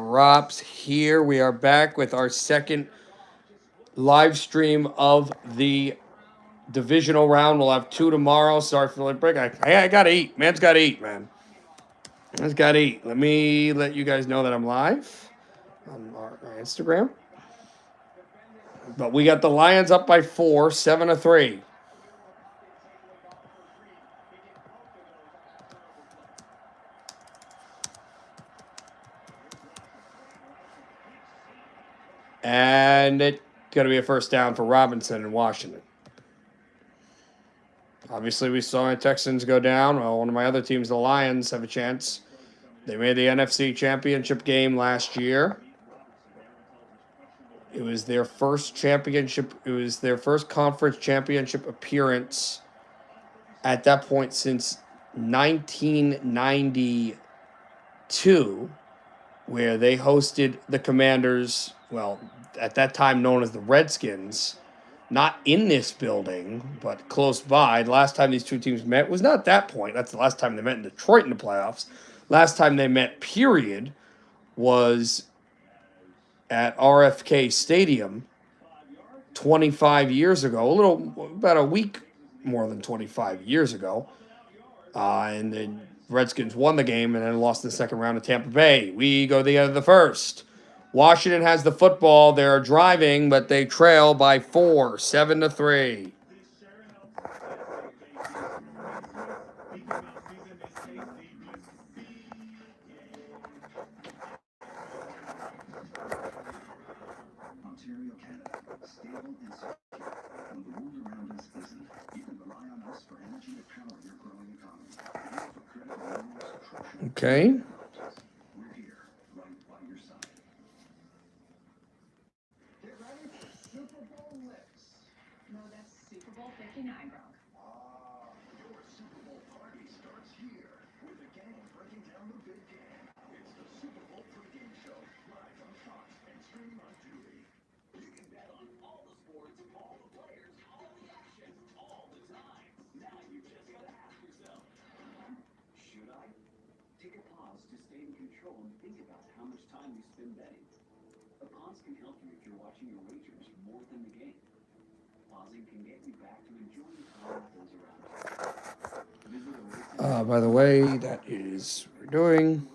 drops here. We are back with our second live stream of the divisional round. We'll have 2 tomorrow. Sorry for the late break. I gotta eat. Man's gotta eat, man. Man's gotta eat. Let me let you guys know that I'm live on our Instagram. But we got the Lions up by 4, 7-3. And it's going to be a first down for Robinson in Washington. Obviously, we saw the Texans go down. Well, one of my other teams, the Lions, have a chance. They made the NFC Championship game last year. It was their first championship. It was their first conference championship appearance at that point since 1992, where they hosted the Commanders, well, at that time known as the Redskins, not in this building, but close by. The last time these two teams met was not at that point. That's the last time they met in Detroit in the playoffs. Last time they met, period, was at RFK Stadium 25 years ago, about a week more than 25 years ago. And the Redskins won the game and then lost in the second round to Tampa Bay. We go to the end of the first. Washington has the football. They're driving, but they trail by 4, 7-3. Okay. By the way, that is what we're doing.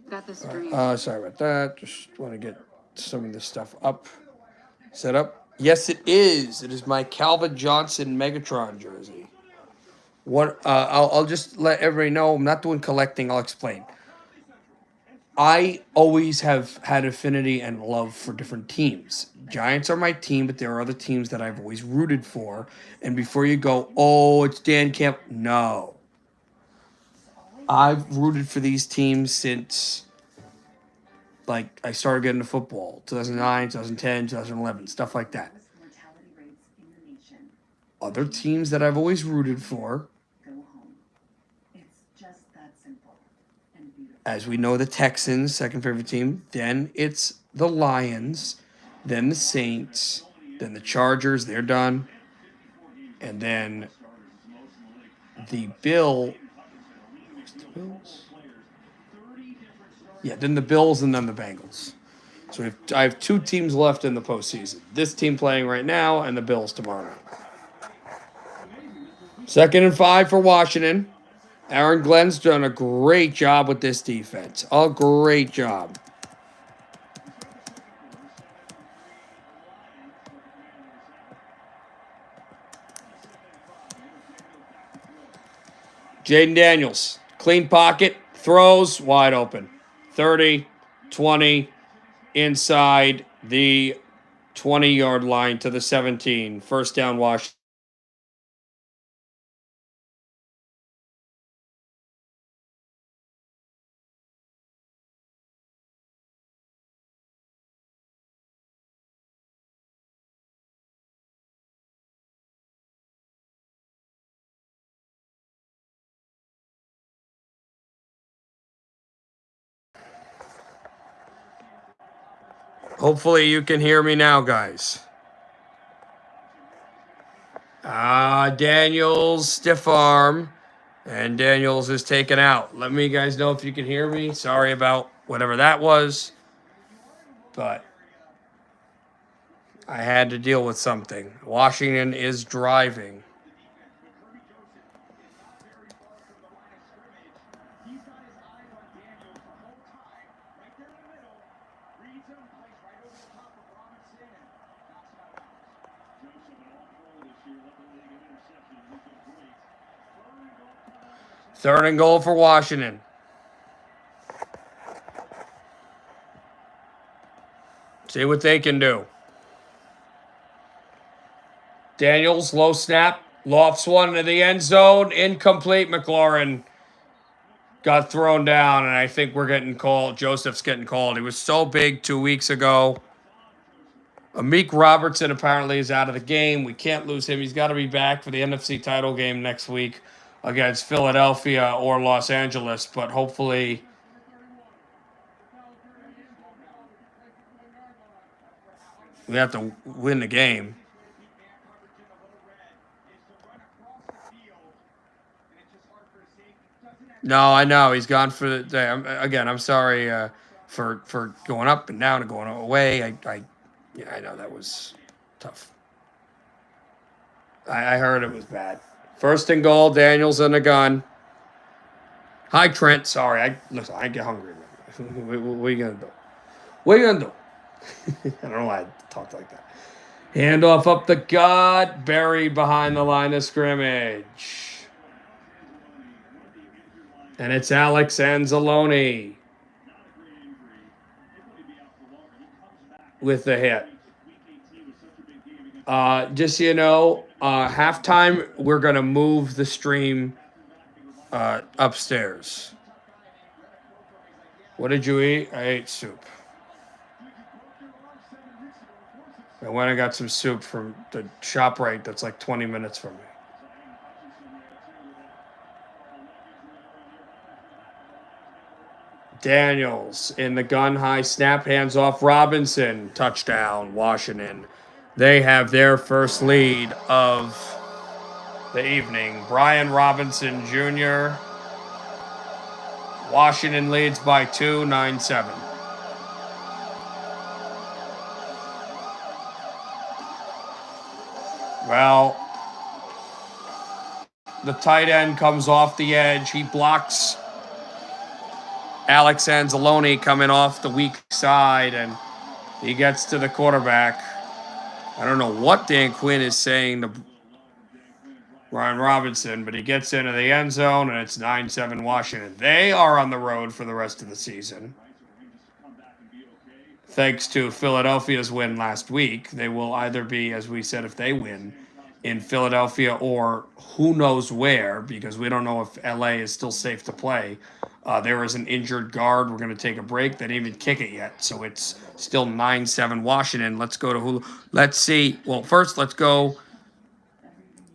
Got the stream. Sorry about that. Just want to get some of this stuff up, set up. Yes, it is. It is my Calvin Johnson Megatron jersey. What? I'll just let everybody know. I'm not doing collecting. I'll explain. I always have had affinity and love for different teams. Giants are my team, but there are other teams that I've always rooted for. And before you go, oh, it's Dan Camp. No. I've rooted for these teams since, like, I started getting into football. 2009, 2010, 2011, stuff like that. Other teams that I've always rooted for, as we know, the Texans, second favorite team. Then it's the Lions. Then the Saints. Then the Chargers. They're done. And then the Bills. Yeah, then the Bills and then the Bengals. So I have 2 teams left in the postseason. This team playing right now and the Bills tomorrow night. 2nd and 5 for Washington. Aaron Glenn's done a great job with this defense. A great job. Jaden Daniels, clean pocket, throws, wide open. 30, 20, inside the 20-yard line to the 17. First down, Washington. Hopefully you can hear me now, guys. Daniels stiff arm, and Daniels is taken out. Let me guys know if you can hear me. Sorry about whatever that was, but I had to deal with something. Washington is driving. Third and goal for Washington. See what they can do. Daniels, low snap, lofts one to the end zone, incomplete. McLaurin got thrown down, and I think we're getting called. Joseph's getting called. He was so big 2 weeks ago. Amik Robertson apparently is out of the game. We can't lose him. He's got to be back for the NFC title game next week against Philadelphia or Los Angeles, but hopefully we have to win the game. No, I know. He's gone for the day. I'm sorry for going up and down and going away. I know that was tough. I heard it was bad. First and goal, Daniels in the gun. Hi, Trent. Sorry. Listen, I get hungry. What are you going to do? What are you going to do? I don't know why I talked like that. Handoff up the gut. Buried behind the line of scrimmage. And it's Alex Anzalone with the hit. Just so you know, halftime, we're going to move the stream upstairs. What did you eat? I ate soup. I went and got some soup from the ShopRite that's like 20 minutes from me. Daniels in the gun, high snap, hands off Robinson, touchdown, Washington. They have their first lead of the evening. Brian Robinson Jr. Washington leads by 2, 9-7. Well, the tight end comes off the edge. He blocks Alex Anzalone coming off the weak side, and he gets to the quarterback. I don't know what Dan Quinn is saying to Brian Robinson, but he gets into the end zone, and it's 9-7 Washington. They are on the road for the rest of the season. Thanks to Philadelphia's win last week, they will either be, as we said, if they win, in Philadelphia or who knows where, because we don't know if LA is still safe to play. There is an injured guard. We're going to take a break. They didn't even kick it yet, so it's still 9-7 Washington. Let's go to Hulu. Let's see. Well, first, let's go.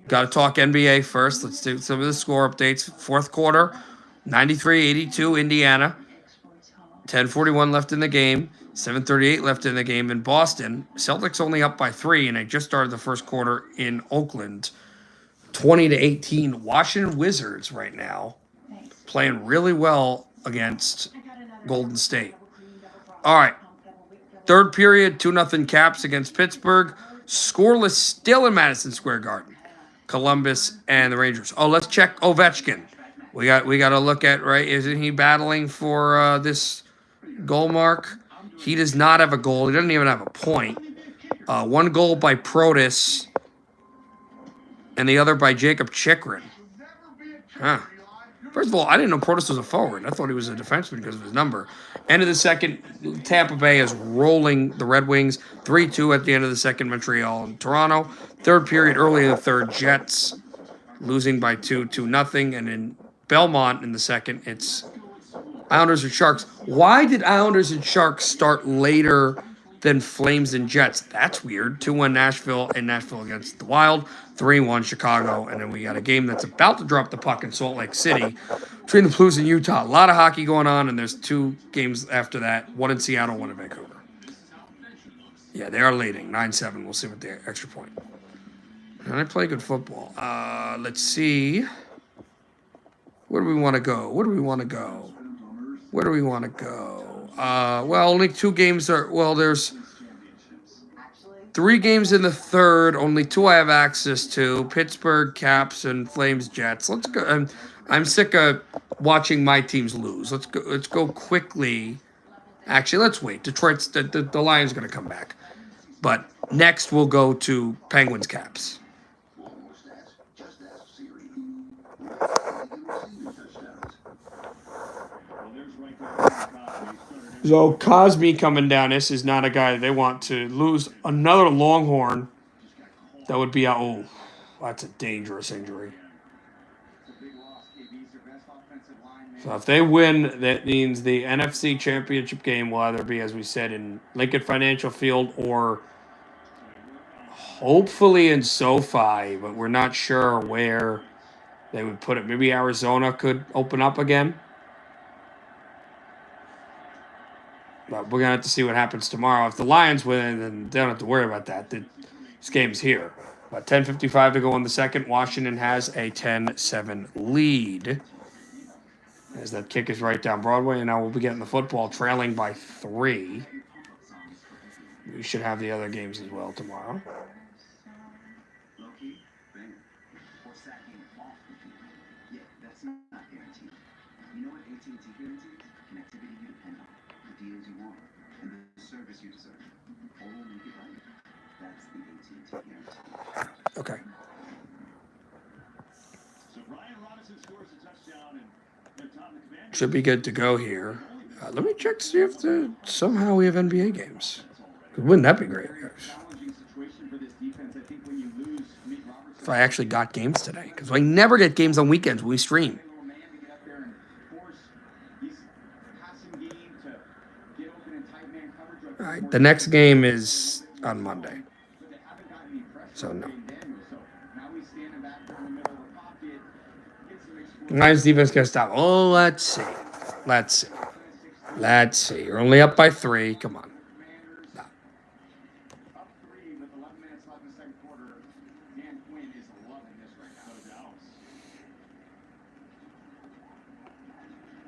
Got to talk NBA first. Let's do some of the score updates. Fourth quarter, 93-82 Indiana. 10:41 left in the game. 7:38 left in the game in Boston. Celtics only up by 3, and they just started the first quarter in Oakland. 20-18. Washington Wizards right now playing really well against Golden State. All right. Third period, 2-0 Caps against Pittsburgh. Scoreless still in Madison Square Garden. Columbus and the Rangers. Oh, let's check Ovechkin. We got to look at, right, isn't he battling for this goal mark? He does not have a goal. He doesn't even have a point. One goal by Protas and the other by Jacob Chikrin. Huh. First of all, I didn't know Protas was a forward. I thought he was a defenseman because of his number. End of the second, Tampa Bay is rolling the Red Wings. 3-2 at the end of the second, Montreal and Toronto. Third period, early in the third, Jets losing by 2-0. And in Belmont in the second, it's Islanders and Sharks. Why did Islanders and Sharks start later than Flames and Jets? That's weird. 2-1 Nashville and Nashville against the Wild. 3-1 Chicago. And then we got a game that's about to drop the puck in Salt Lake City between the Blues and Utah. A lot of hockey going on, and there's 2 games after that. One in Seattle, one in Vancouver. Yeah, they are leading 9-7. We'll see what the extra point. And I play good football. Let's see. Where do we want to go? Where do we want to go? Where do we want to go? Well, only 2 games are. Well, there's 3 games in the third. Only 2 I have access to: Pittsburgh Caps and Flames Jets. Let's go. I'm sick of watching my teams lose. Let's go. Let's go quickly. Actually, let's wait. Detroit's the Lions are going to come back, but next we'll go to Penguins Caps. So Cosme coming down. This is not a guy they want to lose. Another Longhorn. That would be that's a dangerous injury. So if they win, that means the NFC Championship game will either be, as we said, in Lincoln Financial Field or hopefully in SoFi, but we're not sure where they would put it. Maybe Arizona could open up again. But we're going to have to see what happens tomorrow. If the Lions win, then they don't have to worry about that. This game's here. But 10:55 to go in the second. Washington has a 10-7 lead. As that kick is right down Broadway, and now we'll be getting the football trailing by 3. We should have the other games as well tomorrow. Okay. Should be good to go here. Let me check to see if somehow we have NBA games. Wouldn't that be great, guys? If I actually got games today. Because I never get games on weekends when we stream. All right, the next game is on Monday. So, no. Lions defense gonna stop. Oh, let's see. You're only up by 3. Come on. No.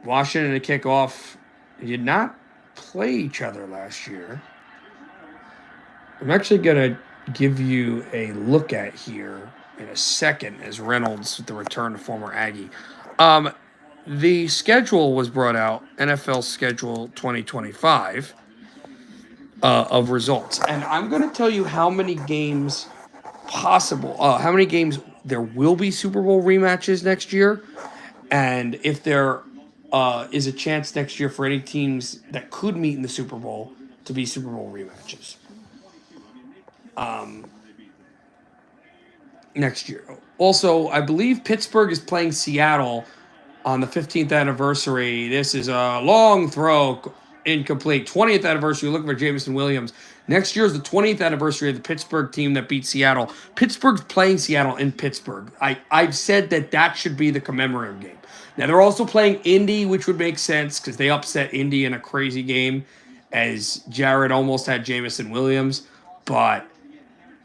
Washington to kick off. Did not play each other last year. I'm actually gonna give you a look at here in a second as Reynolds with the return to former Aggie. The schedule was brought out, NFL schedule 2025 of results. And I'm going to tell you how many games how many games there will be Super Bowl rematches next year. And if there is a chance next year for any teams that could meet in the Super Bowl to be Super Bowl rematches. Next year. Also, I believe Pittsburgh is playing Seattle on the 15th anniversary. This is a long throw, incomplete. 20th anniversary, looking for Jameson Williams. Next year is the 20th anniversary of the Pittsburgh team that beat Seattle. Pittsburgh's playing Seattle in Pittsburgh. I've said that should be the commemorative game. Now, they're also playing Indy, which would make sense because they upset Indy in a crazy game as Jared almost had Jameson Williams. But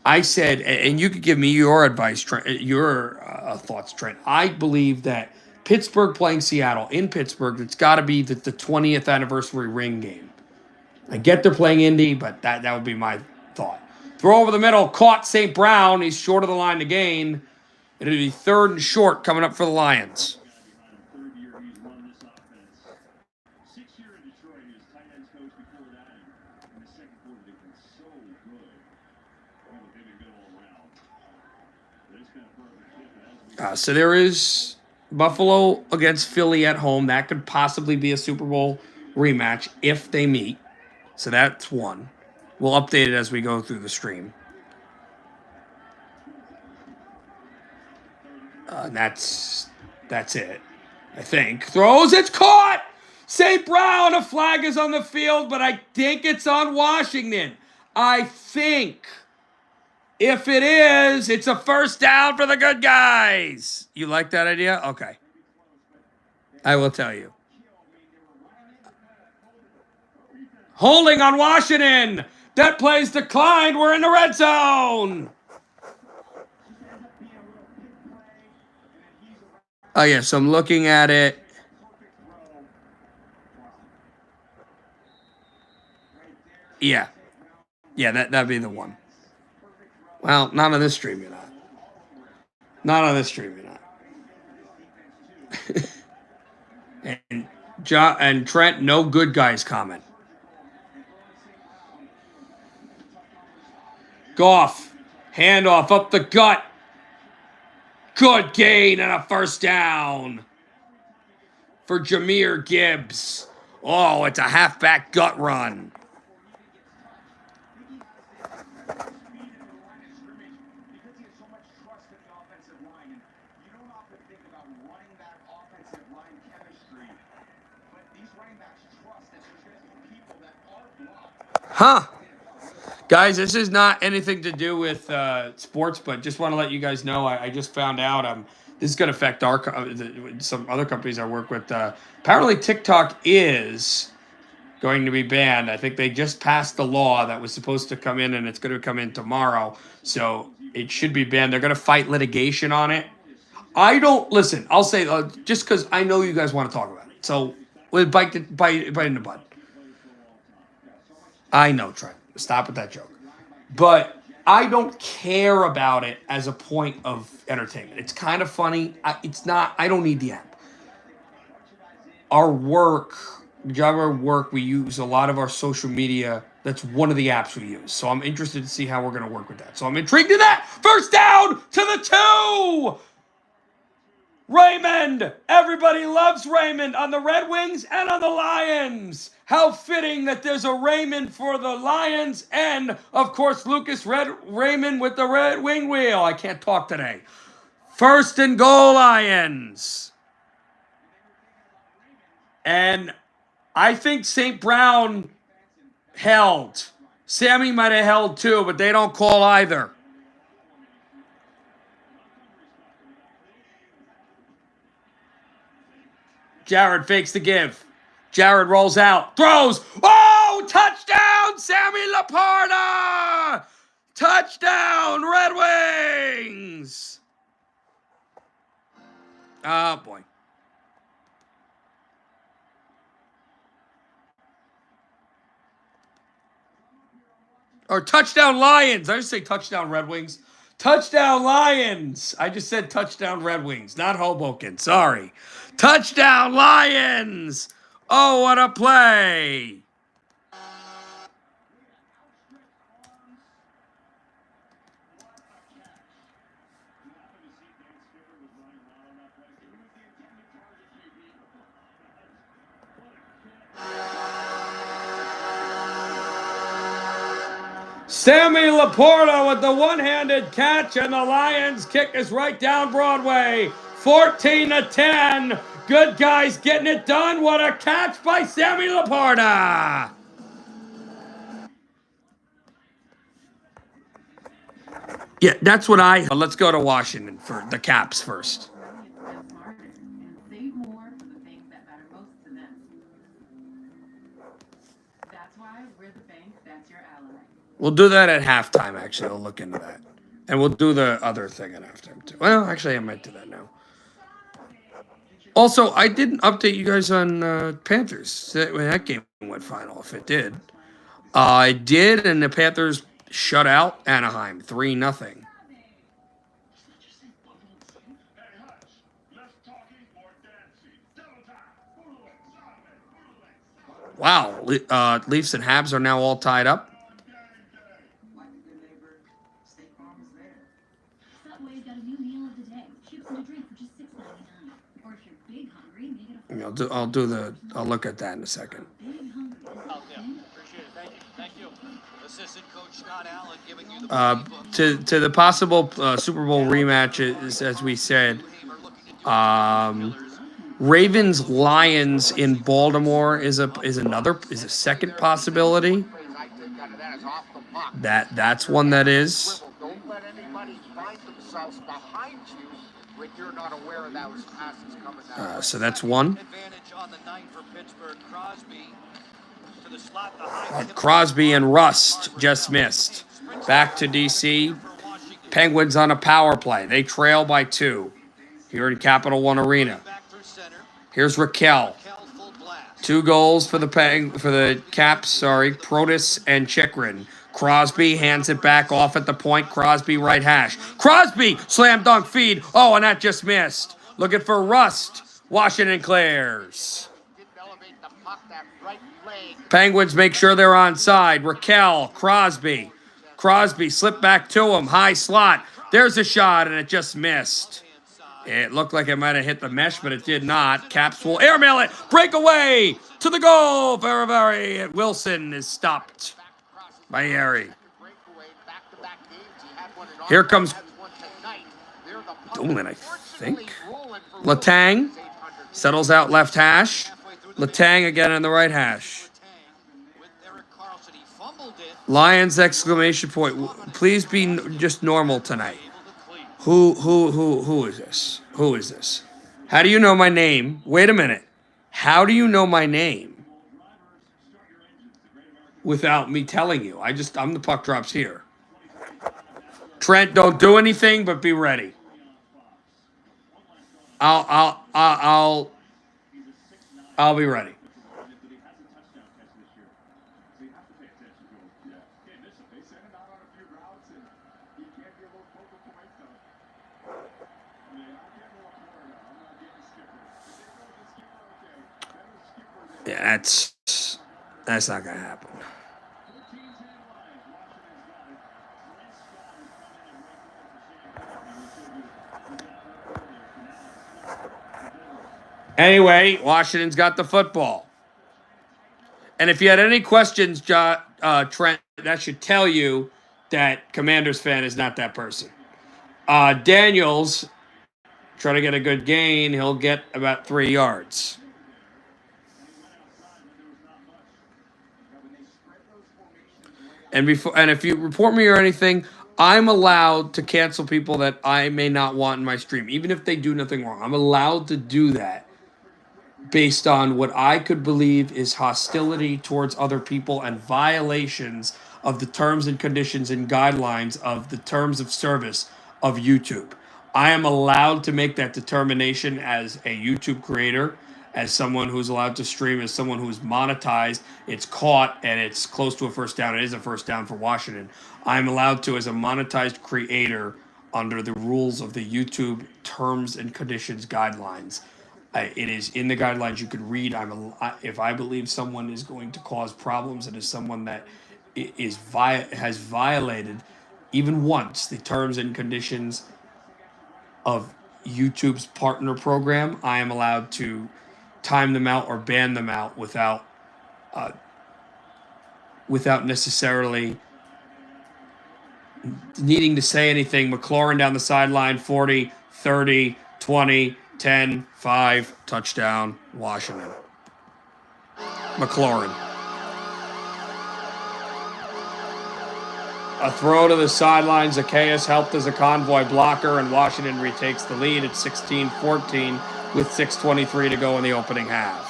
I said, and you could give me your advice, Trent, your thoughts, Trent. I believe that Pittsburgh playing Seattle in Pittsburgh, it's got to be the 20th anniversary ring game. I get they're playing Indy, but that would be my thought. Throw over the middle, caught St. Brown. He's short of the line to gain. It'll be 3rd and short coming up for the Lions. So there is Buffalo against Philly at home. That could possibly be a Super Bowl rematch if they meet. So that's one. We'll update it as we go through the stream. That's it, I think. Throws, it's caught! St. Brown, a flag is on the field, but I think it's on Washington. I think. If it is, it's a first down for the good guys. You like that idea? Okay. I will tell you. Holding on Washington. That play's declined. We're in the red zone. Oh, yeah, so I'm looking at it. Yeah. Yeah, that'd be the one. Well, not on this stream, you're not. Not on this stream, you're not. and Trent, no good guys comment. Goff, handoff up the gut. Good gain and a first down for Jahmyr Gibbs. Oh, it's a halfback gut run. Huh. Guys, this is not anything to do with sports, but just want to let you guys know I just found out this is going to affect some other companies I work with. Apparently, TikTok is going to be banned. I think they just passed the law that was supposed to come in, and it's going to come in tomorrow. So it should be banned. They're going to fight litigation on it. I don't listen. I'll say just because I know you guys want to talk about it. So we'll bite in the bud. I know, Trent. Stop with that joke. But I don't care about it as a point of entertainment. It's kind of funny. It's not. I don't need the app. Our work, we use a lot of our social media. That's one of the apps we use. So I'm interested to see how we're going to work with that. So I'm intrigued in that. First down to the 2. Raymond. Everybody loves Raymond on the Red Wings and on the Lions. How fitting that there's a Raymond for the Lions and, of course, Lucas Raymond with the Red Wing wheel. I can't talk today. First and goal, Lions. And I think St. Brown held. Sammy might have held too, but they don't call either. Jared fakes the give. Jared rolls out. Throws. Oh, touchdown, Sammy Laporta! Touchdown, Red Wings! Oh, boy. Or touchdown, Lions. I just say touchdown, Red Wings. Touchdown, Lions. I just said touchdown, Red Wings, not Hoboken. Sorry. Touchdown, Lions. Oh, what a play. Sammy Laporta with the one-handed catch, and the Lions kick is right down Broadway. 14-10. Good guys getting it done. What a catch by Sammy Laporta. Yeah, that's what let's go to Washington for the Caps first. We'll do that at halftime, actually. I'll look into that. And we'll do the other thing at halftime, too. Well, actually, I might do that now. Also, I didn't update you guys on Panthers when that game went final, if it did. I did, and the Panthers shut out Anaheim 3-0. Wow, Leafs and Habs are now all tied up. I'll look at that in a second. To the possible Super Bowl rematch, as we said, Ravens Lions in Baltimore is a second possibility. That's one that is. Don't let anybody find themselves behind you when you're not aware of those passes coming down. So that's one. Crosby and Rust just missed. Back to DC. Penguins on a power play. They trail by 2 here in Capital One Arena. Here's Raquel. 2 goals for the Caps. Sorry, Protas and Chikrin. Crosby hands it back off at the point. Crosby right hash. Crosby slam dunk feed. Oh, and that just missed. Looking for Rust. Washington clears. Penguins make sure they're onside. Raquel, Crosby. Crosby slipped back to him. High slot. There's a shot, and it just missed. It looked like it might have hit the mesh, but it did not. Caps will airmail it. Breakaway to the goal. Very. Wilson is stopped by Yeri. Here comes Dolan, I think. Letang settles out left hash. Letang again in the right hash. Lions exclamation point. Please be just normal tonight. Who is this? Who is this? How do you know my name? Wait a minute. How do you know my name? Without me telling you. I'm the puck drops here. Trent, don't do anything, but be ready. I'll be ready. Yeah, that's not gonna happen. Anyway, Washington's got the football. And if you had any questions, Trent, that should tell you that Commanders fan is not that person. Daniels, try to get a good gain. He'll get about 3 yards. And if you report me or anything, I'm allowed to cancel people that I may not want in my stream, even if they do nothing wrong. I'm allowed to do that based on what I could believe is hostility towards other people and violations of the terms and conditions and guidelines of the terms of service of YouTube. I am allowed to make that determination as a YouTube creator, as someone who's allowed to stream, as someone who's monetized. It's caught, and it's close to a first down. It is a first down for Washington. I'm allowed to, as a monetized creator, under the rules of the YouTube terms and conditions guidelines. It is in the guidelines. You could read. If I believe someone is going to cause problems, and is someone that has violated even once the terms and conditions of YouTube's partner program, I am allowed to time them out or ban them out without necessarily needing to say anything. McLaurin down the sideline, 40, 30, 20, 10, 5, touchdown, Washington. McLaurin. A throw to the sideline. Zacchaeus helped as a convoy blocker, and Washington retakes the lead at 16-14 with 6:23 to go in the opening half.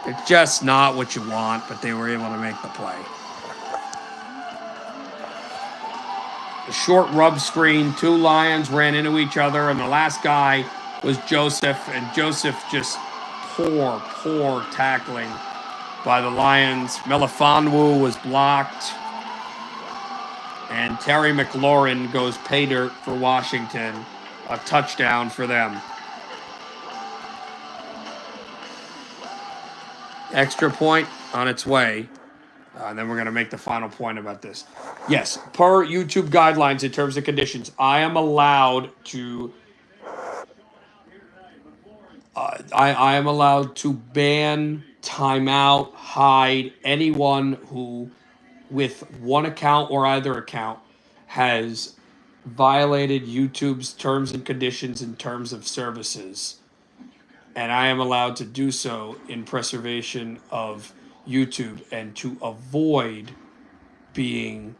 It's just not what you want, but they were able to make the play. A short rub screen, 2 Lions ran into each other, and the last guy was Joseph, and Joseph just poor tackling by the Lions. Melifonwu was blocked, and Terry McLaurin goes pay dirt for Washington. A touchdown for them. Extra point on its way. And then we're going to make the final point about this. Yes, per YouTube guidelines in terms of conditions, I am allowed to I am allowed to ban, timeout, hide anyone who, with one account or either account, has violated YouTube's terms and conditions in terms of services. And I am allowed to do so in preservation of YouTube and to avoid being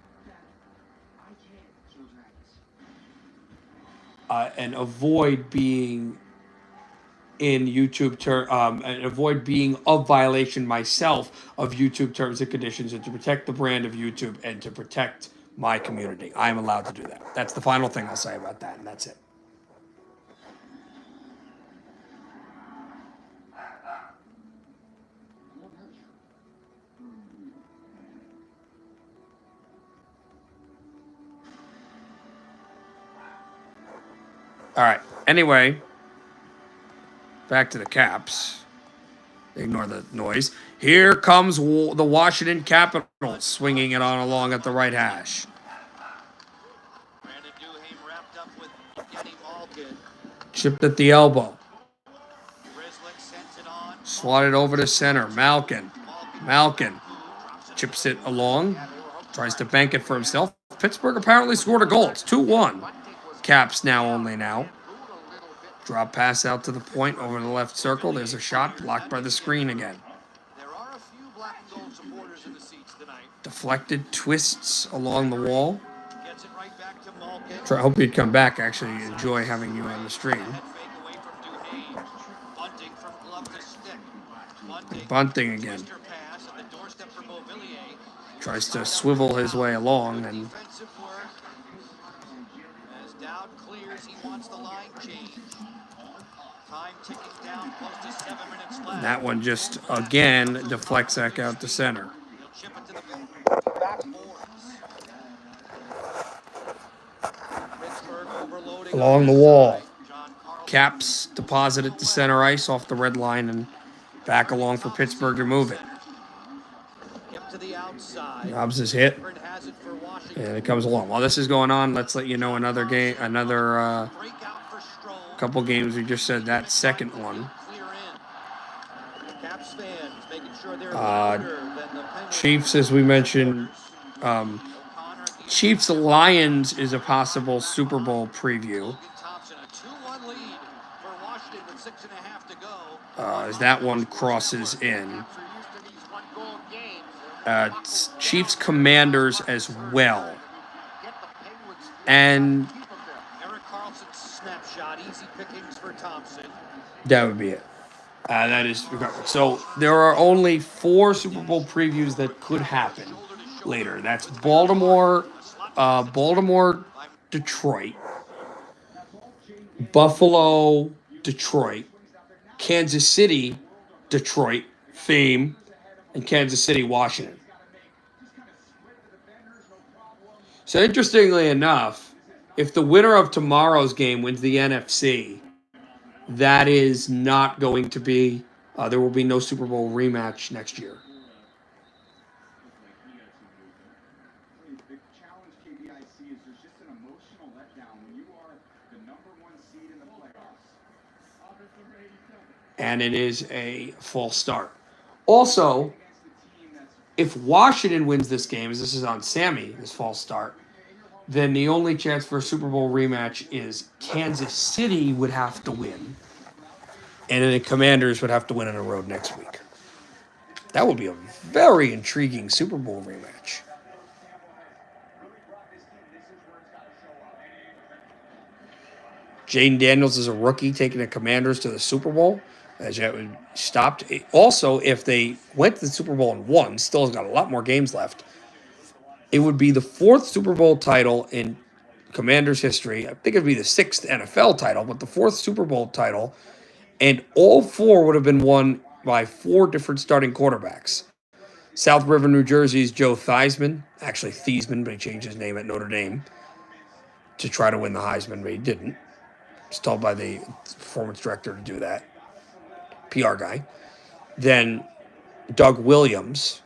in YouTube and avoid being of violation myself of YouTube terms and conditions, and to protect the brand of YouTube and to protect my community. I am allowed to do that. That's the final thing I'll say about that, and that's it. All right. Anyway, back to the Caps. Ignore the noise. Here comes the Washington Capitals swinging it on along at the right hash. Chipped at the elbow. Swatted over to center. Malkin chips it along. Tries to bank it for himself. Pittsburgh apparently scored a goal. It's 2-1. Caps only now. Drop pass out to the point over the left circle. There's a shot blocked by the screen again. Deflected, twists along the wall. I hope you'd come back. Actually, enjoy having you on the stream. Bunting again. Tries to swivel his way along, and that one just again deflects back out to center. Along the wall. Caps deposit it to center ice off the red line and back along for Pittsburgh to move it. Dobbs is hit. And it comes along. While this is going on, let's let you know another couple games. We just said that second one. Chiefs, as we mentioned, Chiefs Lions is a possible Super Bowl preview. As that one crosses in. Chiefs Commanders as well. And that would be it. That is so. There are only 4 Super Bowl previews that could happen later. That's Baltimore, Detroit, Buffalo, Detroit, Kansas City, Detroit, Fame, and Kansas City, Washington. So interestingly enough, if the winner of tomorrow's game wins the NFC, that is not going to be, there will be no Super Bowl rematch next year. And it is a false start. Also, if Washington wins this game, as this is on Sammy, this false start, then the only chance for a Super Bowl rematch is Kansas City would have to win, and then the Commanders would have to win on the road next week. That would be a very intriguing Super Bowl rematch. Jaden Daniels is a rookie taking the Commanders to the Super Bowl. As that would stopped. Also, if they went to the Super Bowl and won, still has got a lot more games left. It would be the 4th Super Bowl title in Commanders history. I think it would be the 6th NFL title, but the 4th Super Bowl title. And all 4 would have been won by 4 different starting quarterbacks. South River, New Jersey's Joe Theismann. Actually, Theismann, but he changed his name at Notre Dame to try to win the Heisman, but he didn't. He was told by the performance director to do that. PR guy. Then Doug Williams.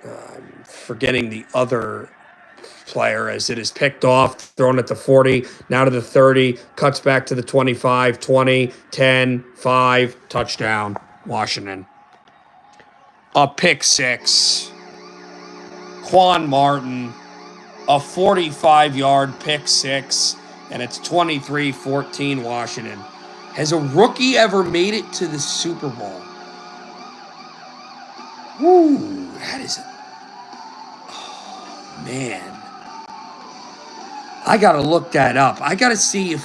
I'm forgetting the other player as it is picked off, thrown at the 40, now to the 30, cuts back to the 25, 20, 10, 5, touchdown, Washington. A pick six. Quan Martin, a 45-yard pick six. And it's 23-14 Washington. Has a rookie ever made it to the Super Bowl? Woo, that is man. I got to look that up. I got to see if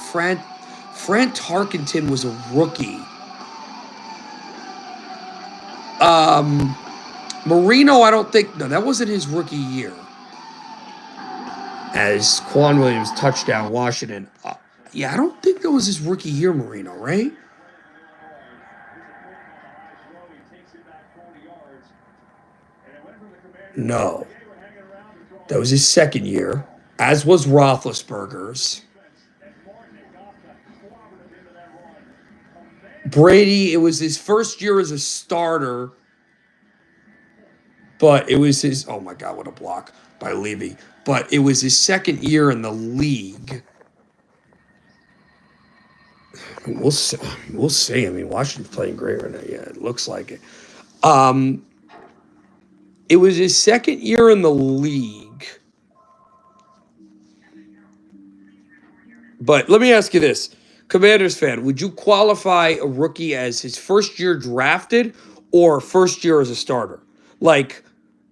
Frank Tarkenton was a rookie. Marino, I don't think. No, that wasn't his rookie year. As Quan Williams touchdown Washington. Yeah, I don't think that was his rookie year, Marino, right? No. That was his second year, as was Roethlisberger's. Brady, it was his first year as a starter, but it was his. Oh my God, what a block by Levy. But it was his second year in the league. We'll see. We'll see. I mean, Washington's playing great right now. Yeah, it looks like it. It was his second year in the league. But let me ask you this. Commanders fan, would you qualify a rookie as his first year drafted or first year as a starter? Like,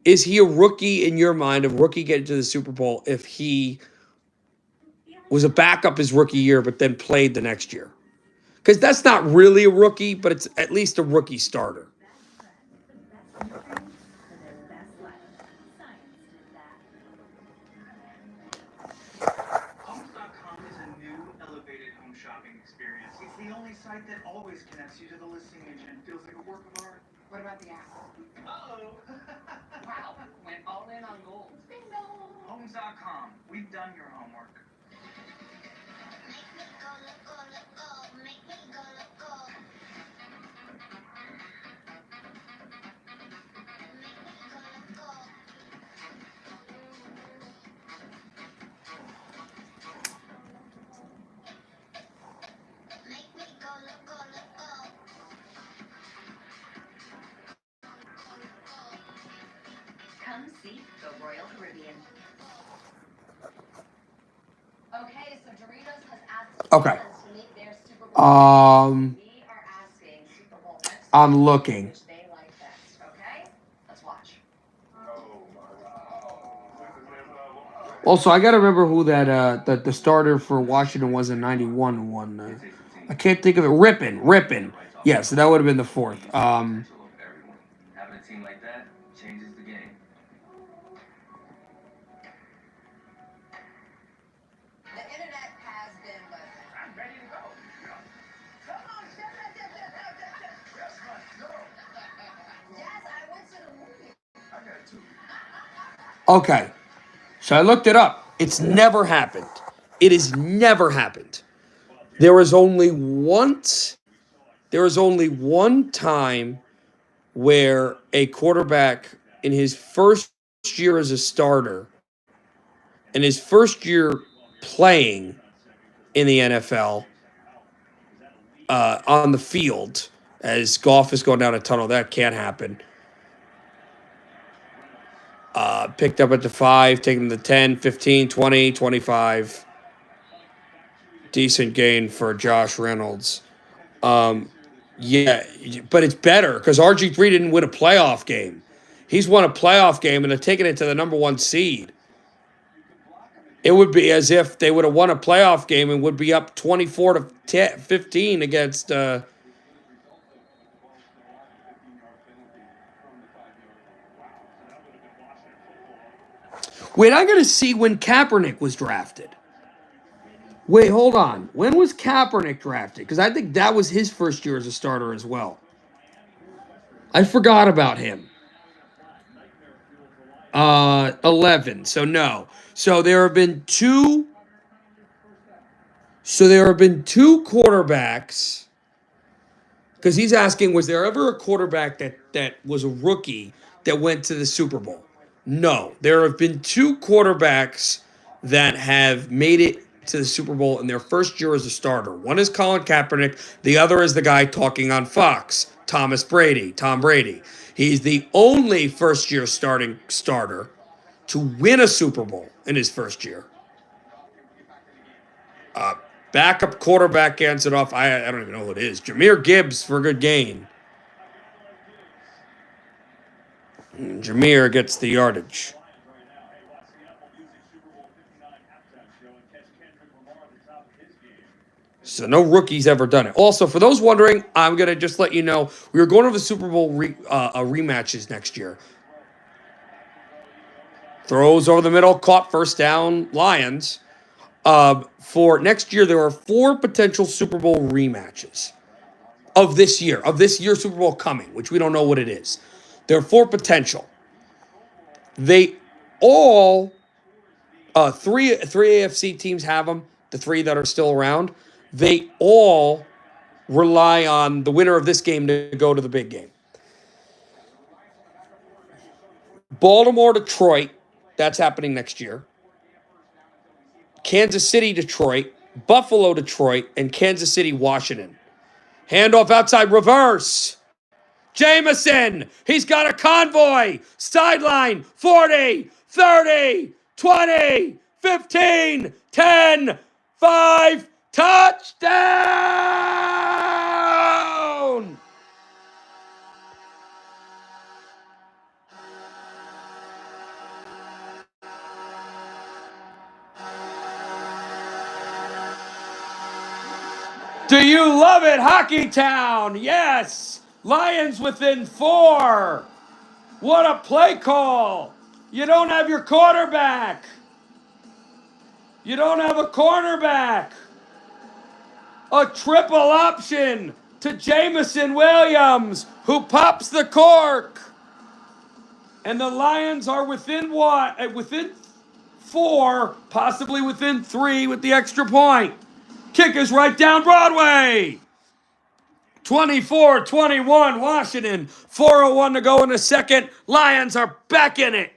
is he a rookie in your mind, a rookie getting to the Super Bowl if he was a backup his rookie year but then played the next year? Because that's not really a rookie, but it's at least a rookie starter. Homes.com is a new, elevated home shopping experience. It's the only site that always connects you to the listing agent and feels like a work of art. What about the app? Uh-oh. Wow, went all in on gold. Bingo. Homes.com. We've done your homework. Come see the Royal Caribbean. Okay, so Doritos has asked Okay. fans to make their Super Bowl. We are asking Super Bowl experts I'm looking. which they like best. Okay, let's watch. Also, I gotta remember who that the starter for Washington was in '91. One, I can't think of it. Rippin. Yes, that would have been the fourth. Having a team like that changes the game. The internet has been buzzing. I'm ready to go. Come on, Chef. Yes, let's go. Yes, I went to the movie. I got it too. Okay, so I looked it up. It's never happened. It has never happened. There was only one time where a quarterback in his first year as a starter, in his first year playing in the NFL, on the field, as Goff is going down a tunnel, that can't happen. Picked up at the 5, taking the 10, 15, 20, 25. Decent gain for Josh Reynolds. Yeah, but it's better because RG3 didn't win a playoff game. He's won a playoff game and they're taking it to the number 1 seed. It would be as if they would have won a playoff game and would be up 24-15 against. Wait, I got to see when Kaepernick was drafted. Wait, hold on. When was Kaepernick drafted? Because I think that was his first year as a starter as well. I forgot about him. 11. So no. So there have been two. So there have been two quarterbacks. Because he's asking, was there ever a quarterback that was a rookie that went to the Super Bowl? No. There have been two quarterbacks that have made it to the Super Bowl in their first year as a starter. One is Colin Kaepernick. The other is the guy talking on Fox, Tom Brady. He's the only first-year starter to win a Super Bowl in his first year. Backup quarterback hands it off. I don't even know who it is. Jahmyr Gibbs for a good gain. Jahmyr gets the yardage. So no rookie's ever done it. Also, for those wondering, I'm going to just let you know, we are going to the Super Bowl rematches next year. Throws over the middle, caught first down, Lions. For next year, there are 4 potential Super Bowl rematches of this year's Super Bowl coming, which we don't know what it is. There are 4 potential. They all, three AFC teams have them, the 3 that are still around. They all rely on the winner of this game to go to the big game. Baltimore, Detroit, that's happening next year. Kansas City, Detroit, Buffalo, Detroit, and Kansas City, Washington. Handoff outside, reverse. Jameson, he's got a convoy. Sideline, 40, 30, 20, 15, 10, 5, touchdown! Do you love it, Hockey Town? Yes. Lions within 4. What a play call. You don't have your quarterback. You don't have a cornerback. A triple option to Jameson Williams, who pops the cork. And the Lions are within what? Within 4, possibly within 3 with the extra point. Kick is right down Broadway. 24-21, Washington. 4:01 to go in the second. Lions are back in it.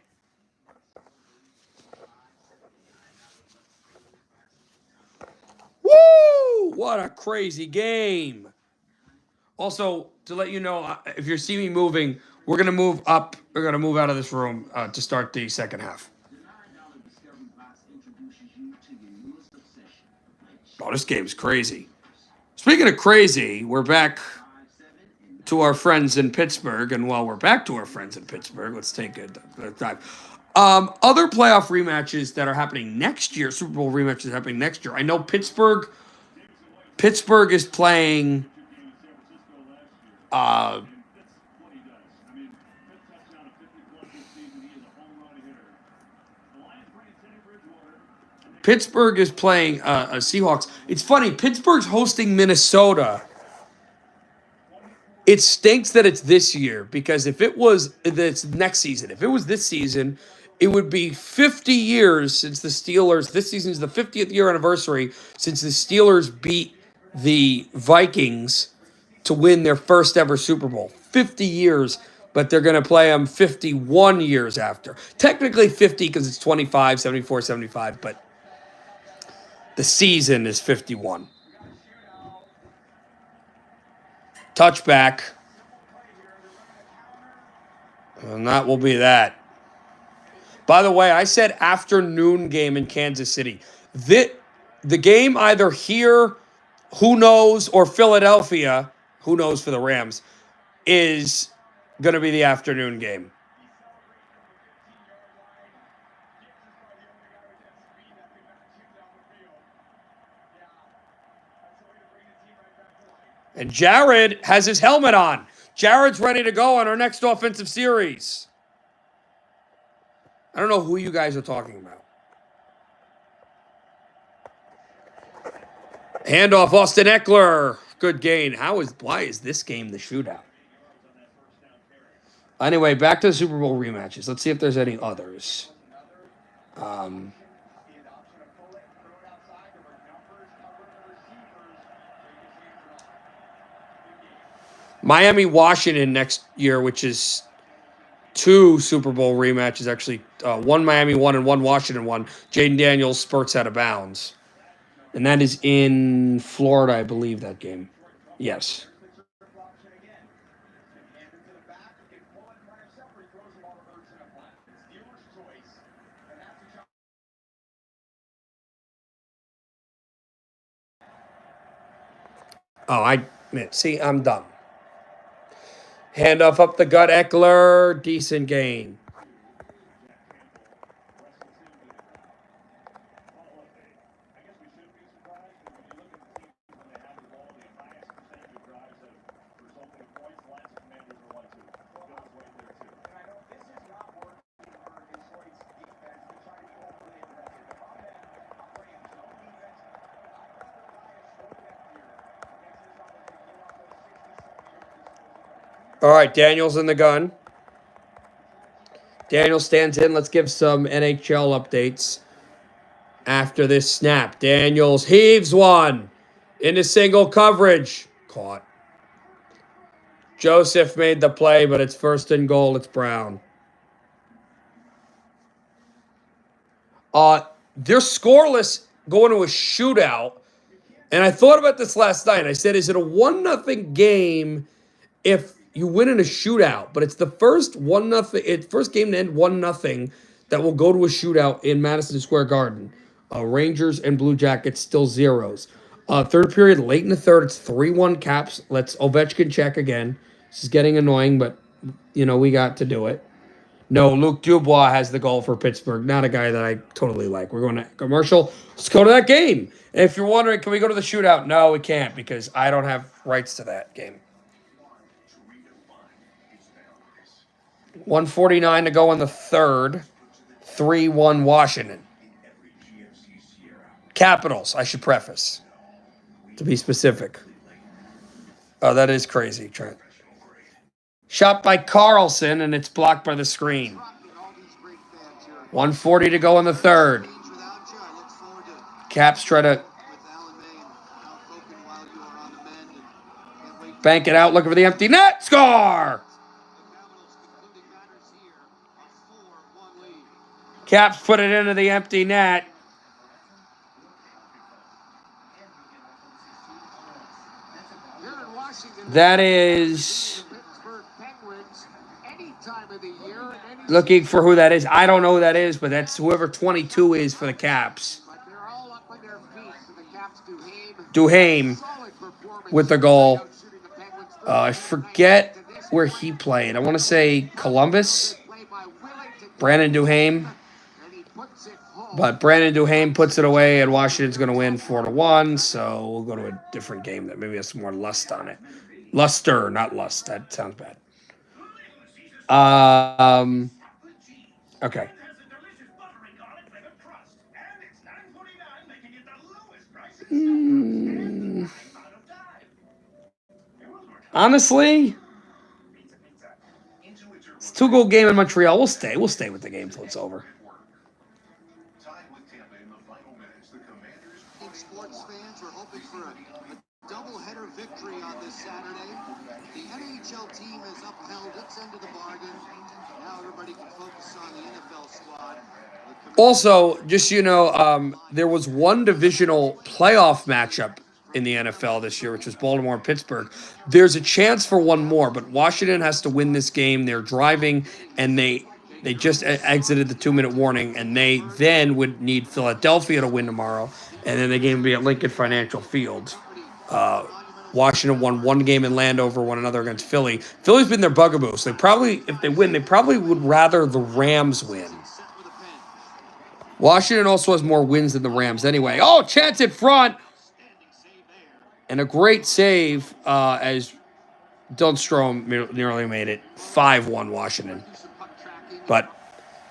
Woo! What a crazy game. Also, to let you know, if you see me moving, we're going to move up. We're going to move out of this room to start the second half. Oh, this game's crazy. Speaking of crazy, we're back to our friends in Pittsburgh. And while we're back to our friends in Pittsburgh, let's take a dive. Other playoff rematches that are happening next year, Super Bowl rematches happening next year. I know Pittsburgh is playing Pittsburgh is playing Seahawks. It's funny, Pittsburgh's hosting Minnesota. It stinks that it's this year, because if it's next season, if it was this season, it would be 50 years since the Steelers, this season is the 50th year anniversary since the Steelers beat the Vikings to win their first ever Super Bowl. 50 years, but they're going to play them 51 years after. Technically 50 because it's 25, 74, 75, but the season is 51. Touchback. And that will be that. By the way, I said afternoon game in Kansas City. The game either here, who knows, or Philadelphia, who knows for the Rams, is going to be the afternoon game. And Jared has his helmet on. Jared's ready to go on our next offensive series. I don't know who you guys are talking about. Handoff, Austin Eckler. Good gain. Why is this game the shootout? Anyway, back to the Super Bowl rematches. Let's see if there's any others. Miami, Washington next year, which is 2 Super Bowl rematches, actually. One Miami won and one Washington won. Jaden Daniels spurts out of bounds. And that is in Florida, I believe, that game. Yes. Oh, I'm done. Handoff up the gut, Eckler. Decent gain. All right, Daniel's in the gun. Daniel stands in. Let's give some NHL updates after this snap. Daniels heaves one into single coverage. Caught. Joseph made the play, but it's first and goal. It's Brown. They're scoreless going to a shootout. And I thought about this last night. I said, is it a 1-0 game if you win in a shootout? But it's the first 1-0, first game to end 1-0 that will go to a shootout in Madison Square Garden. Rangers and Blue Jackets still zeros. Third period, late in the third, it's 3-1 Caps. Let's Ovechkin check again. This is getting annoying, but, we got to do it. No, Luc Dubois has the goal for Pittsburgh. Not a guy that I totally like. We're going to commercial. Let's go to that game. And if you're wondering, can we go to the shootout? No, we can't because I don't have rights to that game. 1:49 to go in the third. 3-1 Washington. Capitals, I should preface. To be specific. Oh, that is crazy, Trent. Shot by Carlson, and it's blocked by the screen. 1:40 to go in the third. Caps try to bank it out, looking for the empty net. Score! Caps put it into the empty net. That is looking for who that is. I don't know who that is, but that's whoever 22 is for the Caps. Duhaime with the goal. I forget where he played. I want to say Columbus. Brandon Duhaime. But Brandon Duhaime puts it away, and Washington's going to win 4-1. So we'll go to a different game that maybe has some more lust on it. Luster, not lust. That sounds bad. Okay. Honestly, it's a 2-goal game in Montreal. We'll stay with the game till it's over. Sports fans were hoping for a doubleheader victory on this Saturday. The NHL team has upheld its end of the bargain. Now everybody can focus on the NFL squad. Also, just there was one divisional playoff matchup in the NFL this year, which was Baltimore and Pittsburgh. There's a chance for one more, but Washington has to win this game. They're driving, and they just exited the 2-minute warning, and they then would need Philadelphia to win tomorrow, and then the game would be at Lincoln Financial Field. Washington won one game in Landover, won another against Philly. Philly's been their bugaboo, so if they win, they probably would rather the Rams win. Washington also has more wins than the Rams anyway. Oh, chance in front. And a great save as Lundstrom nearly made it. 5-1 Washington. But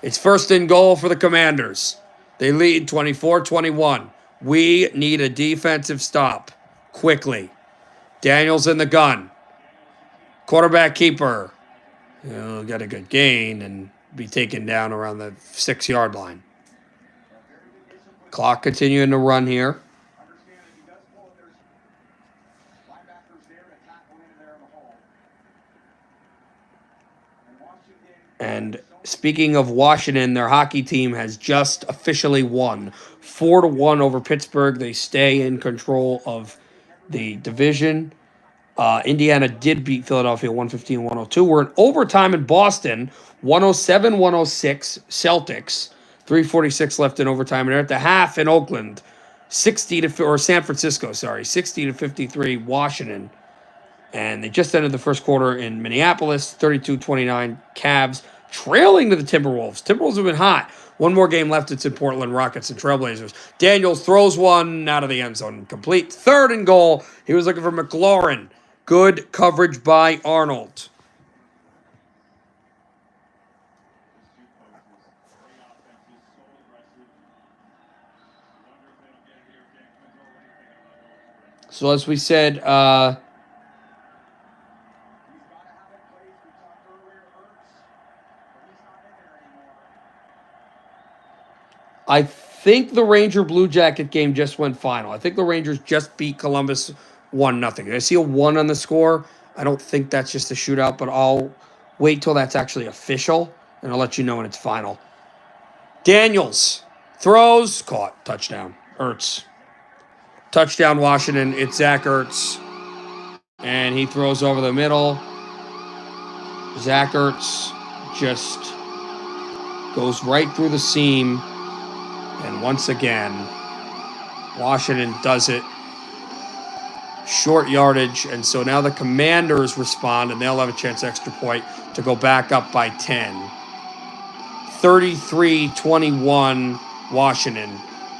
it's first and goal for the Commanders. They lead 24-21. We need a defensive stop quickly. Daniel's in the gun. Quarterback keeper. He'll get a good gain and be taken down around the 6-yard line. Clock continuing to run here. And speaking of Washington, their hockey team has just officially won 4-1 over Pittsburgh. They stay in control of the division. Indiana did beat Philadelphia 115-102. We're in overtime in Boston, 107-106 Celtics. 3:46 left in overtime, and they're at the half in Oakland, San Francisco, 60-53 Washington. And they just ended the first quarter in Minneapolis, 32-29 Cavs, trailing to the Timberwolves. Timberwolves have been hot. One more game left. It's in Portland, Rockets and Trailblazers. Daniels throws one out of the end zone. Complete. Third and goal. He was looking for McLaurin. Good coverage by Arnold. So as we said, I think the Ranger Blue Jacket game just went final. I think the Rangers just beat Columbus 1-0. I see a 1 on the score. I don't think that's just a shootout, but I'll wait till that's actually official, and I'll let you know when it's final. Daniels throws, caught, touchdown. Ertz. Touchdown, Washington. It's Zach Ertz. And he throws over the middle. Zach Ertz just goes right through the seam. And once again, Washington does it. Short yardage. And so now the Commanders respond, and they'll have a chance extra point to go back up by 10. 33-21 Washington.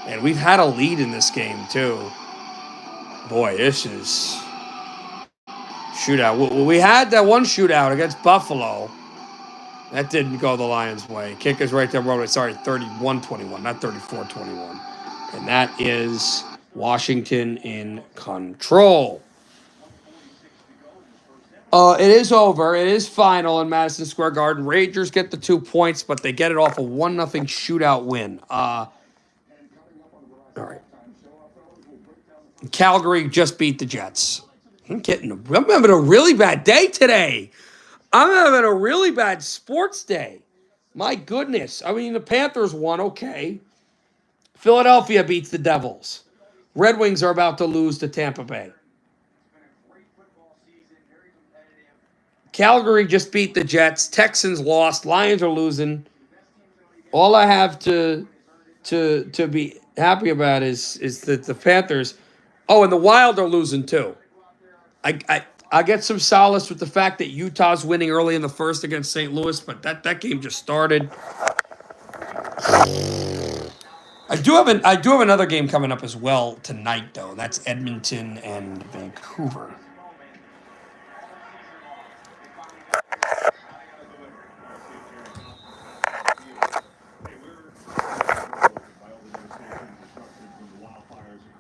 And we've had a lead in this game, too. Boy, this is shootout. We had that one shootout against Buffalo. That didn't go the Lions' way. Kicker's right there. Sorry, 31-21, not 34-21. And that is Washington in control. It is over. It is final in Madison Square Garden. Rangers get the 2 points, but they get it off a 1-0 shootout win. All right. Calgary just beat the Jets. I'm having a really bad day today. I'm having a really bad sports day. My goodness. I mean, the Panthers won, okay. Philadelphia beats the Devils. Red Wings are about to lose to Tampa Bay. Calgary just beat the Jets. Texans lost. Lions are losing. All I have to be happy about is that the Panthers. Oh, and the Wild are losing too. I get some solace with the fact that Utah's winning early in the first against St. Louis, but that game just started. I do have another game coming up as well tonight, though. That's Edmonton and Vancouver.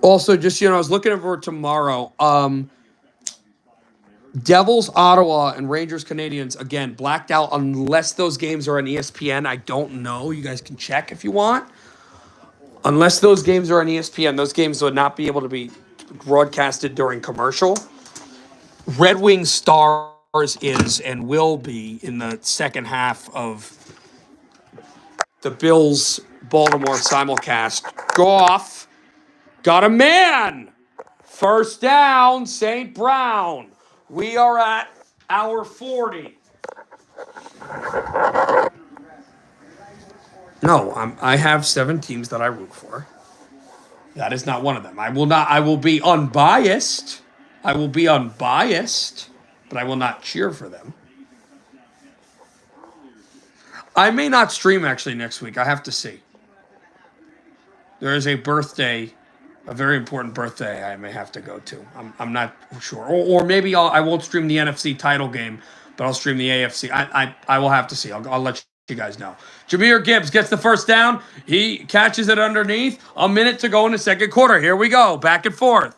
Also, just I was looking for tomorrow. Devils, Ottawa, and Rangers, Canadiens, again, blacked out unless those games are on ESPN. I don't know. You guys can check if you want. Unless those games are on ESPN, those games would not be able to be broadcasted during commercial. Red Wings Stars is and will be in the second half of the Bills Baltimore simulcast. Goff got a man. First down, St. Brown. We are at hour 40. No, I have 7 teams that I root for. That is not one of them. I will be unbiased. But I will not cheer for them. I may not stream actually next week. I have to see. There is a birthday, a very important birthday I may have to go to. I'm not sure. Or maybe I won't stream the NFC title game, but I'll stream the AFC. I will have to see. I'll let you guys know. Jahmyr Gibbs gets the first down. He catches it underneath. A minute to go in the second quarter. Here we go. Back and forth.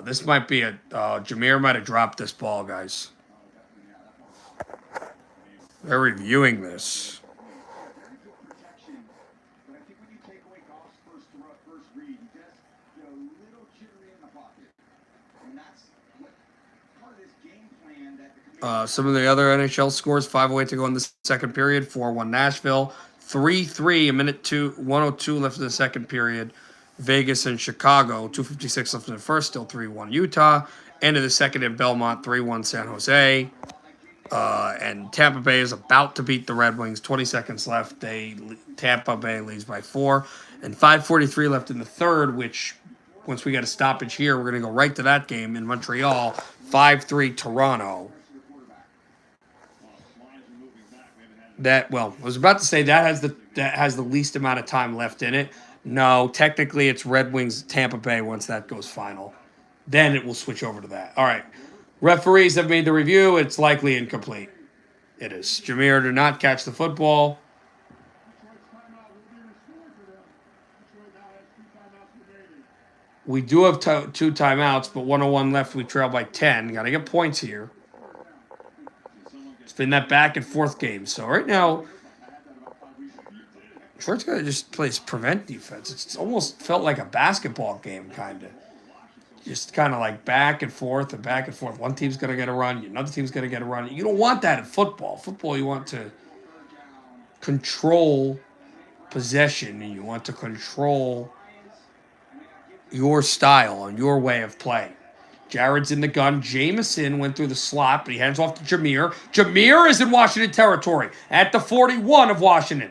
This might be Jahmyr might have dropped this ball, guys. They're reviewing this. Some of the other NHL scores: 5:08 to go in the second period. 4-1 Nashville. 3-3. 1:02 left in the second period. Vegas and Chicago. 2:56 left in the first. Still 3-1 Utah. End of the second in Belmont. 3-1 San Jose. And Tampa Bay is about to beat the Red Wings. 20 seconds left. Tampa Bay leads by 4. And 5:43 left in the third, which once we get a stoppage here, we're going to go right to that game in Montreal. 5-3 Toronto. I was about to say that has the least amount of time left in it. No, technically it's Red Wings Tampa Bay once that goes final. Then it will switch over to that. All right. Referees have made the review. It's likely incomplete. It is. Jahmyr did not catch the football. We do have 2 timeouts, but 1:01 left. We trail by 10. Got to get points here. It's been that back and forth game. So right now, Detroit's got to just play prevent defense. It's almost felt like a basketball game, kind of. Just kind of like back and forth and back and forth. One team's going to get a run. Another team's going to get a run. You don't want that in football. Football, you want to control possession, and you want to control your style and your way of play. Jared's in the gun. Jameson went through the slot, but he hands off to Jameer. Jameer is in Washington territory at the 41 of Washington.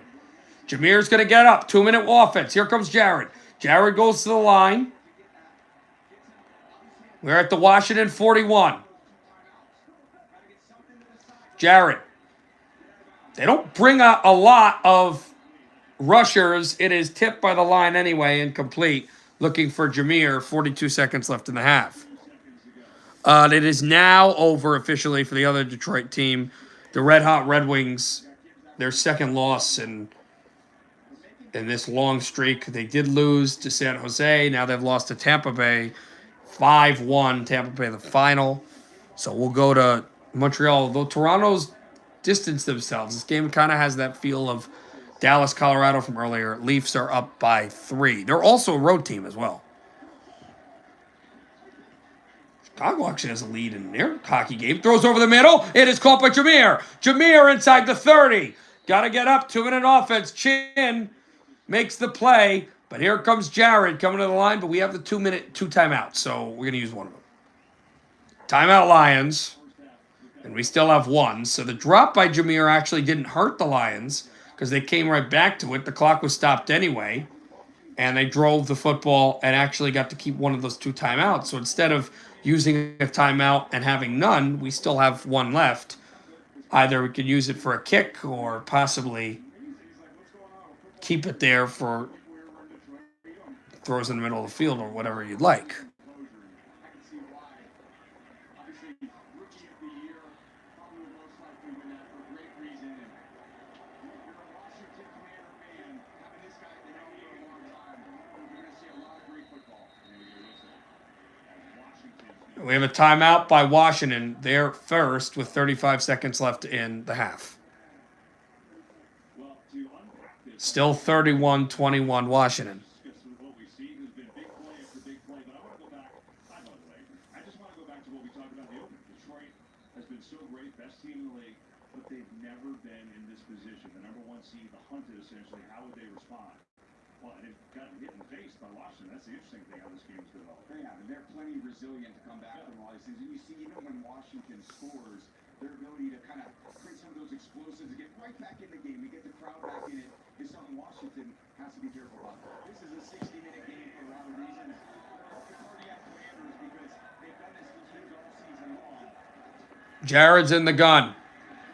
Jameer's going to get up. 2-minute offense. Here comes Jared. Jared goes to the line. We're at the Washington 41. Jared. They don't bring a lot of rushers. It is tipped by the line anyway, incomplete. Looking for Jameer. 42 seconds left in the half. It is now over officially for the other Detroit team. The Red Hot Red Wings, their second loss in this long streak. They did lose to San Jose. Now they've lost to Tampa Bay. 5-1, Tampa Bay the final. So we'll go to Montreal. Though Toronto's distanced themselves, this game kind of has that feel of Dallas, Colorado from earlier. Leafs are up by 3. They're also a road team as well. Chicago actually has a lead in their hockey game. Throws over the middle. It is caught by Jameer. Jameer inside the 30. Got to get up. 2-minute offense. Chin makes the play. But here comes Jared coming to the line. But we have the 2 timeouts. So we're going to use one of them. Timeout Lions. And we still have 1. So the drop by Jameer actually didn't hurt the Lions because they came right back to it. The clock was stopped anyway. And they drove the football and actually got to keep one of those 2 timeouts. So instead of using a timeout and having none, we still have 1 left. Either we could use it for a kick or possibly keep it there for throws in the middle of the field or whatever you'd like. We have a timeout by Washington. They're first with 35 seconds left in the half. Still 31-21 Washington. They're plenty resilient to come back from all these things. And you see, even when Washington scores, their ability to kind of create some of those explosives, to get right back in the game, to get the crowd back in it, is something Washington has to be careful about. This is a 60-minute game for a lot of reasons. Cardiac Commanders, because they've done this to teams all season long. Jared's in the gun.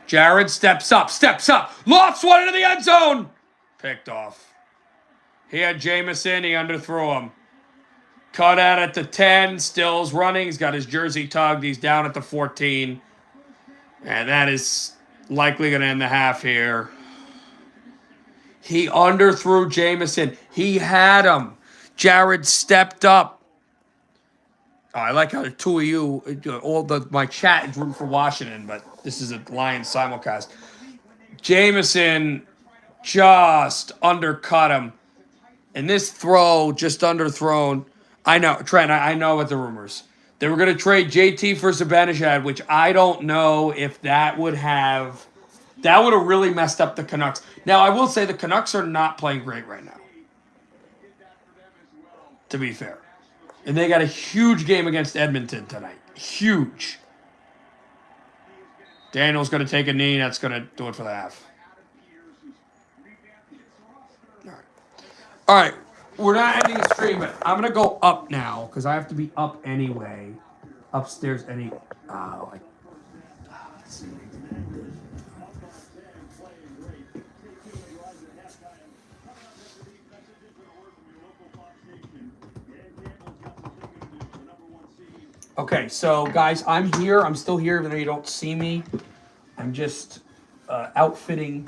Jared steps up, lofts one into the end zone. Picked off. He had Jameson, he underthrew him. Cut out at the 10, Stills running. He's got his jersey tugged. He's down at the 14. And that is likely going to end the half here. He underthrew Jameson. He had him. Jared stepped up. Oh, I like how the two of you, my chat is rooting for Washington, but this is a Lions simulcast. Jameson just undercut him. And this throw just underthrown. I know, Trent, I know what the rumors. They were going to trade JT for Zibanejad, which I don't know if that would have really messed up the Canucks. Now, I will say the Canucks are not playing great right now, to be fair. And they got a huge game against Edmonton tonight. Huge. Daniel's going to take a knee. That's going to do it for the half. All right. We're not ending the stream, but I'm going to go up now because I have to be up anyway. Upstairs let's see. Okay, so guys, I'm here. I'm still here even though you don't see me. I'm just outfitting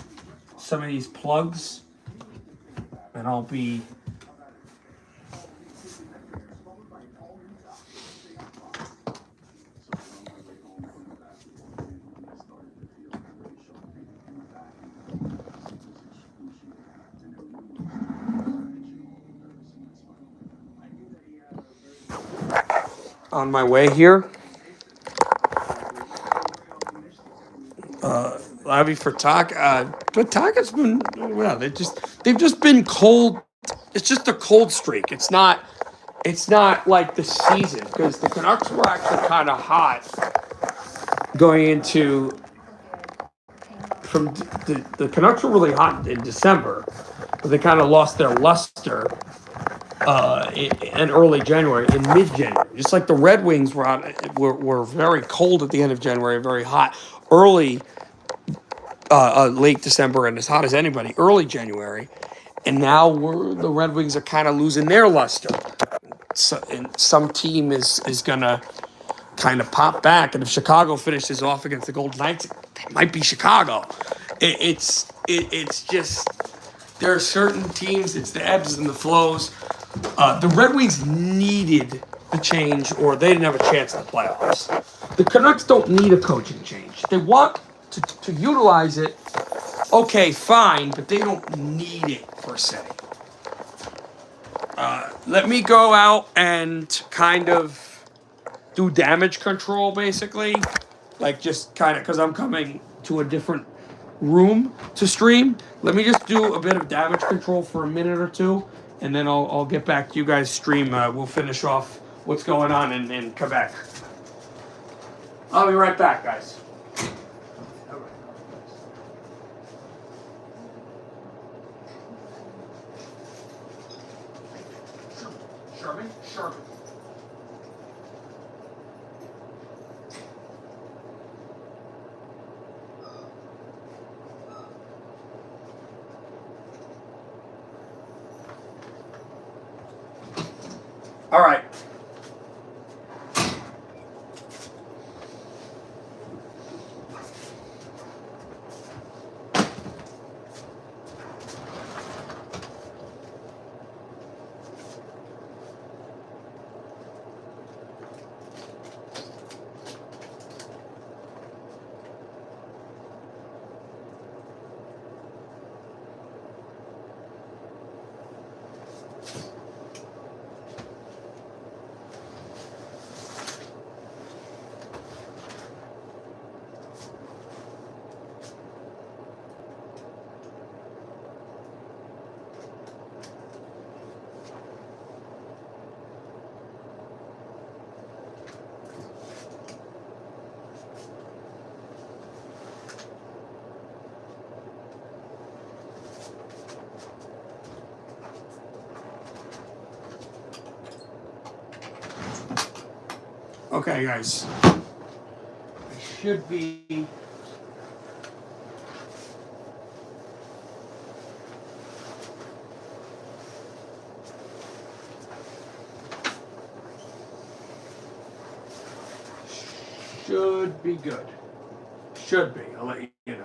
some of these plugs. And I'll be on my way here. Lobby for Taka. But Taka's been well. They've just been cold. It's just a cold streak. It's not like the season because the Canucks were actually kind of hot going into from the Canucks were really hot in December, but they kind of lost their luster in early January, in mid-January. Just like the Red Wings were very cold at the end of January, very hot early, late December, and as hot as anybody early January. And now the Red Wings are kind of losing their luster. So, and some team is gonna kind of pop back. And if Chicago finishes off against the Golden Knights, it might be Chicago. It's just there are certain teams. It's the ebbs and the flows. The Red Wings needed the change, or they didn't have a chance in the playoffs. The Canucks don't need a coaching change. They want to utilize it. Okay, fine, but they don't need it per se. Let me go out and kind of do damage control, basically. Like, just kind of, because I'm coming to a different room to stream. Let me just do a bit of damage control for a minute or two, and then I'll get back to you guys stream. We'll finish off what's going on in Quebec. I'll be right back, guys. Sherman? Sherman. All right. Okay, guys. I should be. Should be good. Should be. I'll let you know.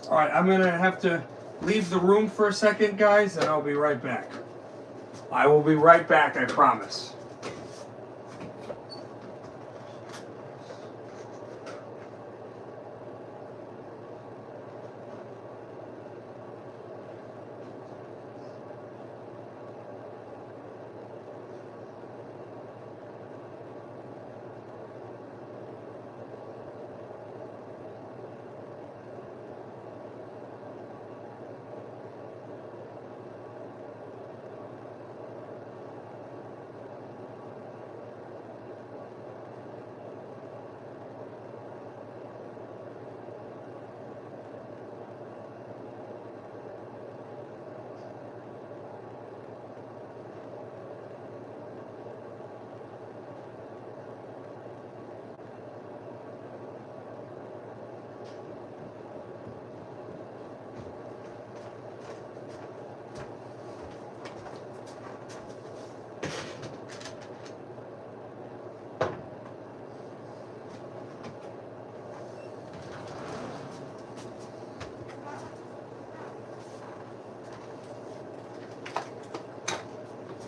All right, I'm going to have to leave the room for a second, guys, and I'll be right back. I will be right back, I promise.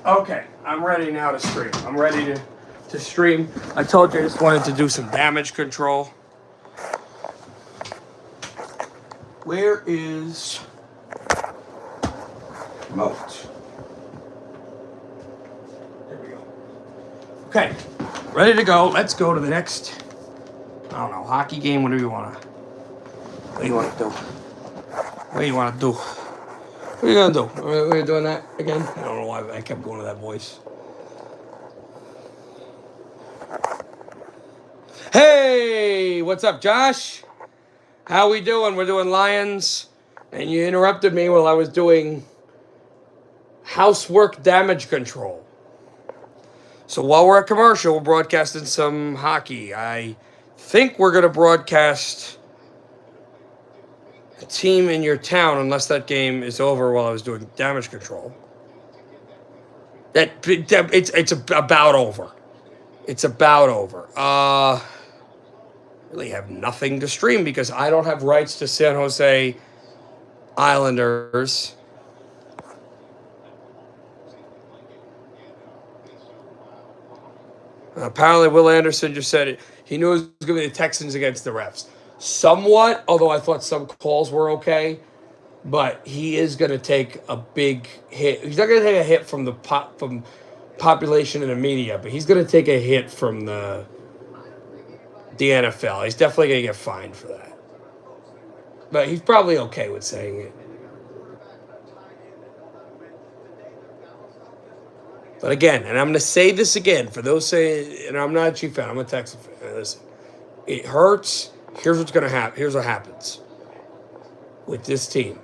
Okay, I'm ready now to stream. I'm ready to stream. I told you I just wanted to do some damage control. Where is remote? There we go. Okay, ready to go. Let's go to the next, I don't know, hockey game, whatever you want to. What do you want to do? What do you want to do? What are you going to do? Are you doing that again? I don't know why I kept going to that voice. Hey, what's up, Josh? How we doing? We're doing Lions, and you interrupted me while I was doing housework damage control. So while we're at commercial, we're broadcasting some hockey. I think we're going to broadcast a team in your town, unless that game is over while I was doing damage control. It's about over. It's about over. Really have nothing to stream because I don't have rights to San Jose Islanders. Apparently, Will Anderson just said it. He knew it was going to be the Texans against the refs. Somewhat, although I thought some calls were okay, but he is going to take a big hit. He's not going to take a hit from the population and the media, but he's going to take a hit from the NFL. He's definitely going to get fined for that. But he's probably okay with saying it. But again, and I'm going to say this again, for those saying, and I'm not a Chief fan, I'm a Texan fan. Listen, it hurts. Here's what's going to happen. Here's what happens with this team.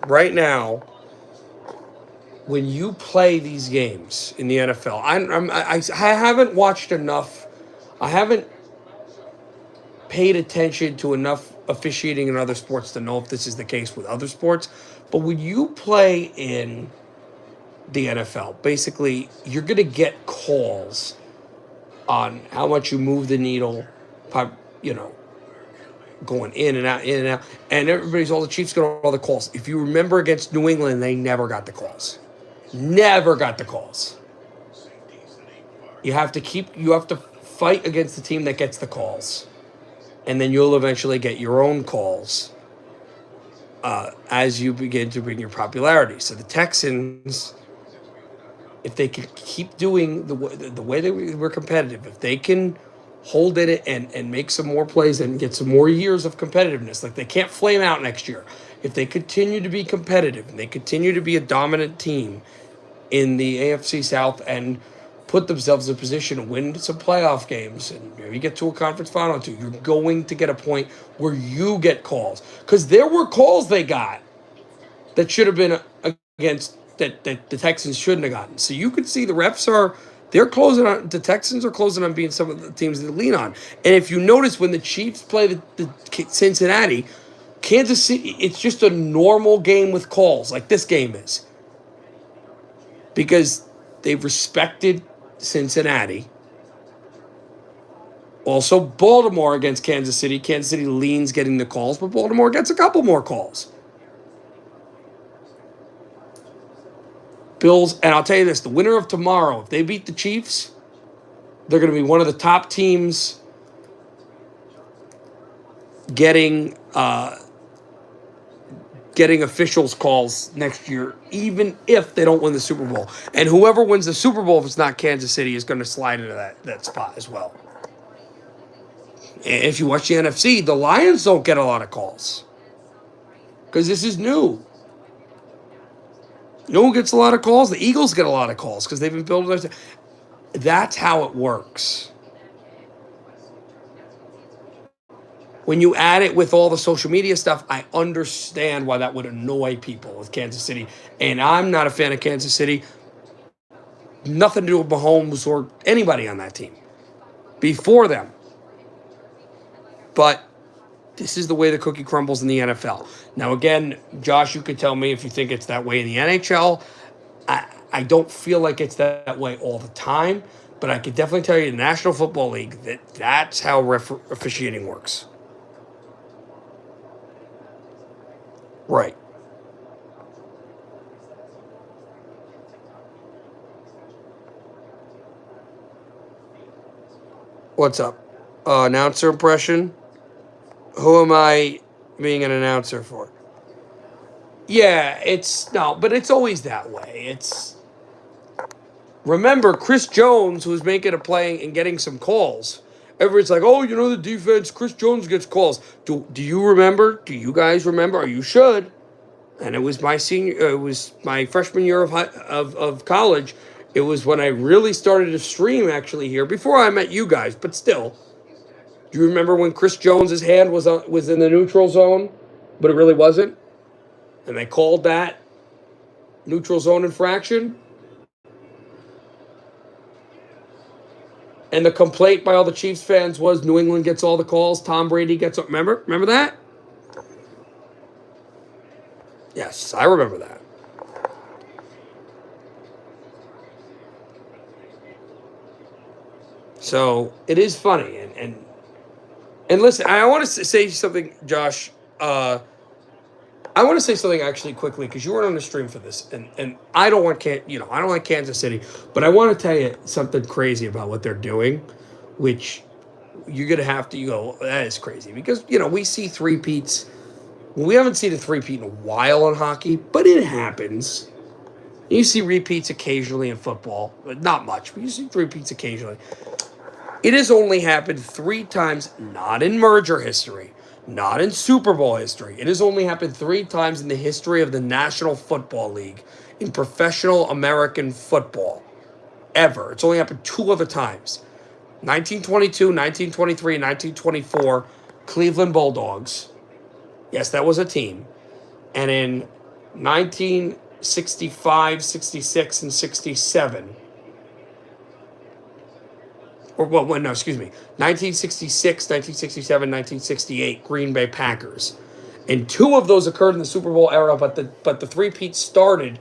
Right now, when you play these games in the NFL, I haven't watched enough. I haven't paid attention to enough officiating in other sports to know if this is the case with other sports. But when you play in the NFL, basically, you're going to get calls on how much you move the needle, going in and out, and all the Chiefs get all the calls. If you remember against New England, they never got the calls. Never got the calls. You have to fight against the team that gets the calls, and then you'll eventually get your own calls as you begin to bring your popularity. So the Texans, if they can keep doing the way they were competitive, if they can hold it and make some more plays and get some more years of competitiveness, like they can't flame out next year. If they continue to be competitive and they continue to be a dominant team in the AFC South and put themselves in a position to win some playoff games and maybe get to a conference final too, you're going to get a point where you get calls. Because there were calls they got that should have been against that the Texans shouldn't have gotten. So you could see the refs they're closing on, the Texans are closing on being some of the teams that lean on. And if you notice when the Chiefs play the Cincinnati, Kansas City, it's just a normal game with calls like this game is. Because they've respected Cincinnati. Also, Baltimore against Kansas City. Kansas City leans getting the calls, but Baltimore gets a couple more calls. Bills, and I'll tell you this, the winner of tomorrow, if they beat the Chiefs, they're going to be one of the top teams getting officials calls next year, even if they don't win the Super Bowl. And whoever wins the Super Bowl, if it's not Kansas City, is going to slide into that spot as well. And if you watch the NFC, the Lions don't get a lot of calls because this is new. No one gets a lot of calls. The Eagles get a lot of calls because they've been building. That's how it works. When you add it with all the social media stuff, I understand why that would annoy people with Kansas City. And I'm not a fan of Kansas City. Nothing to do with Mahomes or anybody on that team before them. But this is the way the cookie crumbles in the NFL. Now, again, Josh, you could tell me if you think it's that way in the NHL. I don't feel like it's that way all the time. But I can definitely tell you, the National Football League, that's how officiating works. Right. What's up? Announcer impression? Who am I being an announcer for? Yeah, but it's always that way. Remember, Chris Jones was making a play and getting some calls. Everybody's like, oh, the defense, Chris Jones gets calls. Do you remember? Do you guys remember? Or you should. And it was it was my freshman year of college. It was when I really started to stream actually here, before I met you guys, but still. Do you remember when Chris Jones's hand was in the neutral zone, but it really wasn't? And they called that neutral zone infraction? And the complaint by all the Chiefs fans was New England gets all the calls, Tom Brady gets... Remember that? Yes, I remember that. So, it is funny. And listen, I want to say something, Josh. I want to say something actually quickly, because you weren't on the stream for this, and I don't want I don't like Kansas City, but I want to tell you something crazy about what they're doing, which you're gonna have to go, that is crazy, because we see three-peats. We haven't seen a three-peat in a while in hockey, but it happens. You see repeats occasionally in football, not much, but you see three-peats occasionally. It has only happened 3 times, not in merger history, not in Super Bowl history. It has only happened 3 times in the history of the National Football League, in professional American football, ever. It's only happened 2 other times. 1922, 1923, 1924, Cleveland Bulldogs. Yes, that was a team. And in 1965, 66, and 67... 1966, 1967, 1968, Green Bay Packers. And 2 of those occurred in the Super Bowl era, but the three-peat started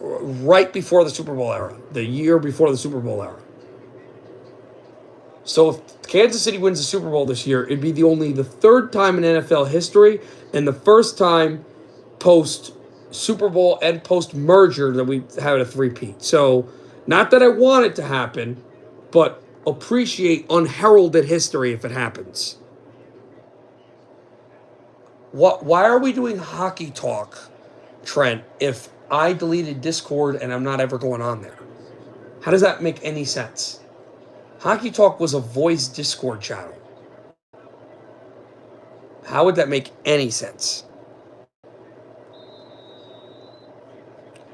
right before the Super Bowl era, the year before the Super Bowl era. So if Kansas City wins the Super Bowl this year, it'd be only the 3rd time in NFL history and the first time post-Super Bowl and post-merger that we had a three-peat. So, not that I want it to happen, but appreciate unheralded history if it happens. Why are we doing hockey talk, Trent, if I deleted Discord and I'm not ever going on there? How does that make any sense? Hockey Talk was a voice Discord channel. How would that make any sense?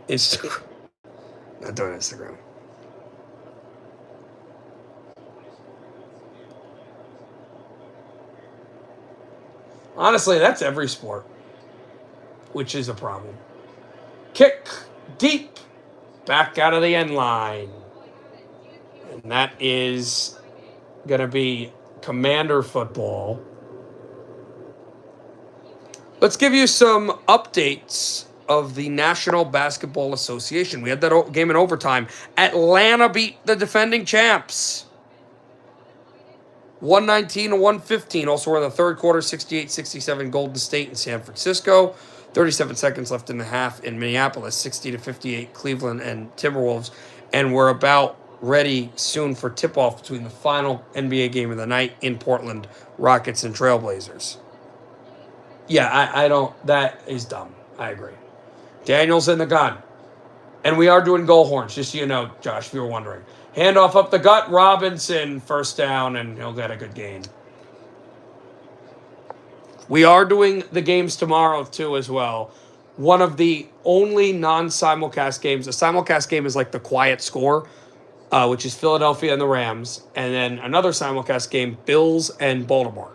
Instagram. Not doing Instagram. Honestly, that's every sport, which is a problem. Kick deep, back out of the end line. And that is going to be Commander football. Let's give you some updates of the National Basketball Association. We had that game in overtime. Atlanta beat the defending champs. 119-115. Also, we're in the 3rd quarter, 68-67 Golden State and San Francisco. 37 seconds left in the half in Minneapolis, 60-58 Cleveland and Timberwolves. And we're about ready soon for tip-off between the final NBA game of the night in Portland, Rockets and Trailblazers. Yeah, I don't... That is dumb. I agree. Daniels in the gun. And we are doing goal horns, just so you know, Josh, if you were wondering. Handoff up the gut, Robinson, first down, and he'll get a good gain. We are doing the games tomorrow, too, as well. One of the only non-simulcast games. A simulcast game is like the quiet score, which is Philadelphia and the Rams. And then another simulcast game, Bills and Baltimore.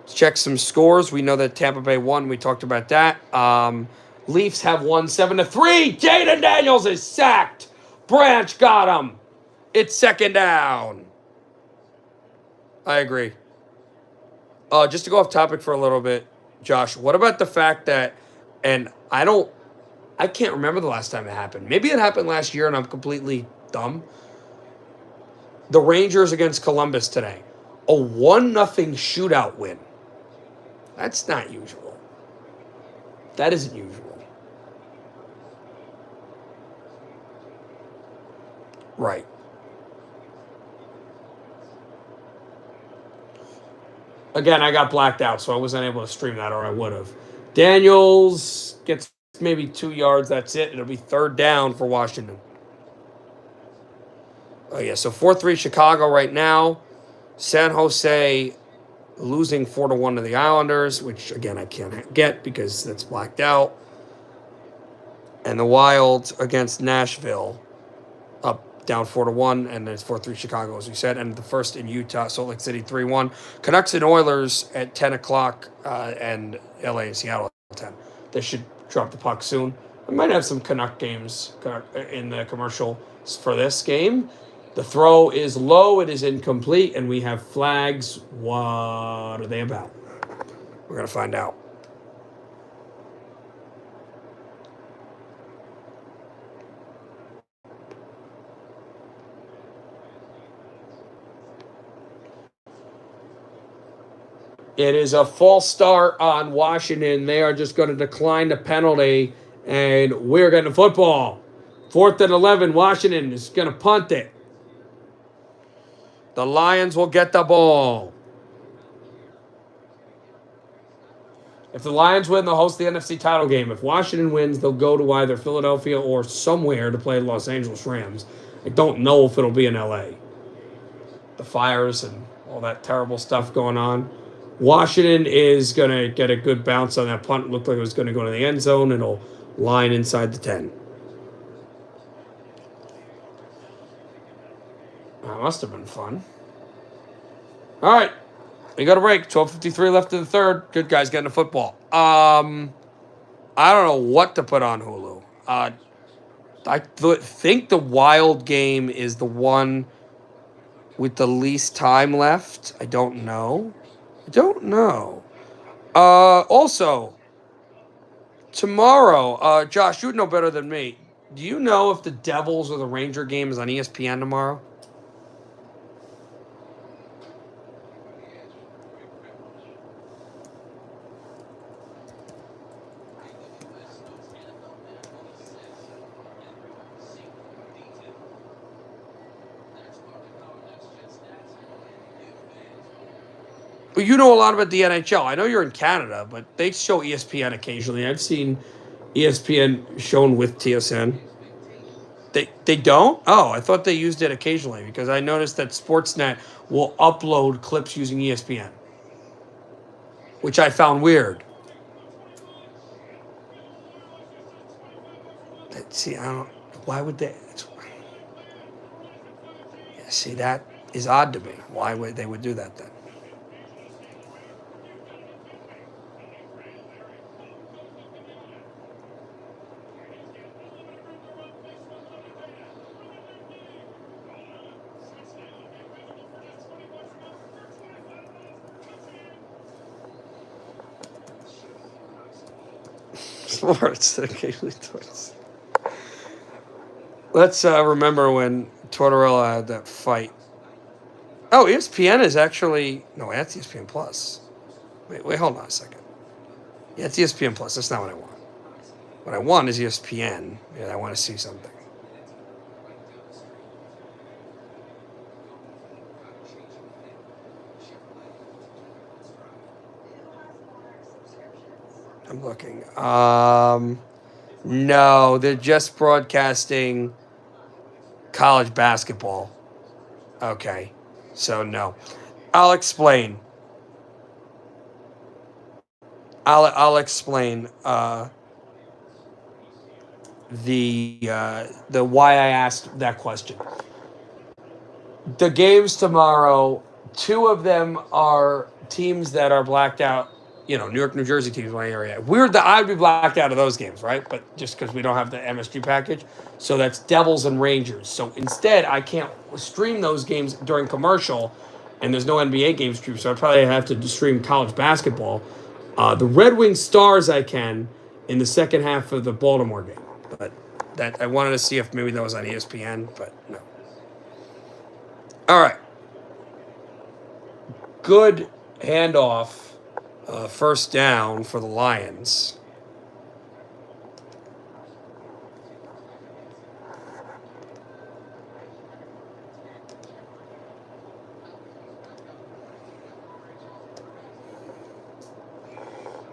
Check some scores. We know that Tampa Bay won. We talked about that. Leafs have won 7-3. Jaden Daniels is sacked. Branch got him. It's 2nd down. I agree. Just to go off topic for a little bit, Josh, what about the fact that, and I can't remember the last time it happened. Maybe it happened last year and I'm completely dumb. The Rangers against Columbus today. A 1-0 shootout win. That's not usual. That isn't usual. Right. Again, I got blacked out, so I wasn't able to stream that, or I would have. Daniels gets maybe 2 yards. That's it. It'll be third down for Washington. Oh, yeah. So 4-3 Chicago right now. San Jose losing 4-1 to the Islanders, which, again, I can't get because that's blacked out. And the Wild against Nashville up down 4-1, and then it's 4-3 Chicago, as we said. And the first in Utah, Salt Lake City 3-1. Canucks and Oilers at 10 o'clock, and LA and Seattle at 10. They should drop the puck soon. We might have some Canuck games in the commercial for this game. The throw is low, it is incomplete, and we have flags. What are they about? We're going to find out. It is a false start on Washington. They are just going to decline the penalty, and we're getting the football. 4th and 11, Washington is going to punt it. The Lions will get the ball. If the Lions win, they'll host the NFC title game. If Washington wins, they'll go to either Philadelphia or somewhere to play the Los Angeles Rams. I don't know if it'll be in LA. The fires and all that terrible stuff going on. Washington is going to get a good bounce on that punt. It looked like it was going to go to the end zone. It'll line inside the 10. That must have been fun. All right. We got a break. 12:53 left in the third. Good guys getting the football. I don't know what to put on Hulu. I think the Wild game is the one with the least time left. I don't know. Also, tomorrow, Josh, you would know better than me. Do you know if the Devils or the Ranger game is on ESPN tomorrow? Well, you know a lot about the NHL. I know you're in Canada, but they show ESPN occasionally. I've seen ESPN shown with TSN. They don't? Oh, I thought they used it occasionally because I noticed that Sportsnet will upload clips using ESPN, which I found weird. See, I don't. Why would they? See, that is odd to me. Why would they do that then? Sports occasionally toys. Let's remember when Tortorella had that fight. Oh, ESPN is actually no, that's ESPN Plus. Wait, hold on a second. Yeah, it's ESPN Plus. That's not what I want. What I want is ESPN. Yeah, I want to see something. I'm looking. No, they're just broadcasting college basketball. Okay, so no. I'll explain. I'll explain the why I asked that question. The games tomorrow, 2 of them are teams that are blacked out. You know, New York, New Jersey teams in my area. Weird that I'd be blacked out of those games, right? But just because we don't have the MSG package. So that's Devils and Rangers. So instead, I can't stream those games during commercial and there's no NBA game stream, so I'd probably have to stream college basketball. The Red Wings Stars I can in the second half of the Baltimore game, but that I wanted to see if maybe that was on ESPN, but no. All right. Good handoff, first down for the Lions.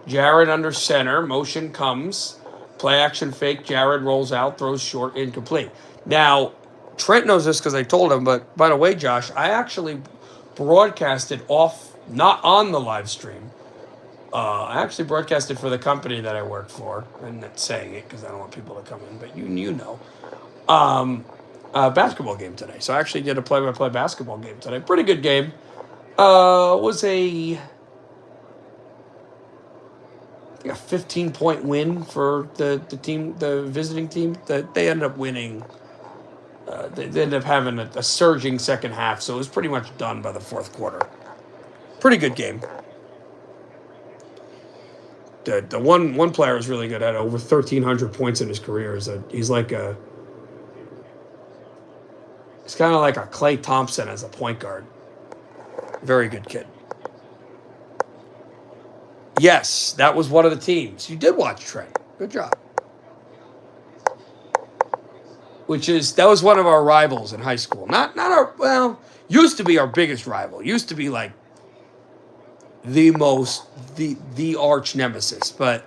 Jared under center, motion comes, play action fake, Jared rolls out, throws short, incomplete. Now, Trent knows this because I told him, but by the way, Josh, I actually broadcasted off, not on the live stream. I actually broadcasted for the company that I work for. I'm not saying it because I don't want people to come in, but you know. A basketball game today. So I actually did a play-by-play basketball game today. Pretty good game. Was a 15-point win for the team, the visiting team. That they ended up winning. They ended up having a surging second half, so it was pretty much done by the fourth quarter. Pretty good game. The one player was really good at over 1,300 points in his career. He's kind of like a Klay Thompson as a point guard. Very good kid. Yes, that was one of the teams. You did watch Trent. Good job. That was one of our rivals in high school. Not our, well, used to be our biggest rival. Used to be like the arch nemesis, but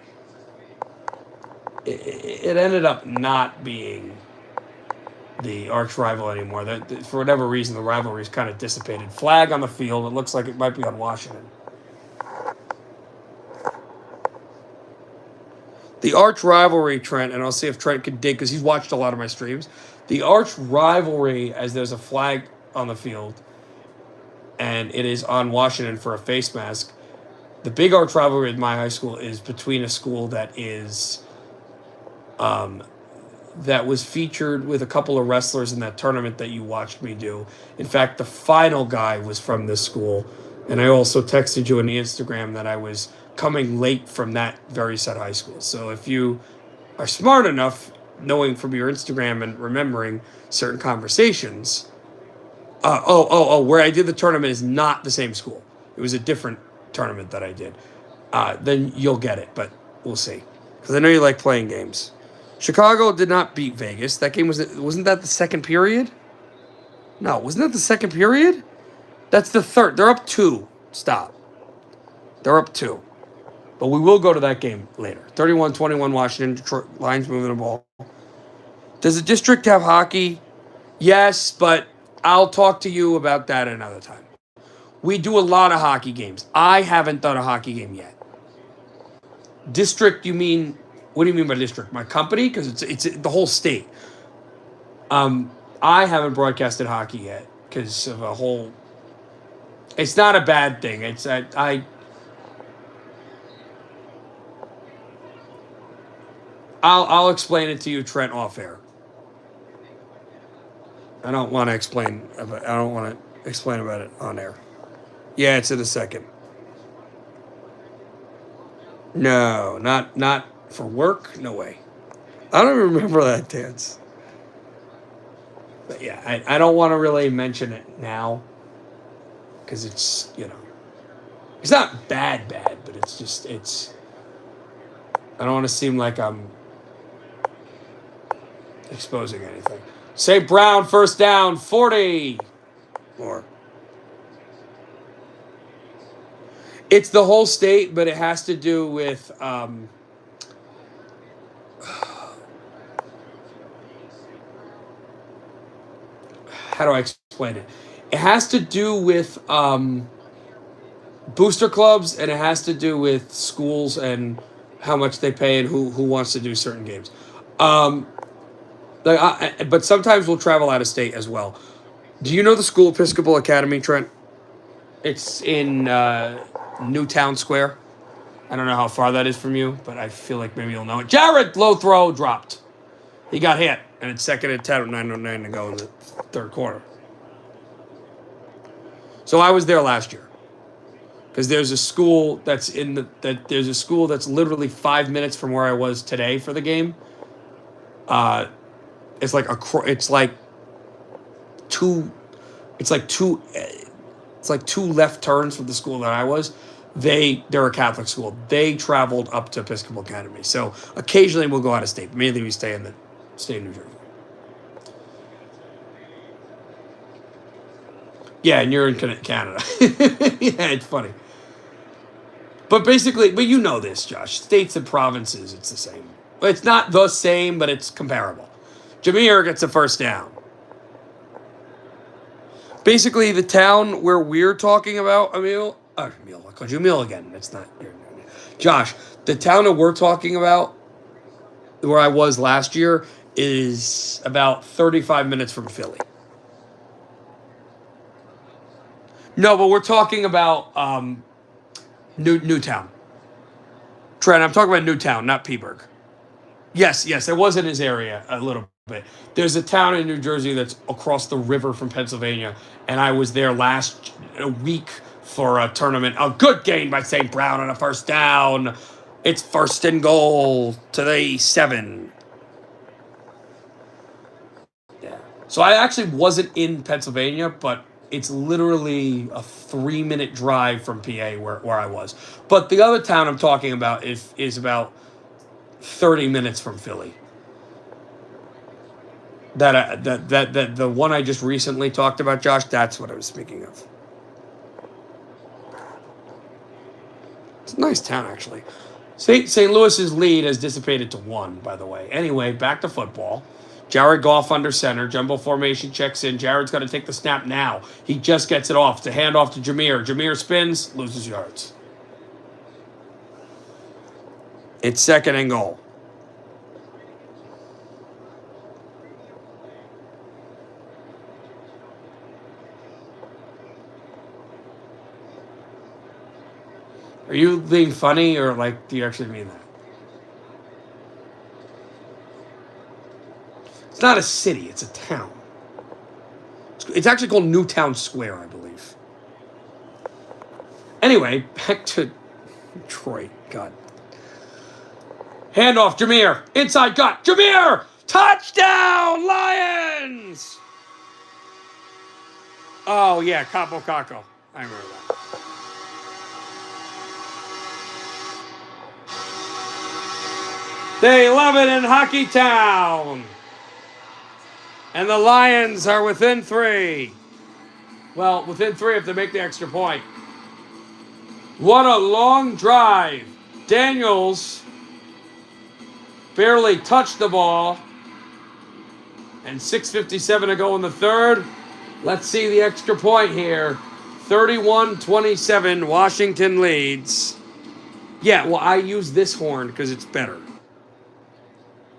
it ended up not being the arch rival anymore. For whatever reason, the rivalry's kind of dissipated. Flag on the field. It looks like it might be on Washington. The arch rivalry, Trent, and I'll see if Trent can dig because he's watched a lot of my streams. The arch rivalry, as there's a flag on the field, and it is on Washington for a face mask. The big arch rivalry at my high school is between a school that is, that was featured with a couple of wrestlers in that tournament that you watched me do. In fact, the final guy was from this school, and I also texted you on the Instagram that I was coming late from that very said high school. So if you are smart enough, knowing from your Instagram and remembering certain conversations, where I did the tournament is not the same school. It was a different tournament that I did. Then you'll get it, but we'll see. Because I know you like playing games. Chicago did not beat Vegas. That game wasn't that the second period? No, wasn't that the second period? That's the third. They're up 2. Stop. They're up 2. But we will go to that game later. 31-21 Washington. Detroit Lions moving the ball. Does the district have hockey? Yes, but I'll talk to you about that another time. We do a lot of hockey games. I haven't done a hockey game yet. District, you mean? What do you mean by district? My company? Because it's the whole state. I haven't broadcasted hockey yet because of a whole. It's not a bad thing. I'll explain it to you, Trent, off air. I don't want to explain about it on air. Yeah, it's in a second. No, not for work. No way. I don't even remember that dance. But yeah, I don't want to really mention it now because it's it's not bad, but it's. I don't want to seem like I'm exposing anything. St. Brown, first down, 40. More. It's the whole state, but it has to do with how do I explain it? It has to do with booster clubs, and it has to do with schools and how much they pay and who wants to do certain games. But sometimes we'll travel out of state as well. Do you know the School Episcopal Academy, Trent? It's in Newtown Square. I don't know how far that is from you, but I feel like maybe you'll know it. Jared, low throw, dropped. He got hit, and it's second and 10 with 9:09 to go in the third quarter. So I was there last year. Because there's a school that's literally 5 minutes from where I was today for the game. It's like two left turns from the school that I was. They're a Catholic school. They traveled up to Episcopal Academy. So occasionally we'll go out of state. Mainly we stay in New Jersey. Yeah, and you're in Canada. Yeah, it's funny. But basically, you know this, Josh. States and provinces, it's the same. It's not the same, but it's comparable. Jameer gets a first down. Basically, the town where we're talking about, Emil, I called you Emil again. It's not Josh. The town that we're talking about, where I was last year, is about 35 minutes from Philly. No, but we're talking about Newtown. Trent, I'm talking about Newtown, not Peaburg. Yes, it was in his area a little bit. There's a town in New Jersey that's across the river from Pennsylvania, and I was there last week for a tournament. A good gain by St. Brown on a first down. It's first and goal to the 7. Yeah. So I actually wasn't in Pennsylvania, but it's literally a 3-minute drive from PA where I was. But the other town I'm talking about is about 30 minutes from Philly. That the one I just recently talked about, Josh, that's what I was speaking of. It's a nice town, actually. St. Louis's lead has dissipated to 1, by the way. Anyway, back to football. Jared Goff under center. Jumbo formation checks in. Jared's got to take the snap now. He just gets it off. To hand off to Jameer. Jameer spins, loses yards. It's second and goal. Are you being funny, or do you actually mean that? It's not a city, it's a town. It's actually called Newtown Square, I believe. Anyway, back to Detroit. God. Handoff, Jameer. Inside gut. Jameer! Touchdown, Lions! Oh, yeah, Capo Caco. I remember that. They love it in Hockey Town. And the Lions are within 3. Well, within 3 if they make the extra point. What a long drive. Daniels barely touched the ball. And 6:57 to go in the third. Let's see the extra point here. 31-27, Washington leads. Yeah, well, I use this horn because it's better.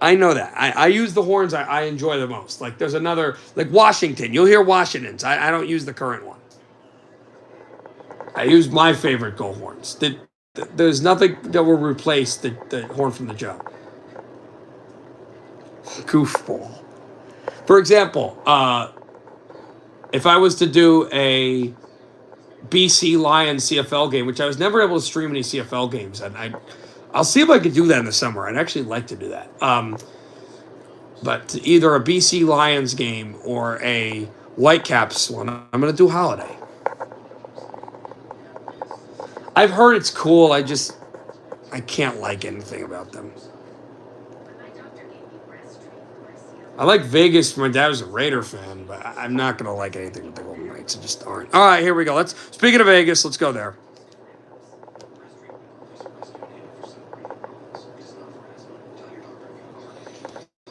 I know that. I use the horns I enjoy the most. There's another, Washington. You'll hear Washington's. I don't use the current one. I use my favorite goal horns. There's nothing that will replace the horn from the Joe. Goofball. For example, if I was to do a BC Lions CFL game, which I was never able to stream any CFL games, and I'll see if I could do that in the summer. I'd actually like to do that. But either a BC Lions game or a Whitecaps one, I'm going to do Holiday. I've heard it's cool. I can't like anything about them. I like Vegas. My dad was a Raider fan, but I'm not going to like anything with the Golden Knights. It just aren't. All right, here we go. Speaking of Vegas, let's go there.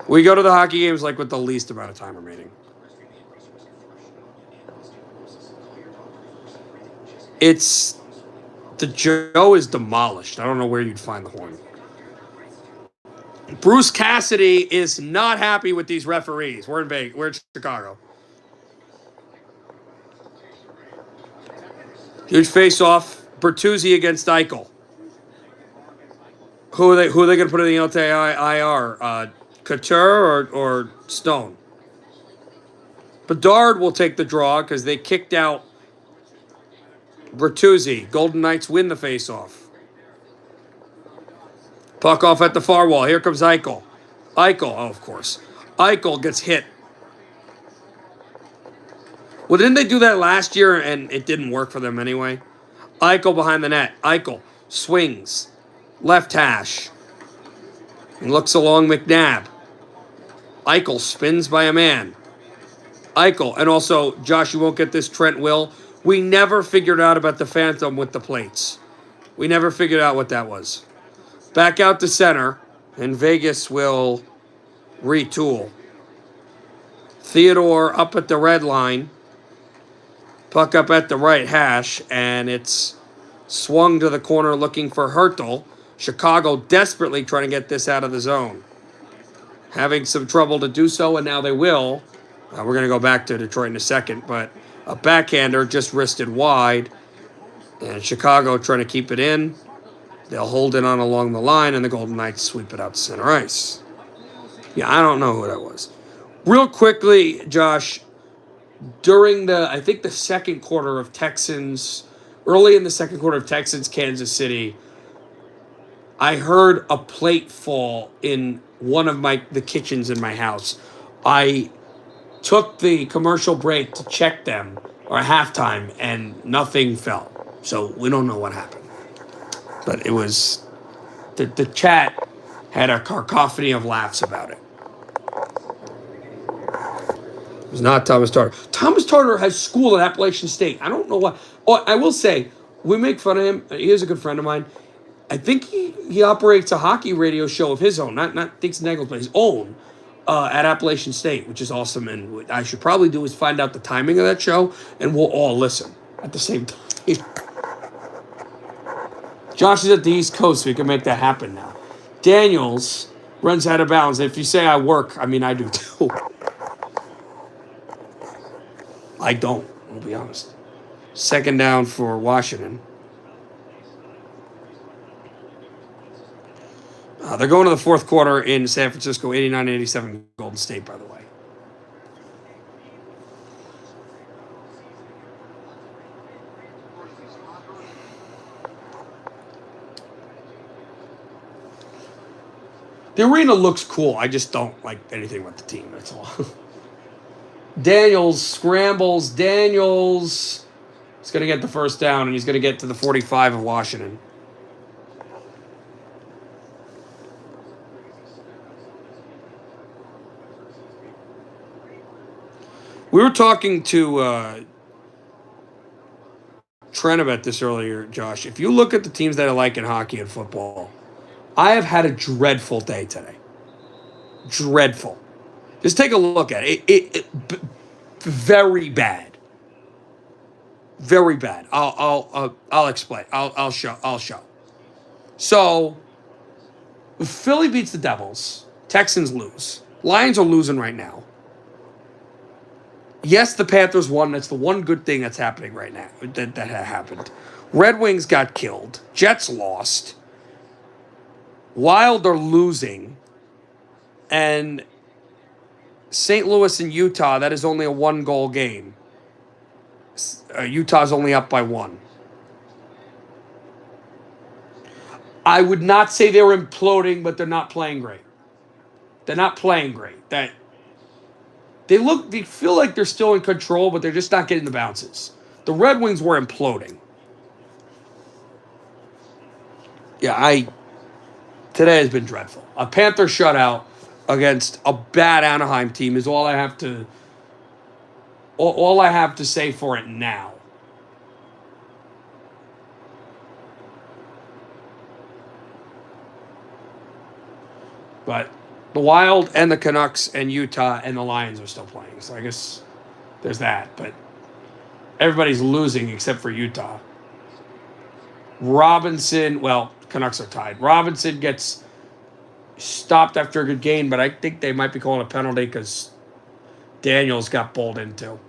We go to the hockey games with the least amount of time remaining. The Joe is demolished. I don't know where you'd find the horn. Bruce Cassidy is not happy with these referees. We're in Vegas. We're in Chicago. Huge face-off. Bertuzzi against Eichel. Who are they going to put in the LTIR? Couture or Stone? Bedard will take the draw because they kicked out Bertuzzi. Golden Knights win the faceoff. Puck off at the far wall. Here comes Eichel. Eichel, oh, of course. Eichel gets hit. Well, didn't they do that last year and it didn't work for them anyway? Eichel behind the net. Eichel swings. Left hash. And looks along McNabb. Eichel spins by a man. Eichel, and also, Josh, you won't get this, Trent will. We never figured out about the Phantom with the plates. We never figured out what that was. Back out to center, and Vegas will retool. Theodore up at the red line. Puck up at the right hash, and it's swung to the corner looking for Hertel. Chicago desperately trying to get this out of the zone. Having some trouble to do so, and now they will. We're going to go back to Detroit in a second, but a backhander just wristed wide, and Chicago trying to keep it in. They'll hold it on along the line, and the Golden Knights sweep it out to center ice. Yeah, I don't know who that was. Real quickly, Josh, during I think the second quarter of Texans, early in the second quarter of Texans, Kansas City, I heard a plate fall in one of the kitchens in my house. I took the commercial break to check them, or halftime, and nothing fell. So we don't know what happened. But it was, the chat had a cacophony of laughs about it. It was not Thomas Tartar. Thomas Tartar has school at Appalachian State. I don't know why. Oh, I will say, we make fun of him. He is a good friend of mine. I think he operates a hockey radio show of his own, not Dixon Naggles, but his own, at Appalachian State, which is awesome. And what I should probably do is find out the timing of that show, and we'll all listen at the same time. Josh is at the East Coast, so we can make that happen now. Daniels runs out of bounds. If you say I work, I mean I do too. I don't, I'll be honest. Second down for Washington. They're going to the fourth quarter in San Francisco, 89-87 Golden State, by the way. The arena looks cool. I just don't like anything with the team, that's all. Daniels scrambles. Daniels is going to get the first down, and he's going to get to the 45 of Washington. We were talking to Trent about this earlier, Josh. If you look at the teams that I like in hockey and football, I have had a dreadful day today. Dreadful. Just take a look at it. Very bad. Very bad. I'll explain. I'll show. So, Philly beats the Devils. Texans lose. Lions are losing right now. Yes, the Panthers won. That's the one good thing that's happening right now. That happened. Red Wings got killed. Jets lost. Wild are losing. And St. Louis and Utah, that is only a one-goal game. Utah's only up by 1. I would not say they're imploding, but they're not playing great. They're not playing great. They feel like they're still in control, but they're just not getting the bounces. The Red Wings were imploding. Yeah, today has been dreadful. A Panther shutout against a bad Anaheim team is all I have to say for it now. But the Wild and the Canucks and Utah and the Lions are still playing. So I guess there's that. But everybody's losing except for Utah. Robinson, well, Canucks are tied. Robinson gets stopped after a good game, but I think they might be calling a penalty because Daniels got bowled into.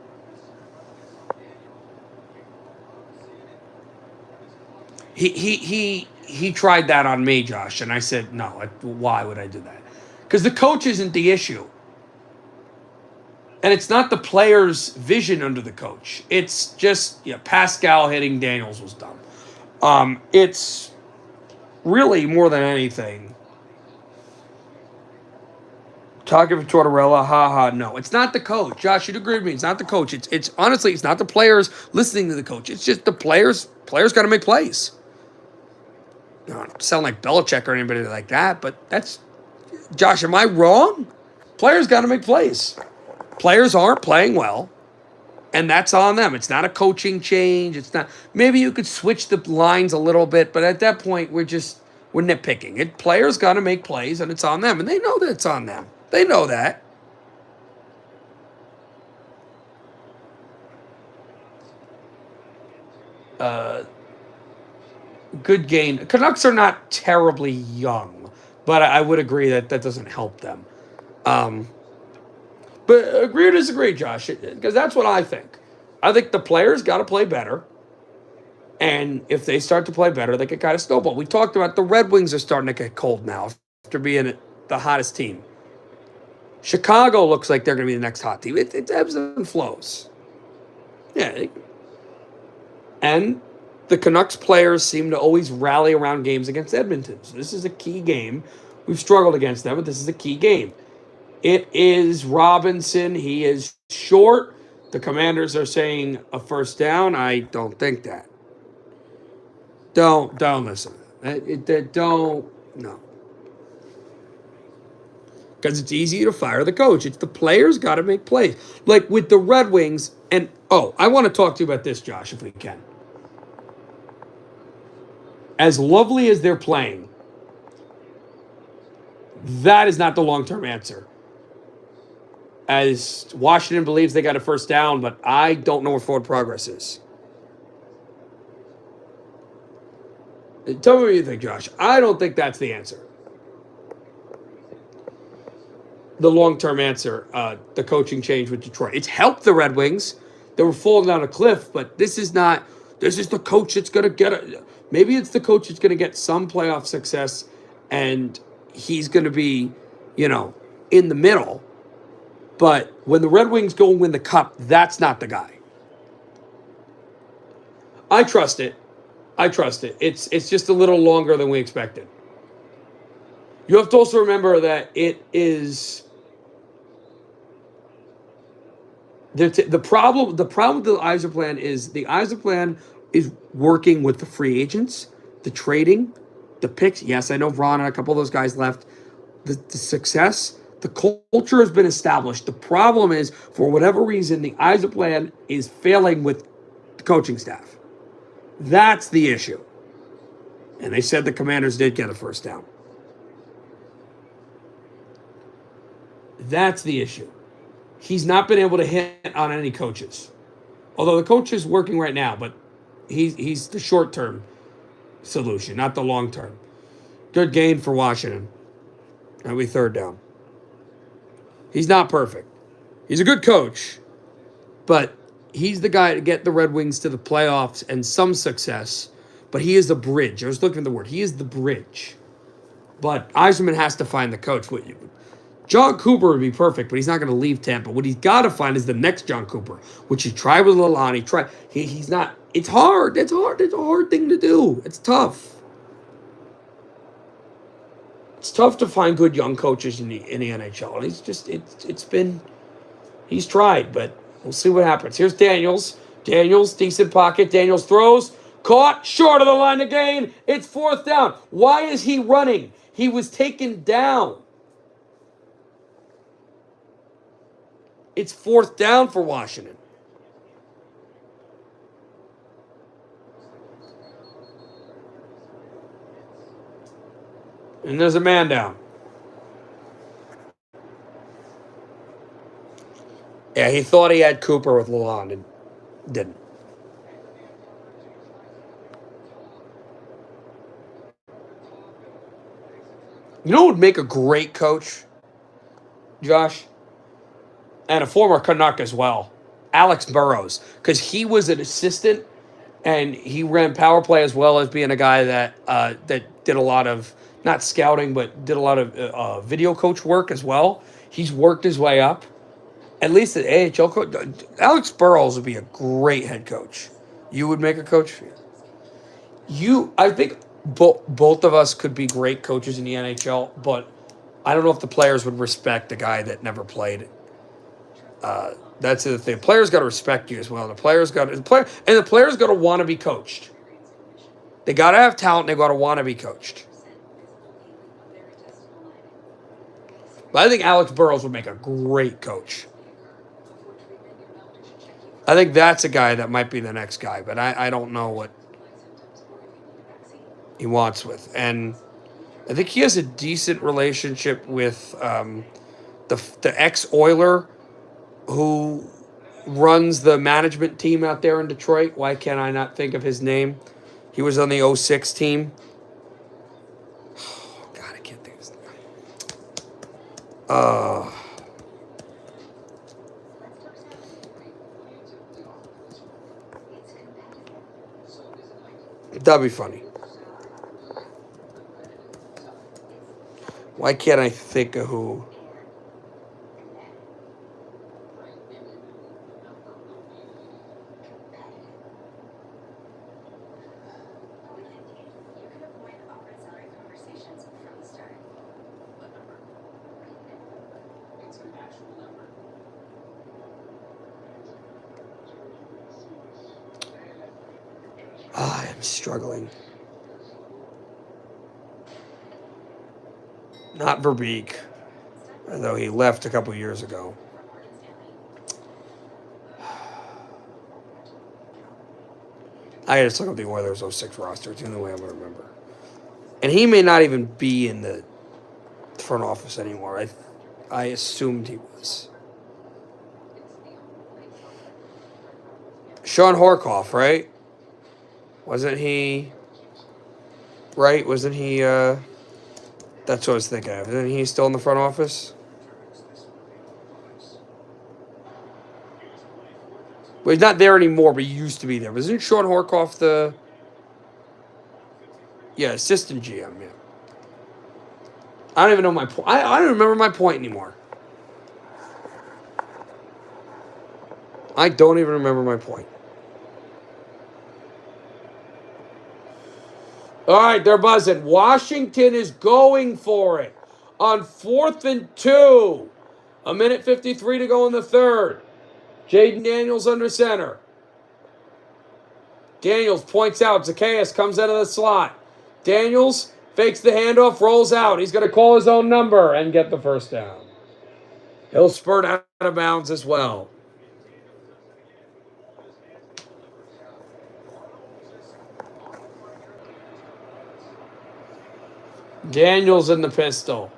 He tried that on me, Josh, and I said, no, why would I do that? Because the coach isn't the issue. And it's not the player's vision under the coach. It's just Pascal hitting Daniels was dumb. It's really more than anything. Talking for Tortorella, haha. No, it's not the coach. Josh, you'd agree with me. It's not the coach. It's honestly, it's not the players listening to the coach. It's just the players. Players got to make plays. I don't sound like Belichick or anybody like that, but that's Josh. Am I wrong? Players got to make plays. Players aren't playing well, and that's on them. It's not a coaching change. It's not. Maybe you could switch the lines a little bit, but at that point, we're nitpicking. Players got to make plays, and it's on them, and they know that it's on them. They know that. Good gain. Canucks are not terribly young, but I would agree that doesn't help them. But agree or disagree, Josh, because that's what I think. I think the players got to play better. And if they start to play better, they can kind of snowball. We talked about the Red Wings are starting to get cold now after being the hottest team. Chicago looks like they're going to be the next hot team. It ebbs and flows. Yeah. And the Canucks players seem to always rally around games against Edmonton. So this is a key game. We've struggled against them, but this is a key game. It is Robinson. He is short. The Commanders are saying a first down. I don't think that. Don't listen. No. Because it's easy to fire the coach. It's the players got to make plays. Like with the Red Wings, and I want to talk to you about this, Josh, if we can. As lovely as they're playing, that is not the long-term answer. As Washington believes they got a first down, but I don't know where forward progress is. Tell me what you think, Josh. I don't think that's the answer. The long-term answer, the coaching change with Detroit. It's helped the Red Wings. They were falling down a cliff, but this is the coach that's going to get it. Maybe it's the coach that's going to get some playoff success, and he's going to be, in the middle. But when the Red Wings go and win the cup, that's not the guy. I trust it. It's just a little longer than we expected. You have to also remember that it is the problem. The problem with the Yzer plan is the Yzer plan is working with the free agents, the trading, the picks. Yes, I know Ron and a couple of those guys left. The success, the culture has been established. The problem is, for whatever reason, the Yzer plan is failing with the coaching staff. That's the issue. And they said the Commanders did get a first down. That's the issue. He's not been able to hit on any coaches. Although the coach is working right now, but he's the short-term solution, not the long-term. Good gain for Washington. And we third down. He's not perfect. He's a good coach, but he's the guy to get the Red Wings to the playoffs and some success, but he is the bridge. I was looking for the word. He is the bridge. But Yzerman has to find the coach. John Cooper would be perfect, but he's not going to leave Tampa. What he's got to find is the next John Cooper, which he tried with Lalonde. He's not. It's hard. It's hard. It's a hard thing to do. It's tough. It's tough to find good young coaches in the NHL. And he's tried, but we'll see what happens. Here's Daniels. Daniels, decent pocket. Daniels throws. Caught. Short of the line of gain. It's fourth down. Why is he running? He was taken down. It's fourth down for Washington. And there's a man down. Yeah, he thought he had Cooper with Lalonde and didn't. You know what would make a great coach, Josh? And a former Canuck as well, Alex Burrows. Because he was an assistant, and he ran power play as well as being a guy that did a lot of, not scouting, but did a lot of video coach work as well. He's worked his way up. At least an AHL coach. Alex Burrows would be a great head coach. You would make a coach? I think both of us could be great coaches in the NHL, but I don't know if the players would respect a guy that never played. That's the thing. Players got to respect you as well. The players got to want to be coached. They got to have talent. They got to want to be coached. But I think Alex Burrows would make a great coach. I think that's a guy that might be the next guy, but I don't know what he wants with. And I think he has a decent relationship with the ex-Oiler who runs the management team out there in Detroit. Why can't I not think of his name? He was on the 06 team. Oh, God, I can't think of his name. That'd be funny. Why can't I think of who? I'm struggling. Not Verbeek, although he left a couple years ago. I just look up the Oilers 06 roster. It's the only way I'm going to remember. And he may not even be in the front office anymore. I assumed he was. Sean Horkoff, right? Wasn't he? Right? Wasn't he? That's what I was thinking of. Isn't he still in the front office? Well, he's not there anymore, but he used to be there. Wasn't Sean Horkoff the... Yeah, assistant GM, yeah. I don't even know my point. I don't remember my point anymore. I don't even remember my point. All right, they're buzzing. Washington is going for it on 4th and 2. 1:53 to go in the third. Jaden Daniels under center. Daniels points out. Zacchaeus comes out of the slot. Daniels fakes the handoff, rolls out. He's going to call his own number and get the first down. He'll spurt out of bounds as well. Daniels in the pistol.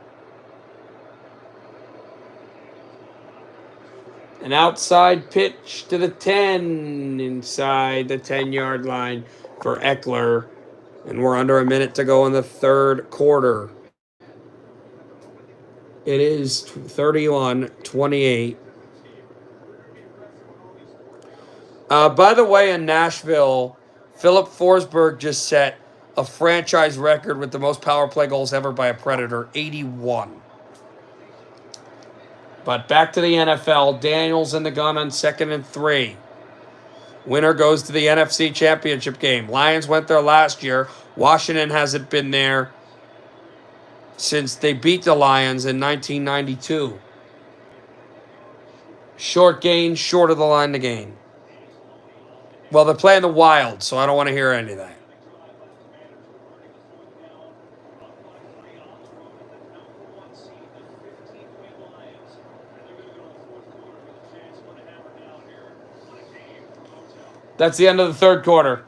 An outside pitch to the 10 inside the 10-yard line for Eckler. And we're under a minute to go in the third quarter. It is 31-28. By the way, in Nashville, Philip Forsberg just set a franchise record with the most power play goals ever by a Predator, 81. But back to the NFL. Daniels in the gun on 2nd and 3. Winner goes to the NFC Championship game. Lions went there last year. Washington hasn't been there since they beat the Lions in 1992. Short gain, short of the line to gain. Well, they're playing the Wild, so I don't want to hear any of that. That's the end of the third quarter.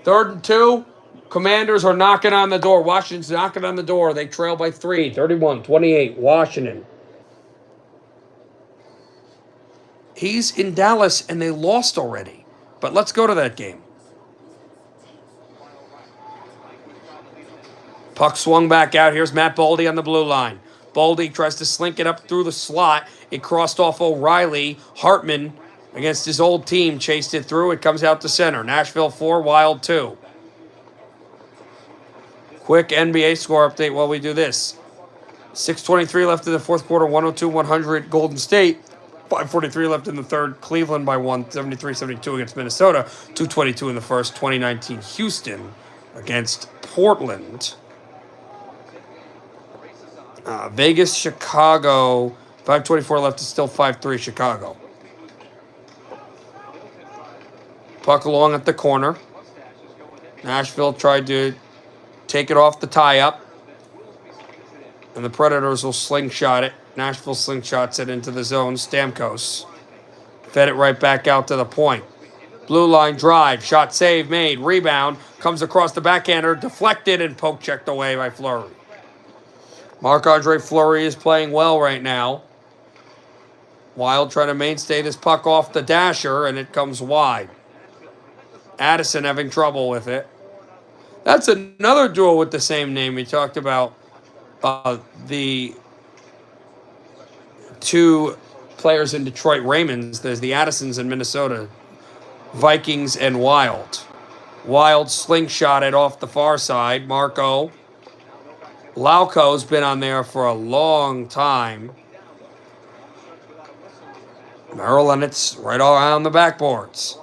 3rd and 2. Commanders are knocking on the door. Washington's knocking on the door. They trail by 3. 31-28. Washington. He's in Dallas, and they lost already. But let's go to that game. Puck swung back out. Here's Matt Boldy on the blue line. Boldy tries to slink it up through the slot. It crossed off O'Reilly. Hartman, against his old team, chased it through. It comes out to center. Nashville 4, Wild 2. Quick NBA score update while we do this. 6:23 left in the fourth quarter, 102-100 Golden State. 5:43 left in the third. Cleveland by 1, 73-72 against Minnesota. 2:22 in the first. 2019 Houston against Portland. Vegas, Chicago. 5:24 left is still 5-3 Chicago. Puck along at the corner. Nashville tried to take it off the tie-up. And the Predators will slingshot it. Nashville slingshots it into the zone. Stamkos fed it right back out to the point. Blue line drive. Shot save made. Rebound. Comes across the backhander. Deflected and poke checked away by Fleury. Marc-Andre Fleury is playing well right now. Wild trying to mainstay this puck off the dasher, and it comes wide. Addison having trouble with it. That's another duel with the same name. We talked about the two players in Detroit Raymonds. There's the Addisons in Minnesota. Vikings and Wild. Wild slingshot it off the far side. Marco. Lauko's been on there for a long time. Merrill, and it's right around the backboards.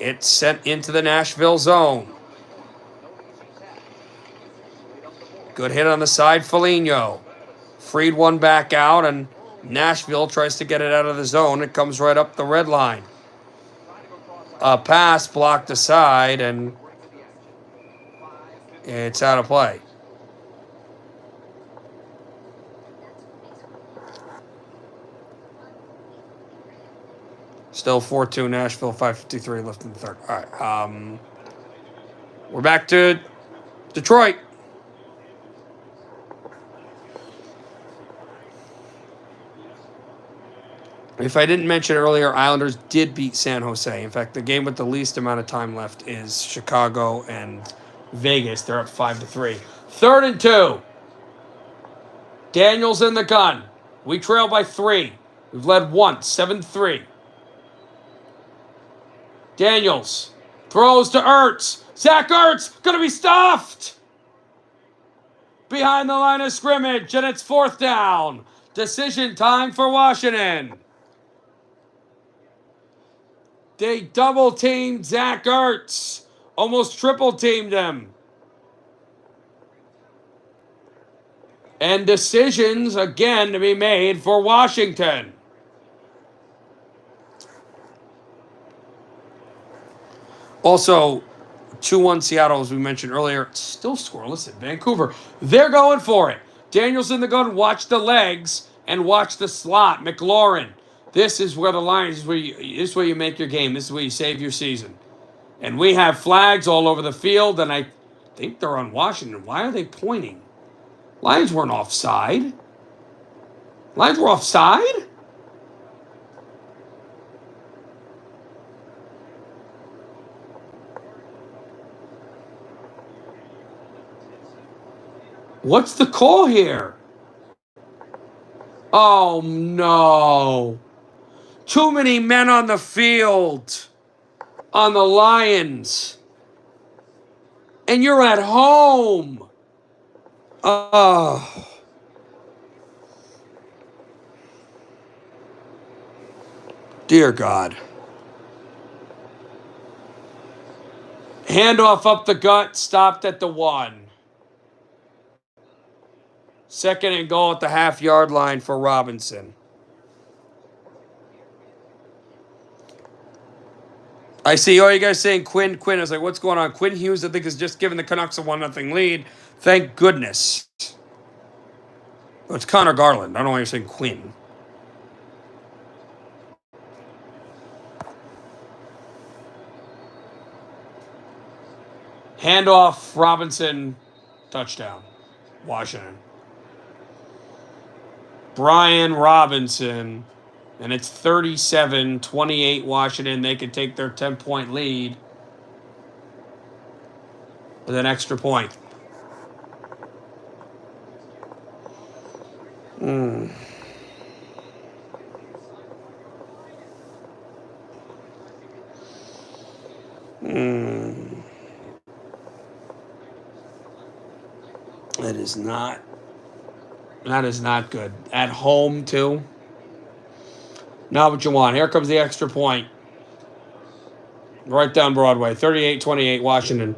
It's sent into the Nashville zone. Good hit on the side, Foligno. Freed one back out, and Nashville tries to get it out of the zone. It comes right up the red line. A pass blocked aside, and it's out of play. Still 4-2 Nashville, 5:53 left in the third. All right. We're back to Detroit. If I didn't mention earlier, Islanders did beat San Jose. In fact, the game with the least amount of time left is Chicago and Vegas. They're up 5-3. 3rd and 2. Daniels in the gun. We trail by 3. We've led once, 7-3. Daniels throws to Ertz. Zach Ertz going to be stuffed behind the line of scrimmage, and it's 4th down. Decision time for Washington. They double-teamed Zach Ertz. Almost triple-teamed him. And decisions, again, to be made for Washington. Also, 2-1 Seattle, as we mentioned earlier, still scoreless at Vancouver. They're going for it. Daniels in the gun, watch the legs and watch the slot. McLaurin. This is where the line is. This is where you make your game. This is where you save your season. And we have flags all over the field, and I think they're on Washington. Why are they pointing? Lions weren't offside. Lions were offside? What's the call here? Oh, no. Too many men on the field on the Lions. And you're at home. Oh. Dear God. Handoff up the gut, stopped at the 1. 2nd and goal at the half-yard line for Robinson. I see all you guys saying Quinn. I was like, what's going on? Quinn Hughes, I think, is just giving the Canucks a 1-0 lead. Thank goodness. Oh, it's Connor Garland. I don't know why you're saying Quinn. Handoff, Robinson, touchdown. Washington. Brian Robinson, and it's 37-28 Washington. They could take their 10-point lead with an extra point. That is not good. At home, too. Not what you want. Here comes the extra point. Right down Broadway. 38-28, Washington.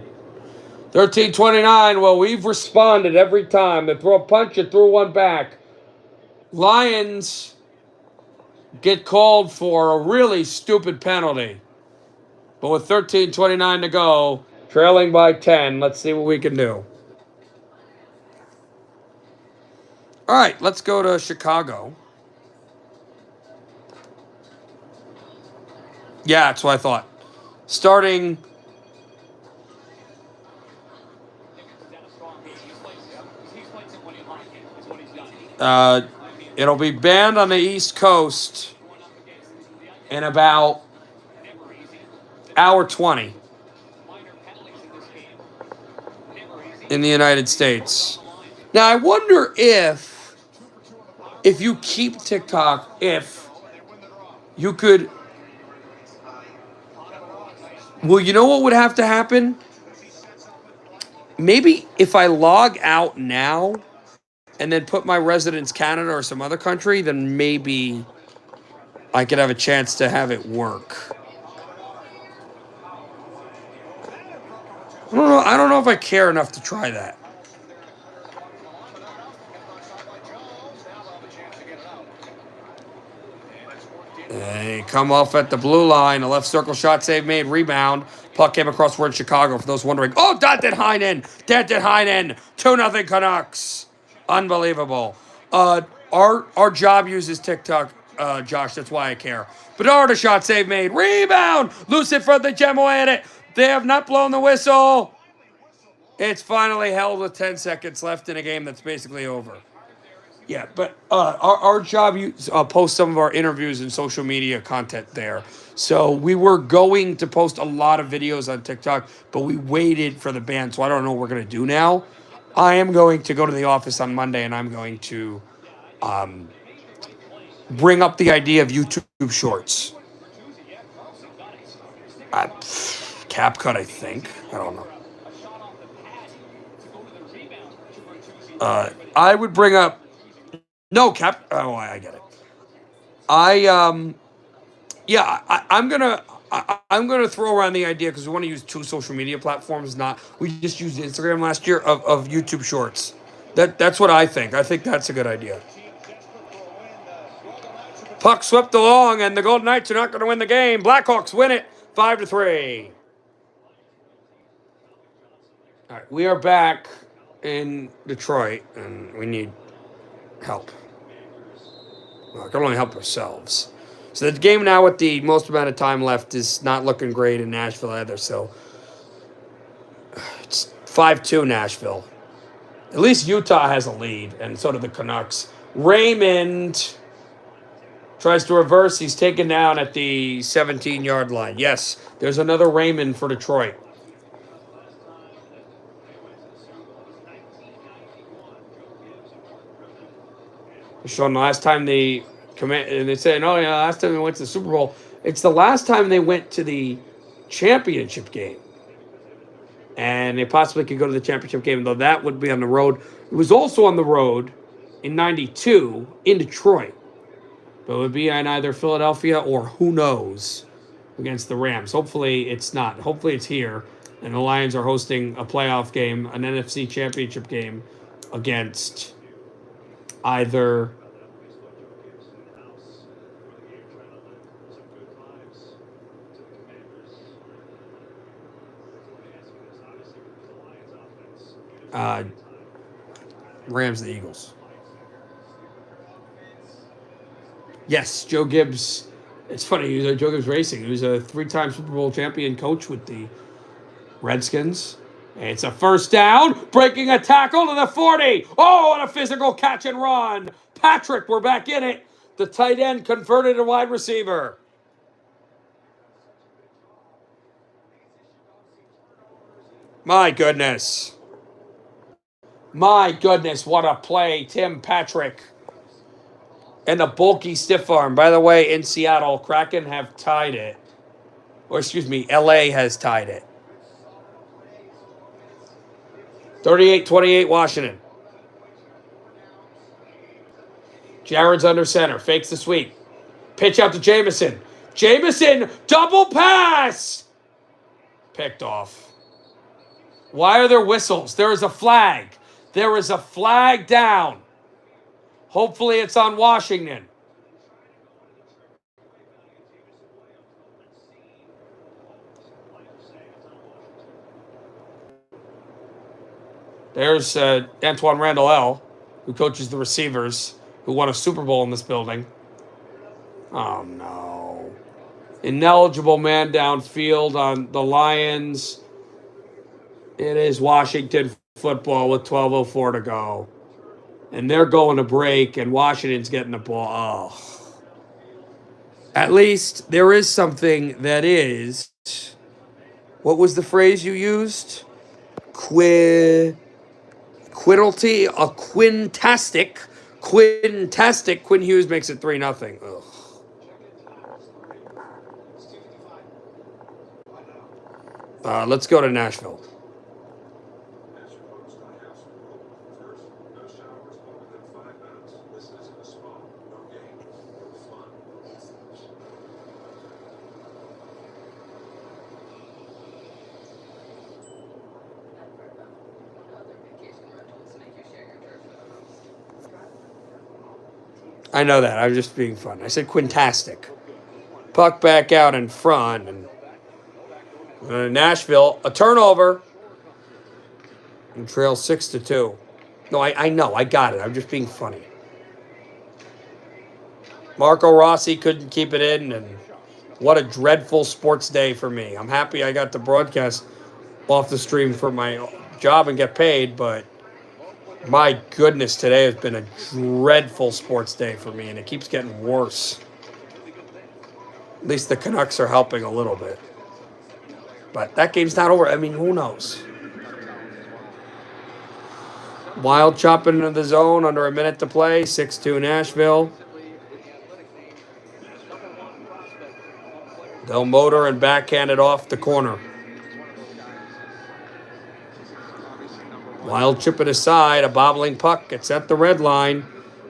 13-29. Well, we've responded every time. They throw a punch, you threw one back. Lions get called for a really stupid penalty. But with 13-29 to go, trailing by 10, let's see what we can do. All right, let's go to Chicago. Yeah, that's what I thought. Starting it'll be banned on the East Coast in about hour 20 in the United States. Now, I wonder if you keep TikTok, if you could... Well, you know what would have to happen? Maybe if I log out now and then put my residence Canada or some other country, then maybe I could have a chance to have it work. I don't know if I care enough to try that. They come off at the blue line. A left circle shot, save made, rebound. Puck came across. We're in Chicago, for those wondering. Oh, Danton Heinen! 2-0 Canucks. Unbelievable. Our job uses TikTok, Josh. That's why I care. Bedard, a shot, save made. Rebound! Loose it from the gem away at it. They have not blown the whistle. It's finally held with 10 seconds left in a game that's basically over. Yeah, but our job, post some of our interviews and social media content there. So we were going to post a lot of videos on TikTok, but we waited for the ban, so I don't know what we're going to do now. I am going to go to the office on Monday, and I'm going to bring up the idea of YouTube Shorts. CapCut, I think. I don't know. I would bring up... No, Oh, I get it. I'm gonna throw around the idea because we want to use 2 social media platforms. We just used Instagram last year of YouTube Shorts. That's what I think. I think that's a good idea. Puck swept along, and the Golden Knights are not going to win the game. Blackhawks win it 5-3. All right, we are back in Detroit, and we need help. Well, we can only help ourselves. So the game now with the most amount of time left is not looking great in Nashville either. So it's 5-2 Nashville. At least Utah has a lead, and so do the Canucks. Raymond tries to reverse. He's taken down at the 17-yard line. Yes, there's another Raymond for Detroit. Showing the last time they say, oh yeah, last time they went to the Super Bowl. It's the last time they went to the championship game. And they possibly could go to the championship game, though that would be on the road. It was also on the road in 92 in Detroit. But it would be in either Philadelphia or who knows against the Rams. Hopefully it's not. Hopefully it's here. And the Lions are hosting a playoff game, an NFC championship game against either Rams and Eagles. Yes, Joe Gibbs. It's funny, Joe Gibbs Racing. He was a 3-time Super Bowl champion coach with the Redskins. It's a first down, breaking a tackle to the 40. Oh, and a physical catch and run. Patrick, we're back in it. The tight end converted a wide receiver. My goodness. My goodness, what a play. Tim Patrick. And a bulky stiff arm. By the way, in Seattle, Kraken have tied it. Or excuse me, LA has tied it. 38-28 Washington. Jared's under center. Fakes the sweep. Pitch out to Jamison. Jamison, double pass! Picked off. Why are there whistles? There is a flag. There is a flag down. Hopefully it's on Washington. There's Antoine Randall L., who coaches the receivers, who won a Super Bowl in this building. Oh, no. Ineligible man downfield on the Lions. It is Washington football with 12:04 to go. And they're going to break, and Washington's getting the ball. Oh. At least there is something that is... What was the phrase you used? Quiddlety? A quintastic. Quintastic. Quinn Hughes makes it 3-0. Ugh. Let's go to Nashville. I know that. I was just being fun. I said quintastic. Puck back out in front. And Nashville, a turnover. And trail 6-2. No, I know. I got it. I'm just being funny. Marco Rossi couldn't keep it in. And what a dreadful sports day for me. I'm happy I got to broadcast off the stream for my job and get paid, but my goodness, today has been a dreadful sports day for me, and it keeps getting worse. At least the Canucks are helping a little bit. But that game's not over. I mean, who knows? Wild chopping into the zone under a minute to play. 6-2 Nashville. They'll motor and backhand it off the corner. Wild chip it aside, a bobbling puck. It's at the red line,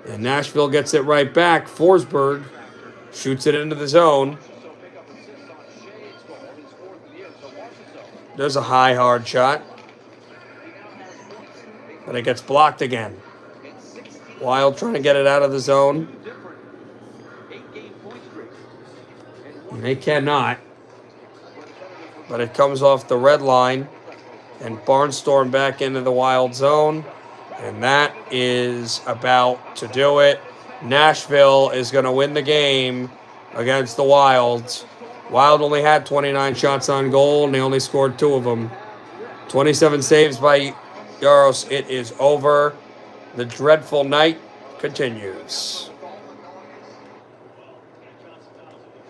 and Nashville gets it right back. Forsberg shoots it into the zone. There's a high, hard shot, but it gets blocked again. Wild trying to get it out of the zone. And they cannot, but it comes off the red line. And Barnstorm back into the Wild zone. And that is about to do it. Nashville is going to win the game against the Wilds. Wild only had 29 shots on goal, and they only scored 2 of them. 27 saves by Yaros. It is over. The dreadful night continues.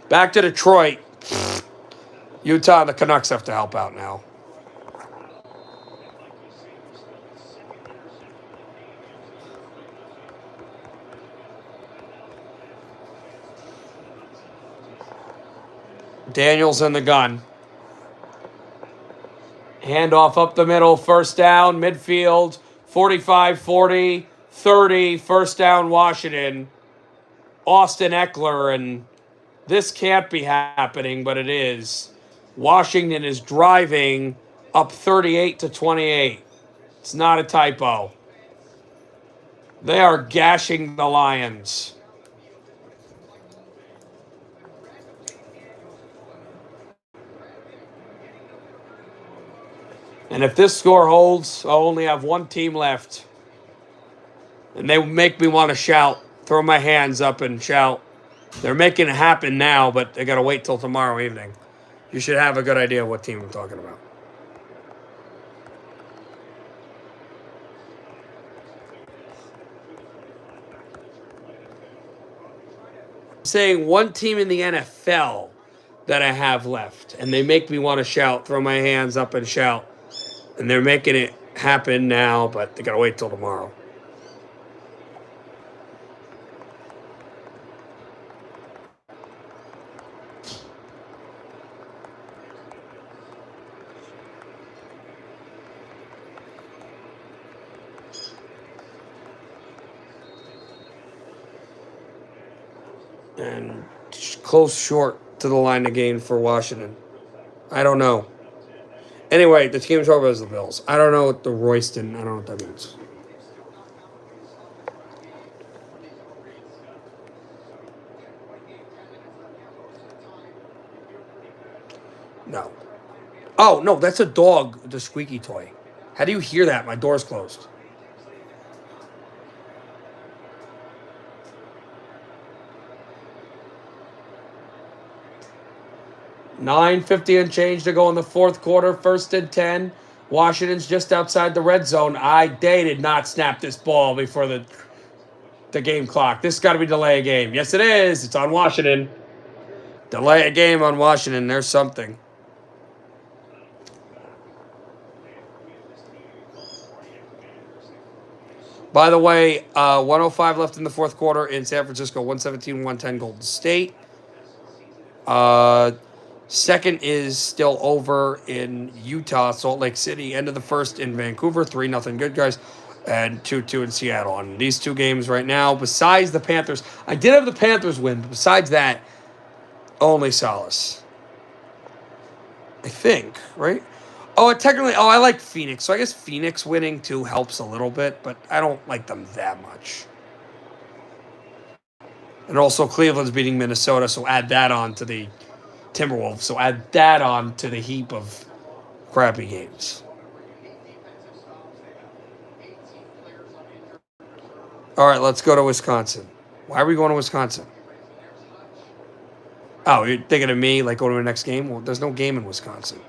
Back to Detroit. Utah, the Canucks have to help out now. Daniels in the gun. Handoff up the middle. First down. Midfield. 45, 40, 30. First down Washington. Austin Eckler. And this can't be happening, but it is. Washington is driving up 38-28. It's not a typo. They are gashing the Lions. And if this score holds, I'll only have one team left. And they make me want to shout, throw my hands up and shout. They're making it happen now, but they got to wait till tomorrow evening. You should have a good idea of what team I'm talking about. I'm saying one team in the NFL that I have left. And they make me want to shout, throw my hands up and shout. And they're making it happen now, but they got to wait till tomorrow. And Close short to the line of gain for Washington. I don't know. Anyway, the team's over as the Bills. I don't know what the Royston. I don't know what that means. No. Oh, no, that's a dog, the squeaky toy. How do you hear that? My door's closed. $9.50 and change to go in the fourth quarter. 1st and 10. Washington's just outside the red zone. They did not snap this ball before the game clock. This has got to be delay a game. Yes, it is. It's on Washington. Delay a game on Washington. There's something. By the way, 105 left in the fourth quarter in San Francisco. 117-110 Golden State. Second is still over in Utah, Salt Lake City. End of the first in Vancouver. 3-0 good guys. And 2-2 in Seattle. And these two games right now, besides the Panthers, I did have the Panthers win, but besides that, only solace. I think, right? I like Phoenix. So I guess Phoenix winning too helps a little bit, but I don't like them that much. And also Cleveland's beating Minnesota, so add that on to the Timberwolves. So add that on to the heap of crappy games. All right, let's go to Wisconsin. Why are we going to Wisconsin? Oh, you're thinking of me, like going to the next game? Well, there's no game in Wisconsin.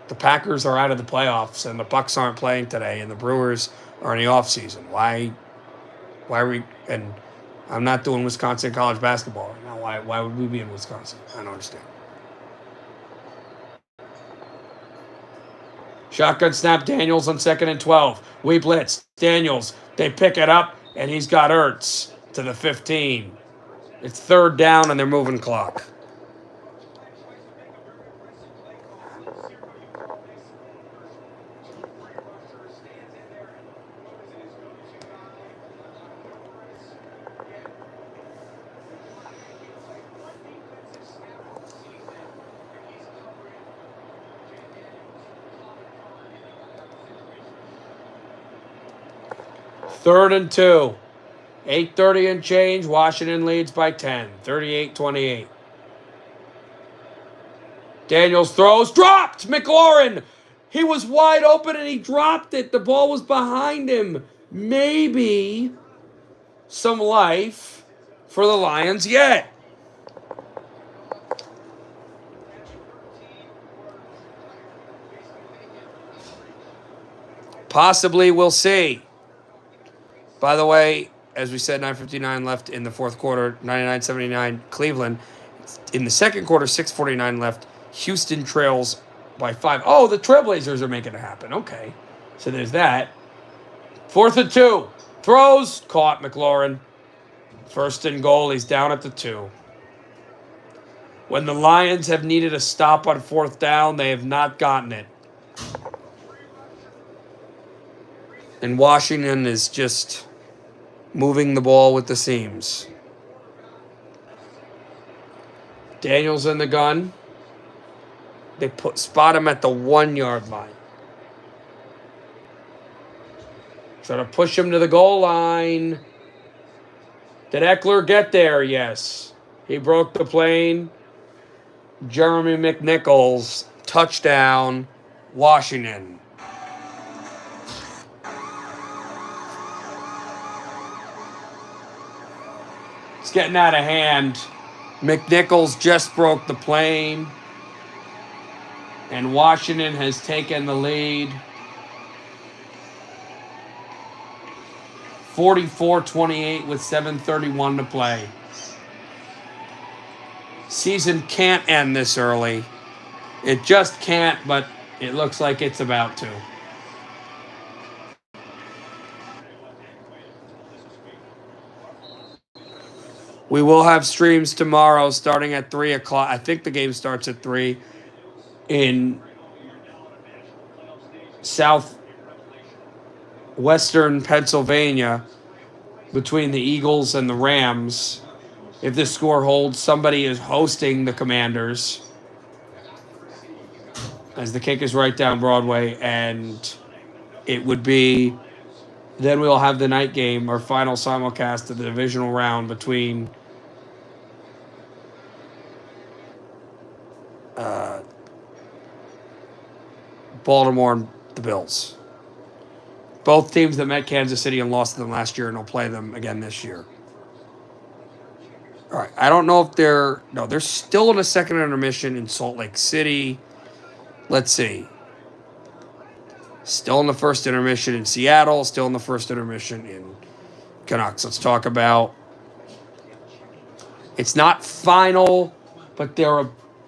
The Packers are out of the playoffs, and the Bucks aren't playing today, and the Brewers are in the offseason. Why are we... And I'm not doing Wisconsin college basketball right now. Why would we be in Wisconsin? I don't understand. Shotgun snap, Daniels on 2nd and 12. We blitz. Daniels, they pick it up, and he's got Ertz to the 15. It's 3rd down, and they're moving clock. Third and 2. 8:30 and change. Washington leads by 10. 38-28. Daniels throws. Dropped! McLaurin! He was wide open and he dropped it. The ball was behind him. Maybe some life for the Lions yet. Possibly, we'll see. By the way, as we said, 9:59 left in the fourth quarter, 99-79 Cleveland. In the second quarter, 6:49 left. Houston trails by 5. Oh, the Trailblazers are making it happen. Okay. So there's that. 4th and 2. Throws. Caught McLaurin. 1st and goal. He's down at the 2. When the Lions have needed a stop on 4th down, they have not gotten it. And Washington is just moving the ball with the seams. Daniels in the gun. They spot him at the 1-yard line. Try to push him to the goal line. Did Eckler get there? Yes. He broke the plane. Jeremy McNichols, touchdown, Washington. It's getting out of hand. McNichols just broke the plane. And Washington has taken the lead. 44-28 with 7:31 to play. Season can't end this early. It just can't, but it looks like it's about to. We will have streams tomorrow starting at 3 o'clock. I think the game starts at 3 in southwestern Pennsylvania between the Eagles and the Rams. If this score holds, somebody is hosting the Commanders as the kick is right down Broadway, and it would be. Then we'll have the night game, our final simulcast of the divisional round between Baltimore and the Bills. Both teams that met Kansas City and lost to them last year, and will play them again this year. All right, I don't know if they're still in a second intermission in Salt Lake City. Let's see. Still in the first intermission in Seattle, still in the first intermission in Canucks. Let's talk about. It's not final, but they're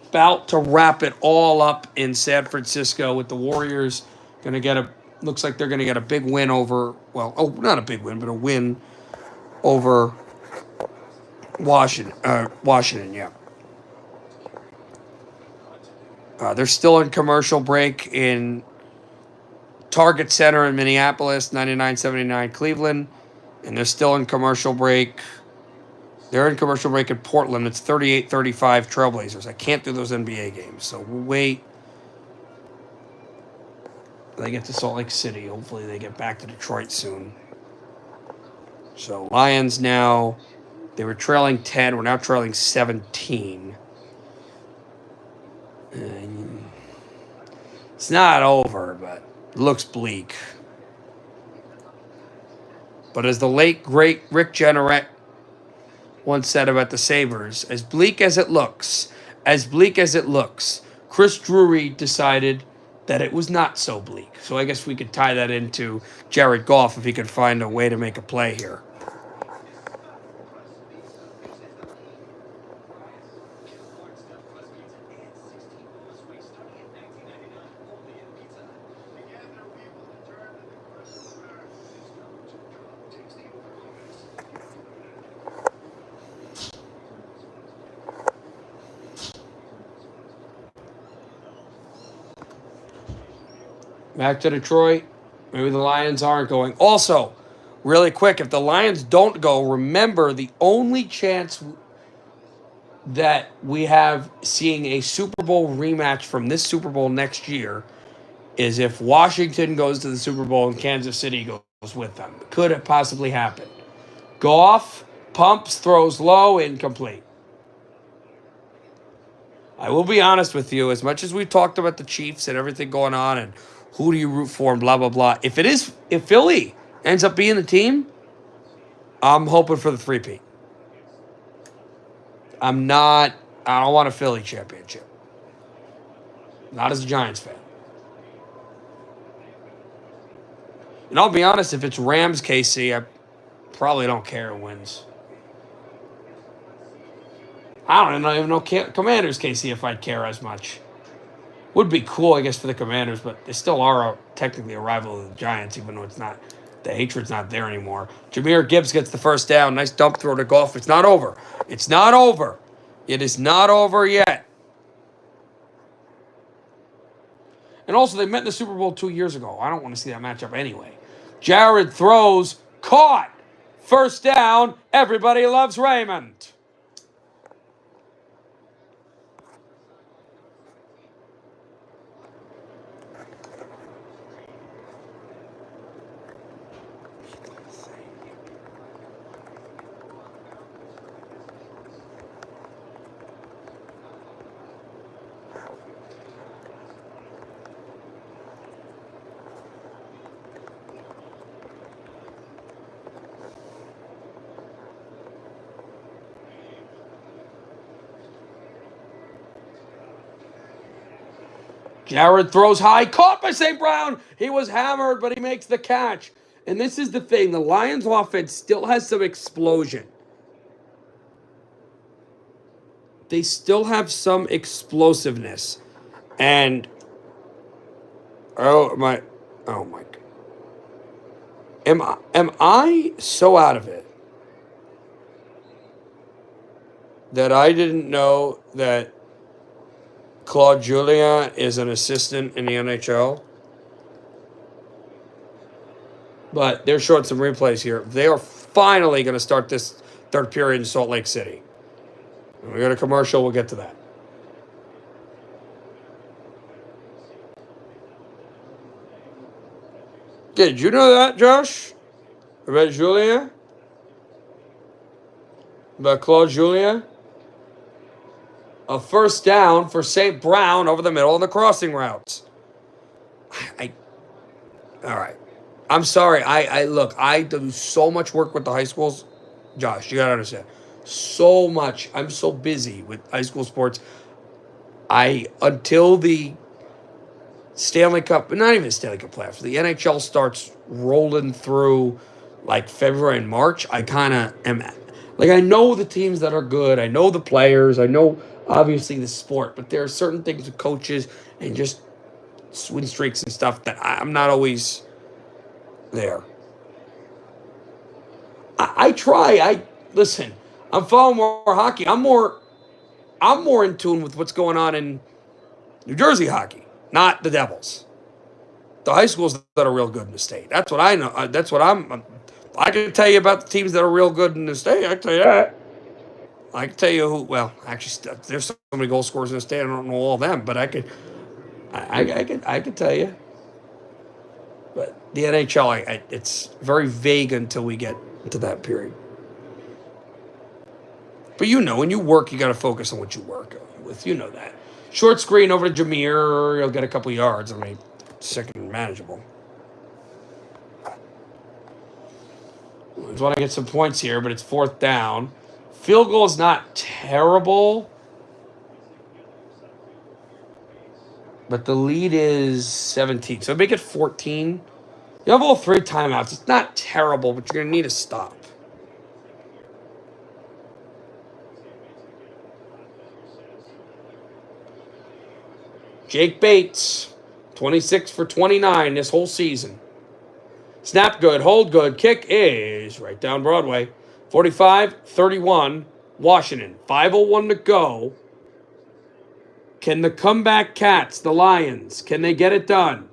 about to wrap it all up in San Francisco with the Warriors going to get looks like they're going to get a big win over, not a big win, but a win over Washington, yeah. They're still in commercial break in Target Center in Minneapolis, 99-79 Cleveland, and they're still in commercial break. They're in commercial break in Portland. It's 38-35 Trailblazers. I can't do those NBA games, so we'll wait. They get to Salt Lake City. Hopefully they get back to Detroit soon. So Lions now, they were trailing 10. We're now trailing 17. And it's not over, but it looks bleak. But as the late, great Rick Jenneret once said about the Sabres, as bleak as it looks, Chris Drury decided that it was not so bleak. So I guess we could tie that into Jared Goff if he could find a way to make a play here. Back to Detroit. Maybe the Lions aren't going. Also, really quick, if the Lions don't go, remember the only chance that we have seeing a Super Bowl rematch from this Super Bowl next year is if Washington goes to the Super Bowl and Kansas City goes with them. Could it possibly happen? Goff pumps, throws low, incomplete. I will be honest with you, as much as we talked about the Chiefs and everything going on and who do you root for and blah, blah, blah. If Philly ends up being the team, I'm hoping for the three-peat. I don't want a Philly championship. Not as a Giants fan. And I'll be honest, if it's Rams KC, I probably don't care who wins. I don't even know Commanders KC if I'd care as much. Would be cool, I guess, for the Commanders, but they still are technically a rival of the Giants, even though the hatred's not there anymore. Jahmyr Gibbs gets the first down. Nice dump throw to Goff. It's not over. It's not over. It is not over yet. And also, they met in the Super Bowl 2 years ago. I don't want to see that matchup anyway. Jared throws. Caught. First down. Everybody loves Raymond. Jared throws high, caught by St. Brown. He was hammered, but he makes the catch. And this is the thing. The Lions offense still has some explosion. They still have some explosiveness. And, oh my God. Am I so out of it that I didn't know that Claude Julien is an assistant in the NHL? But they're showing some replays here. They are finally going to start this third period in Salt Lake City. When we got a commercial, we'll get to that. Did you know that, Josh? About Julia? About Claude Julia? A first down for St. Brown over the middle of the crossing routes. All right. I'm sorry. I look, I do so much work with the high schools. Josh, you gotta understand. So much. I'm so busy with high school sports. Until the Stanley Cup, not even Stanley Cup playoffs, the NHL starts rolling through like February and March, I kind of am like, I know the teams that are good, I know the players, I know obviously the sport, but there are certain things with coaches and just win streaks and stuff that I'm not always there. I try. Listen. I'm following more hockey. I'm more in tune with what's going on in New Jersey hockey, not the Devils. The high schools that are real good in the state. That's what I know. That's what I can tell you about the teams that are real good in the state. I can tell you that. I can tell you who. Well, actually, there's so many goal scorers in the state. I don't know all of them, but I could tell you. But the NHL, it's very vague until we get into that period. But when you work, you got to focus on what you work with. You know that. Short screen over to Jameer. He'll get a couple yards. I mean, second manageable. I just want to get some points here, but it's fourth down. Field goal is not terrible. But the lead is 17. So make it 14. You have all 3 timeouts. It's not terrible, but you're going to need a stop. Jake Bates, 26 for 29 this whole season. Snap good, hold good, kick is right down Broadway. 45-31, Washington. 5:01 to go. Can the comeback Cats, the Lions, can they get it done?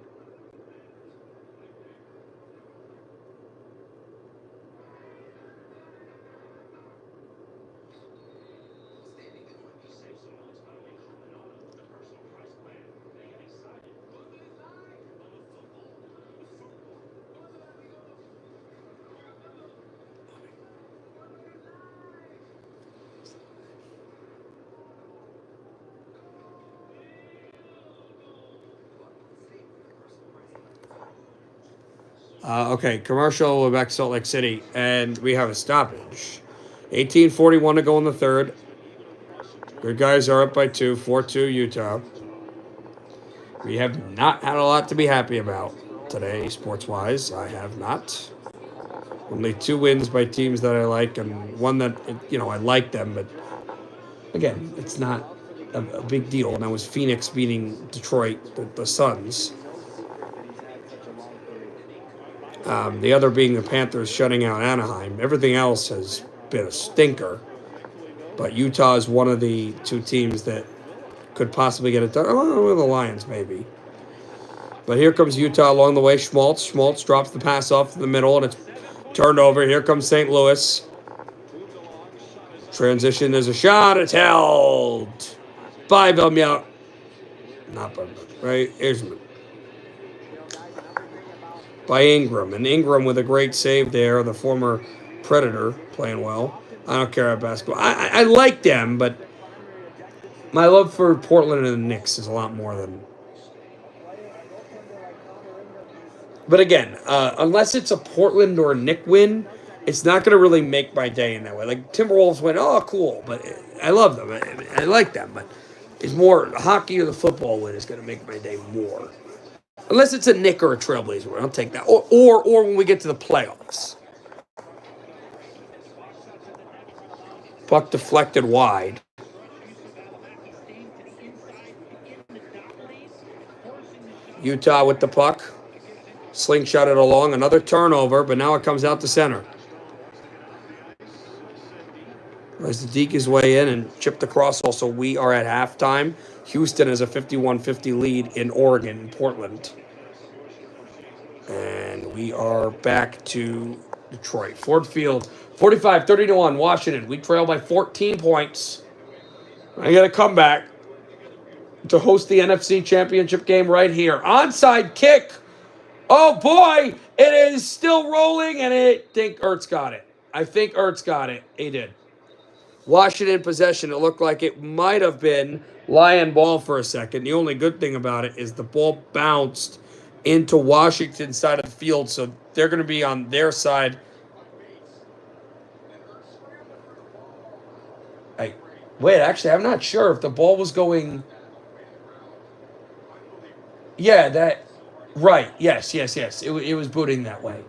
Okay, commercial. We're back to Salt Lake City, and we have a stoppage. 18:41 to go in the third. Good guys are up by 2, 4-2 Utah. We have not had a lot to be happy about today, sports-wise. I have not. Only 2 wins by teams that I like, and one that, I like them, but again, it's not a big deal. And that was Phoenix beating Detroit, the Suns. The other being the Panthers shutting out Anaheim. Everything else has been a stinker. But Utah is one of the 2 teams that could possibly get it done. Oh, the Lions, maybe. But here comes Utah along the way. Schmaltz drops the pass off to the middle, and it's turned over. Here comes St. Louis. Transition, there's a shot. It's held by Belmont. Not by Belmont, right? Isman. By Ingram. And Ingram with a great save there, the former Predator playing well. I don't care about basketball. I like them, but my love for Portland and the Knicks is a lot more than... But again, unless it's a Portland or a Knick win, it's not going to really make my day in that way. Like, Timberwolves win, oh, cool. But I love them. I like them. But it's more hockey or the football win is going to make my day more. Unless it's a Knick or a Trailblazer win, I'll take that. Or when we get to the playoffs. Puck deflected wide. Utah with the puck. Slingshot it along. Another turnover, but now it comes out to center. As the deke his way in and chipped across. Also, we are at halftime. Houston has a 51-50 lead in Oregon, in Portland. And we are back to Detroit. Ford Field, 45-30-1, Washington. We trail by 14 points. I got to come back to host the NFC Championship game right here. Onside kick. Oh, boy. It is still rolling, and I think Ertz got it. He did. Washington possession. It looked like it might have been Lion ball for a second. The only good thing about it is the ball bounced into Washington's side of the field, so they're going to be on their side. Wait, actually, I'm not sure if the ball was going. Yeah, that. Right. Yes. It was booting that way.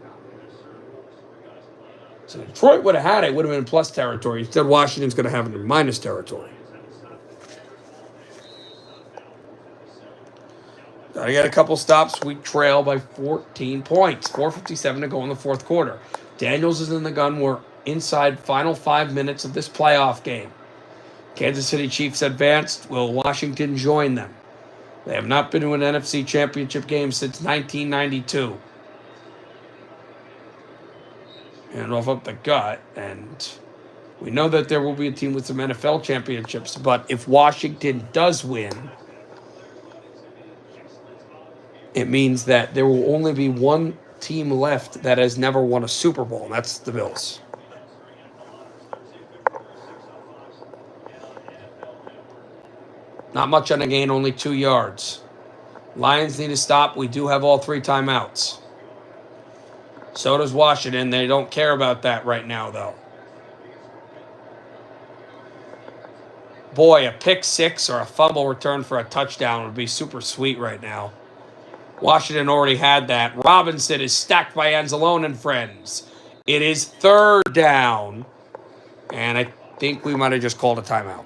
So if Detroit would have had it, would have been in plus territory. Instead, Washington's going to have it in minus territory. Gotta get a couple stops. We trail by 14 points. 4:57 to go in the fourth quarter. Daniels is in the gun. We're inside final 5 minutes of this playoff game. Kansas City Chiefs advanced. Will Washington join them? They have not been to an NFC Championship game since 1992. And off up the gut. And we know that there will be a team with some NFL championships. But if Washington does win, it means that there will only be one team left that has never won a Super Bowl, and that's the Bills. Not much on the gain, only 2 yards. Lions need to stop. We do have all 3 timeouts. So does Washington. They don't care about that right now, though. Boy, a pick 6 or a fumble return for a touchdown would be super sweet right now. Washington already had that. Robinson is stacked by Anzalone and friends. It is 3rd down. And I think we might have just called a timeout.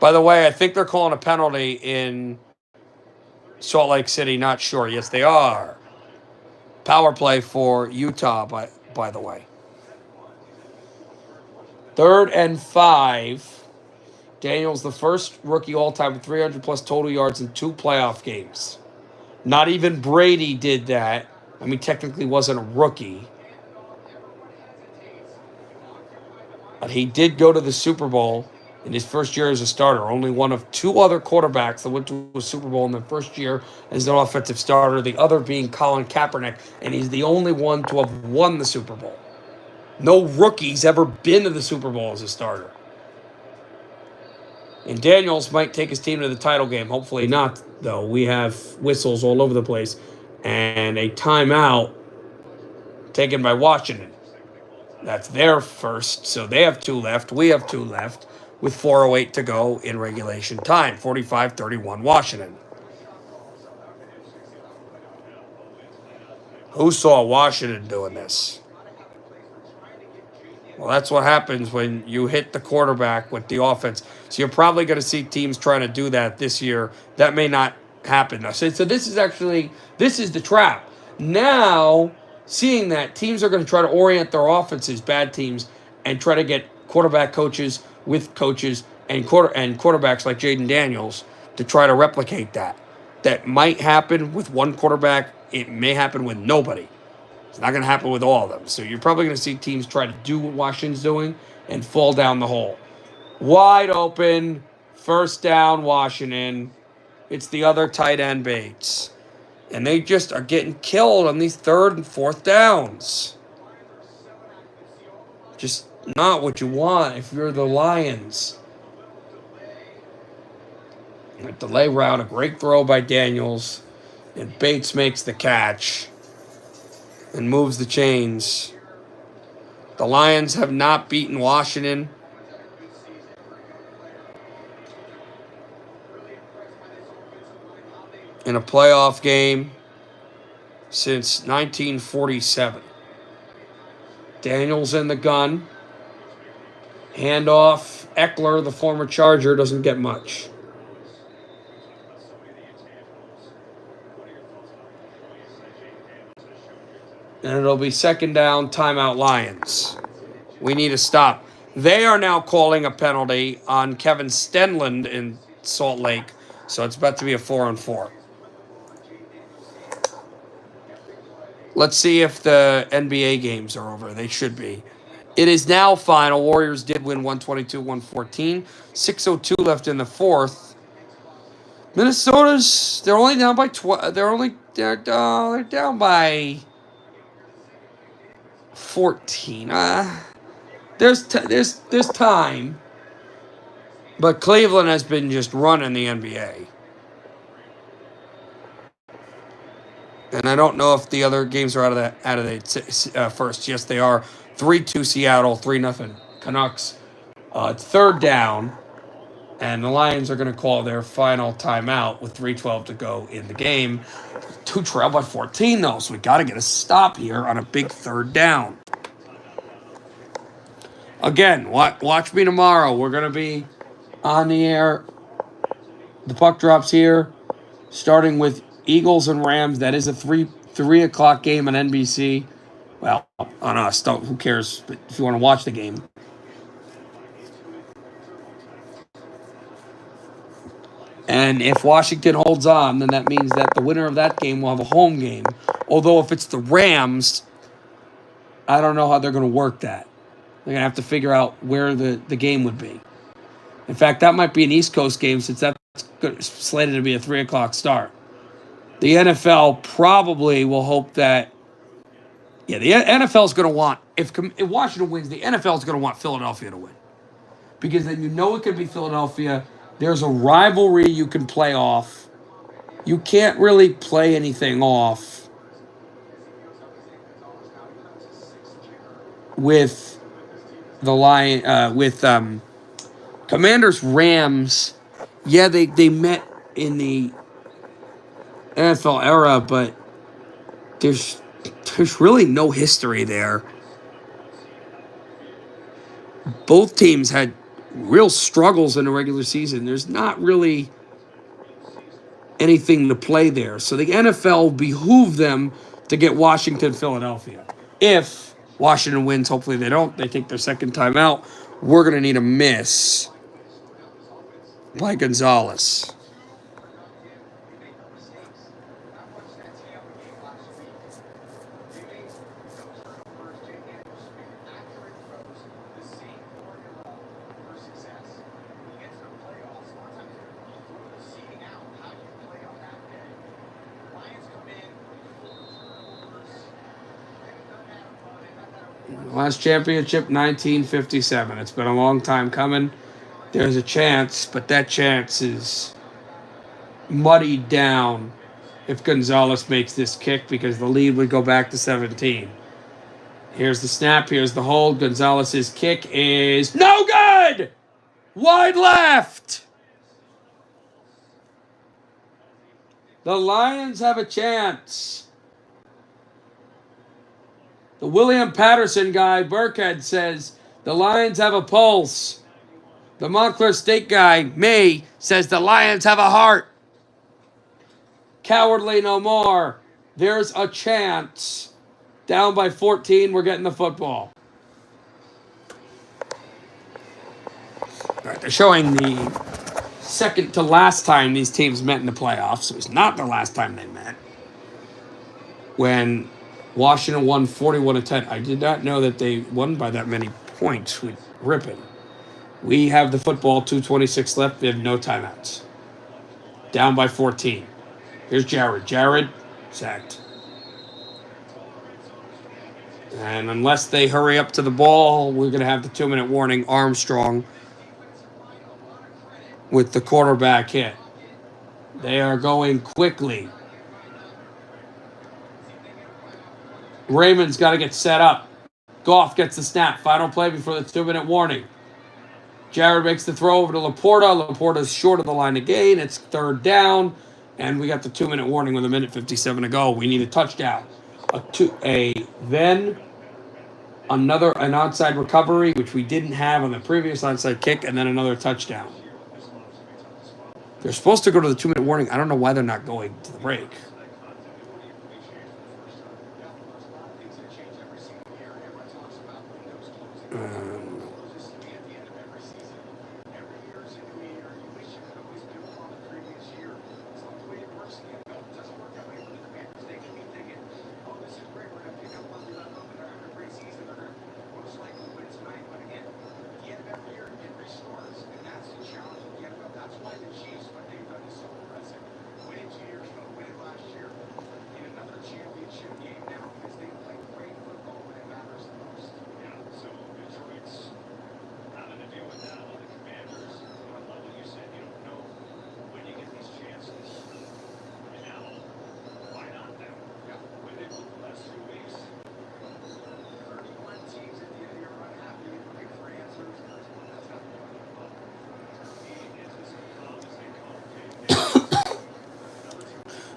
By the way, I think they're calling a penalty in Salt Lake City. Not sure. Yes, they are. Power play for Utah, by the way. 3rd and 5. Daniels, the first rookie all-time with 300-plus total yards in 2 playoff games. Not even Brady did that. I mean, technically wasn't a rookie. But he did go to the Super Bowl in his first year as a starter. Only one of 2 other quarterbacks that went to a Super Bowl in their first year as an offensive starter, the other being Colin Kaepernick, and he's the only one to have won the Super Bowl. No rookie's ever been to the Super Bowl as a starter. And Daniels might take his team to the title game. Hopefully not, though. We have whistles all over the place. And a timeout taken by Washington. That's their first. So they have 2 left. We have 2 left with 4:08 to go in regulation time. 45-31 Washington. Who saw Washington doing this? Well, that's what happens when you hit the quarterback with the offense. So you're probably going to see teams trying to do that this year. That may not happen. So this is the trap. Now, seeing that, teams are going to try to orient their offenses, bad teams, and try to get quarterback coaches with coaches and quarterbacks like Jaden Daniels to try to replicate that. That might happen with one quarterback. It may happen with nobody. It's not going to happen with all of them. So you're probably going to see teams try to do what Washington's doing and fall down the hole. Wide open, 1st down, Washington. It's the other tight end, Bates. And they just are getting killed on these 3rd and 4th downs. Just not what you want if you're the Lions. A delay route, a great throw by Daniels. And Bates makes the catch and moves the chains. The Lions have not beaten Washington. In a playoff game since 1947. Daniels in the gun. Handoff. Eckler, the former Charger, doesn't get much. And it'll be 2nd down, timeout Lions. We need to stop. They are now calling a penalty on Kevin Stenland in Salt Lake. So it's about to be a 4-on-4. Let's see if the NBA games are over. They should be. It is now final. Warriors did win 122-114. 6:02 left in the fourth. Minnesota's they're only down by they're down by 14. There's time, but Cleveland has been just running the NBA, and I don't know if the other games are out of the first. Yes, they are. 3-2 Seattle, 3-0 Canucks. It's third down, and the Lions are going to call their final timeout with 3:12 to go in the game. Two trail by 14 though, so we got to get a stop here on a big third down. Again, watch me tomorrow. We're going to be on the air. The puck drops here, starting with Eagles and Rams. That is a 3 o'clock game on NBC. Well, on us. Who cares? But if you want to watch the game. And if Washington holds on, then that means that the winner of that game will have a home game. Although if it's the Rams, I don't know how they're going to work that. They're going to have to figure out where the game would be. In fact, that might be an East Coast game since that's slated to be a 3 o'clock start. The NFL probably will hope that, the NFL is going to want, if Washington wins, the NFL is going to want Philadelphia to win. Because then you know it could be Philadelphia. There's a rivalry you can play off. You can't really play anything off with the Commanders Rams. Yeah, they met in the NFL era, but there's really no history there. Both teams had real struggles in the regular season. There's not really anything to play there. So the NFL behoove them to get Washington, Philadelphia. If Washington wins, hopefully they don't. They take their second time out. We're going to need a miss by Gonzalez. Last championship, 1957. It's been a long time coming. There's a chance, but that chance is muddied down if Gonzalez makes this kick because the lead would go back to 17. Here's the snap. Here's the hold. Gonzalez's kick is no good! Wide left! The Lions have a chance. The William Patterson guy, Burkhead, says the Lions have a pulse. The Montclair State guy, May, says the Lions have a heart. Cowardly no more. There's a chance. Down by 14, we're getting the football. All right, they're showing the second to last time these teams met in the playoffs. It was not the last time they met. When Washington won 41-10. I did not know that they won by that many points with Ripon. We have the football, 2:26 left. We have no timeouts. Down by 14. Here's Jared. Jared, sacked. And unless they hurry up to the ball, we're going to have the 2-minute warning. Armstrong with the quarterback hit. They are going quickly. Raymond's got to get set up. Goff gets the snap. Final play before the 2-minute warning. Jared makes the throw over to Laporta. Laporta's short of the line to gain. It's third down. And we got the 2-minute warning with 1:57 to go. We need a touchdown. Then an onside recovery, which we didn't have on the previous onside kick, and then another touchdown. They're supposed to go to the 2-minute warning. I don't know why they're not going to the break.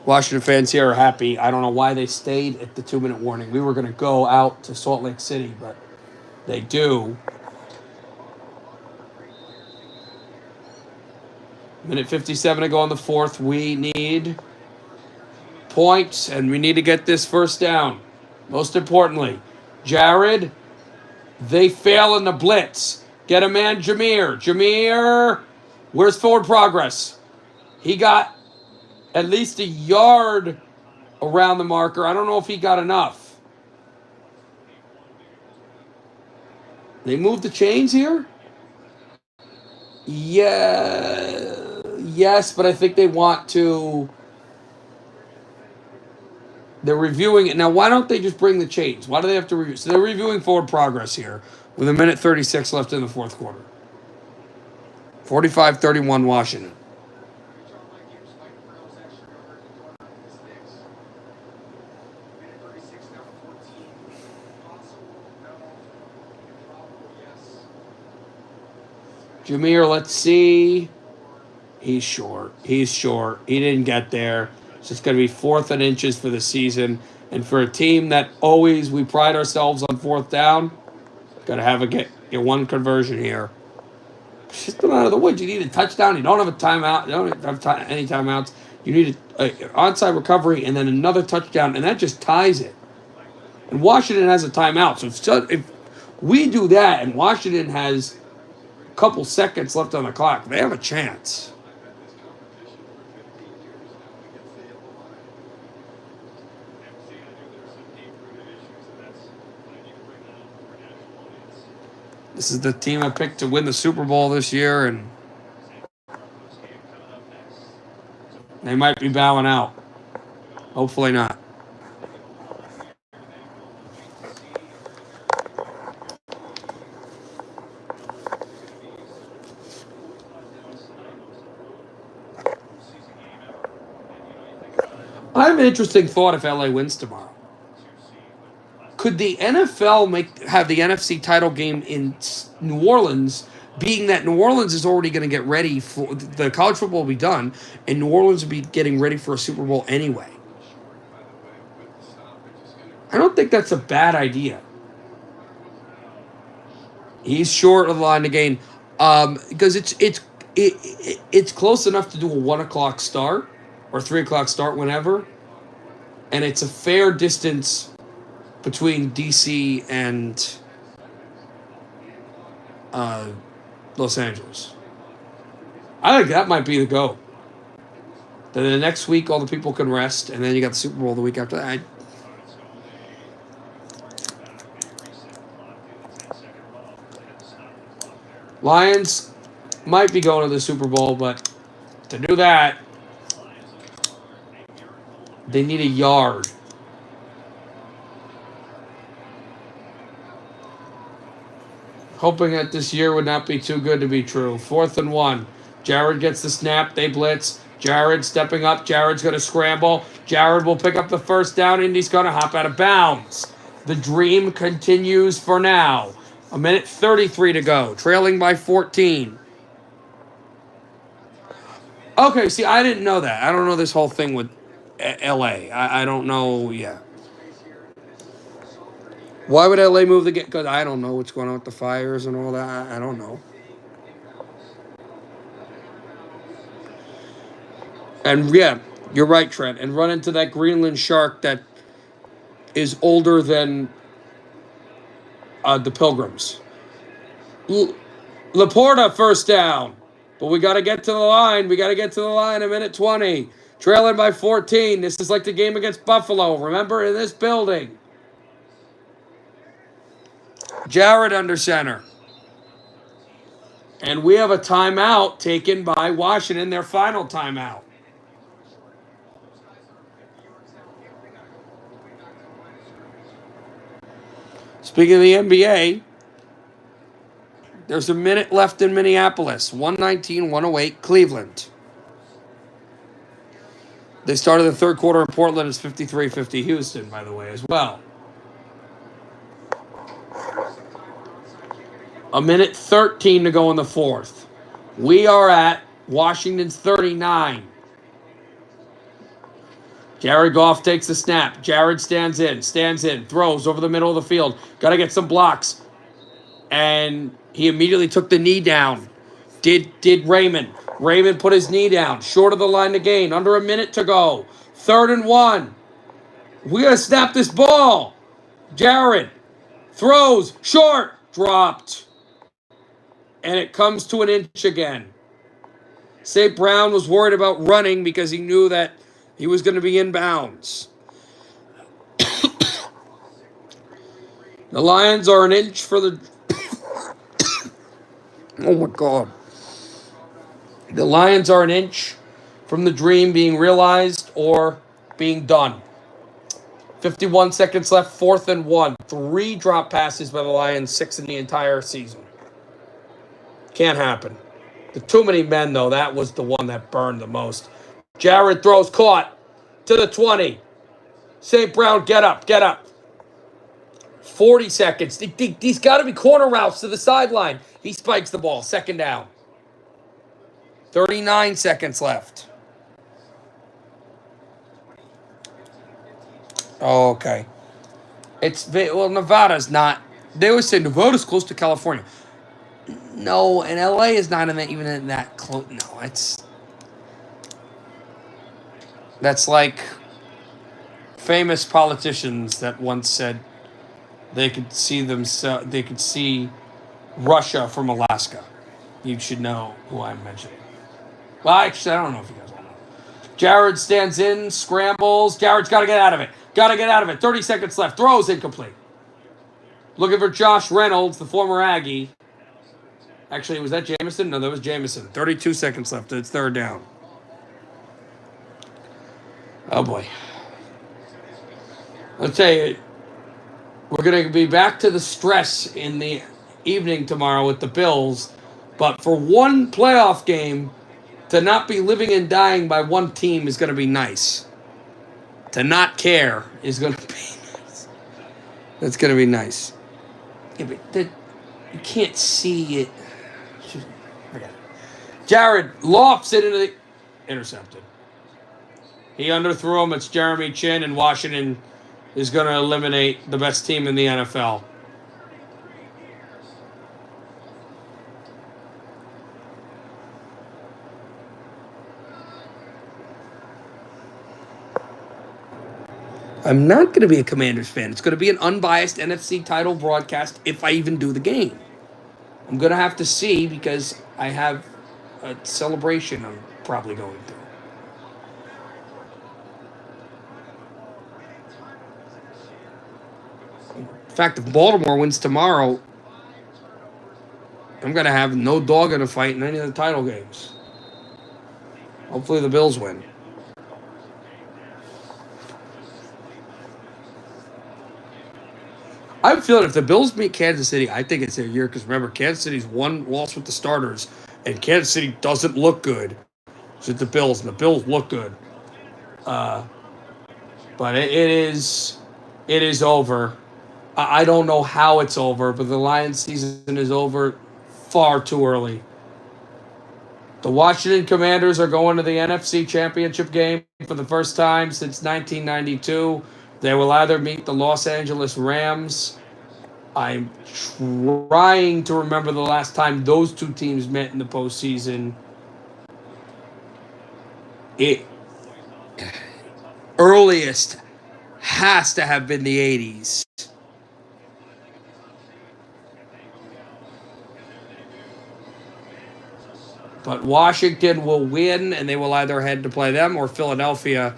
Washington fans here are happy. I don't know why they stayed at the 2-minute warning. We were going to go out to Salt Lake City, but they do. Minute 57 to go in the fourth. We need points, and we need to get this first down. Most importantly, Jared, they fail in the blitz. Get a man, Jameer. Jameer, where's forward progress? He got at least a yard around the marker. I don't know if he got enough. They moved the chains here? Yeah. Yes, but I think they want to. They're reviewing it. Now, why don't they just bring the chains? Why do they have to review? So they're reviewing forward progress here with a minute 36 left in the fourth quarter. 45-31 Washington. Jameer, let's see. He's short. He didn't get there. So it's going to be 4th and inches for the season. And for a team that always, we pride ourselves on 4th down, got to have get one conversion here. Just come out of the woods. You need a touchdown. You don't have a timeout. You don't have any timeouts. You need an onside recovery and then another touchdown, and that just ties it. And Washington has a timeout. So if we do that and Washington has a couple seconds left on the clock, they have a chance. This is the team I picked to win the Super Bowl this year, and they might be bowing out. Hopefully not. I have an interesting thought if LA wins tomorrow. Could the NFL have the NFC title game in New Orleans, being that New Orleans is already going to get ready for the college football will be done, and New Orleans will be getting ready for a Super Bowl anyway? I don't think that's a bad idea. He's short of the line to gain because it's close enough to do a 1:00 start or 3:00 start whenever, and it's a fair distance between DC and Los Angeles. I think that might be the go. Then the next week, all the people can rest, and then you got the Super Bowl the week after that. Lions might be going to the Super Bowl, but to do that, they need a yard. Hoping that this year would not be too good to be true. 4th and 1. Jared gets the snap. They blitz. Jared stepping up. Jared's going to scramble. Jared will pick up the first down, and he's going to hop out of bounds. The dream continues for now. A minute 33 to go. Trailing by 14. Okay, see, I didn't know that. I don't know this whole thing with LA. I don't know. Yeah. Why would LA move the game? Because I don't know what's going on with the fires and all that. I don't know. And yeah, you're right, Trent. And run into that Greenland shark that is older than the Pilgrims. Laporta first down. But we got to get to the line. We got to get to the line a minute 20. Trailing by 14. This is like the game against Buffalo. Remember, in this building. Jared under center. And we have a timeout taken by Washington, their final timeout. Speaking of the NBA, there's a minute left in Minneapolis. 119-108, Cleveland. They started the third quarter in Portland. It's 53-50 Houston, by the way, as well. A minute 13 to go in the fourth. We are at Washington's 39. Jared Goff takes the snap. Jared stands in, throws over the middle of the field. Got to get some blocks. And he immediately took the knee down. Did Raymond. Raymond put his knee down. Short of the line to gain. Under a minute to go. 3rd and 1. We got to snap this ball. Jared throws. Short. Dropped. And it comes to an inch again. St. Brown was worried about running because he knew that he was going to be in bounds. The Lions are an inch for the... Oh, my God. The Lions are an inch from the dream being realized or being done. 51 seconds left, 4th and 1. 3 drop passes by the Lions, 6 in the entire season. Can't happen. The too many men, though, that was the one that burned the most. Jared throws, caught to the 20. St. Brown, get up. 40 seconds. These got to be corner routes to the sideline. He spikes the ball. 2nd down. 39 seconds left. Oh, okay. Nevada's not. They always say Nevada's close to California. No, and LA is not even in that close. No, that's like famous politicians that once said they could see Russia from Alaska. You should know who I'm mentioning. Well, actually, I don't know if you guys all know. Jared stands in, scrambles. Jared's got to get out of it. 30 seconds left. Throws incomplete. Looking for Josh Reynolds, the former Aggie. Actually, was that Jameson? No, that was Jameson. 32 seconds left. It's 3rd down. Oh, boy. I'll tell you, we're going to be back to the stress in the evening tomorrow with the Bills. But for one playoff game, to not be living and dying by one team is going to be nice. To not care is going to be nice. That's going to be nice. Yeah, but you can't see it. Forget it. Jared lofts it into the... Intercepted. He underthrew him. It's Jeremy Chin, and Washington is going to eliminate the best team in the NFL. I'm not going to be a Commanders fan. It's going to be an unbiased NFC title broadcast if I even do the game. I'm going to have to see because I have a celebration I'm probably going to. In fact, if Baltimore wins tomorrow, I'm going to have no dog in a fight in any of the title games. Hopefully the Bills win. I'm feeling if the Bills beat Kansas City, I think it's their year. Because remember, Kansas City's one loss with the starters, and Kansas City doesn't look good. It's the Bills, and the Bills look good. But it is over. I don't know how it's over, but the Lions season is over far too early. The Washington Commanders are going to the NFC Championship game for the first time since 1992. They will either meet the Los Angeles Rams. I'm trying to remember the last time those two teams met in the postseason. It earliest has to have been the 80s. But Washington will win, and they will either head to play them or Philadelphia.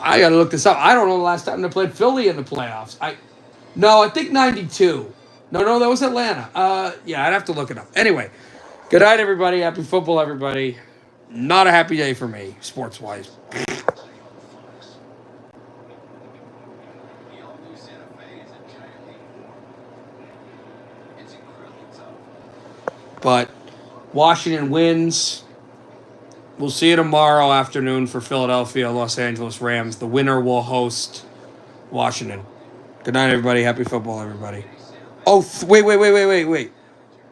I got to look this up. I don't know the last time they played Philly in the playoffs. I think 92. No, that was Atlanta. Yeah, I'd have to look it up. Anyway, good night, everybody. Happy football, everybody. Not a happy day for me, sports-wise. But Washington wins. We'll see you tomorrow afternoon for Philadelphia, Los Angeles Rams. The winner will host Washington. Good night, everybody. Happy football, everybody. Wait.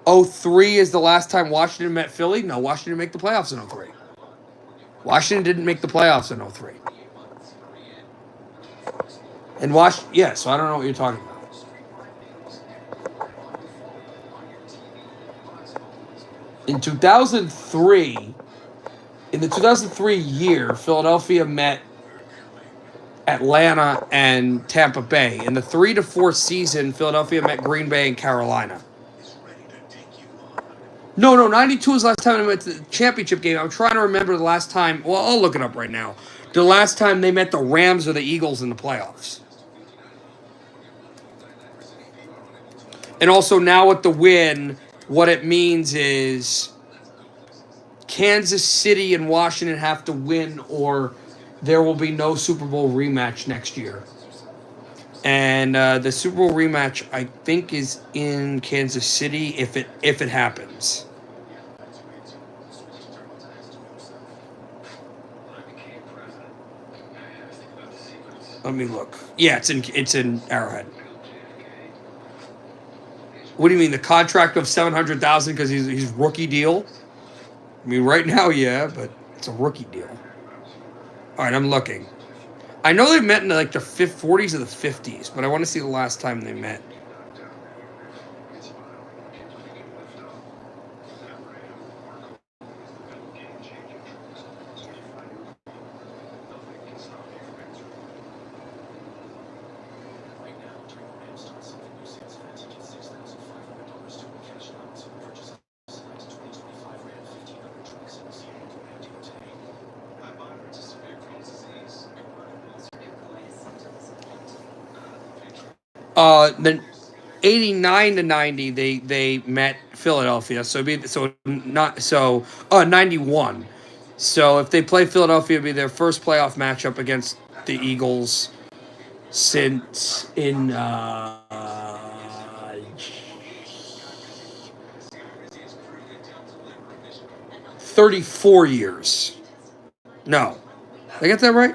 03 is the last time Washington met Philly? No, Washington didn't make the playoffs in 03. Washington didn't make the playoffs in 03. And watch, yeah, so I don't know what you're talking about. In 2003, in the 2003 year, Philadelphia met Atlanta and Tampa Bay. In the 3 to 4 season, Philadelphia met Green Bay and Carolina. No, 92 was the last time they went to the championship game. I'm trying to remember the last time. Well, I'll look it up right now. The last time they met the Rams or the Eagles in the playoffs. And also now with the win, what it means is Kansas City and Washington have to win or there will be no Super Bowl rematch next year. And the Super Bowl rematch, I think, is in Kansas City if it happens. Let me look. Yeah, it's in Arrowhead. What do you mean the contract of $700,000 because he's rookie deal? I mean, right now, yeah, but it's a rookie deal. All right, I'm looking. I know they met in like the 40s or the 50s, but I want to see the last time they met. Then 89 to 90 they met Philadelphia. So 91. So if they play Philadelphia, it'd be their first playoff matchup against the Eagles since in 34 years. No. Did I get that right?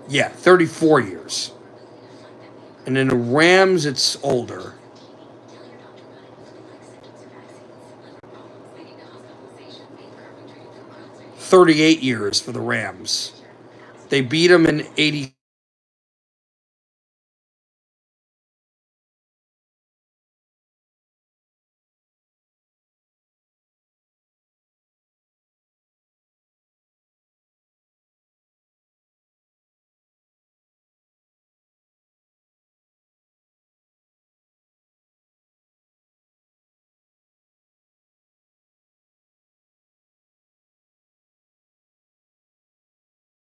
Yeah, 34 years. And then the Rams, it's older. 38 years for the Rams. They beat them in 80.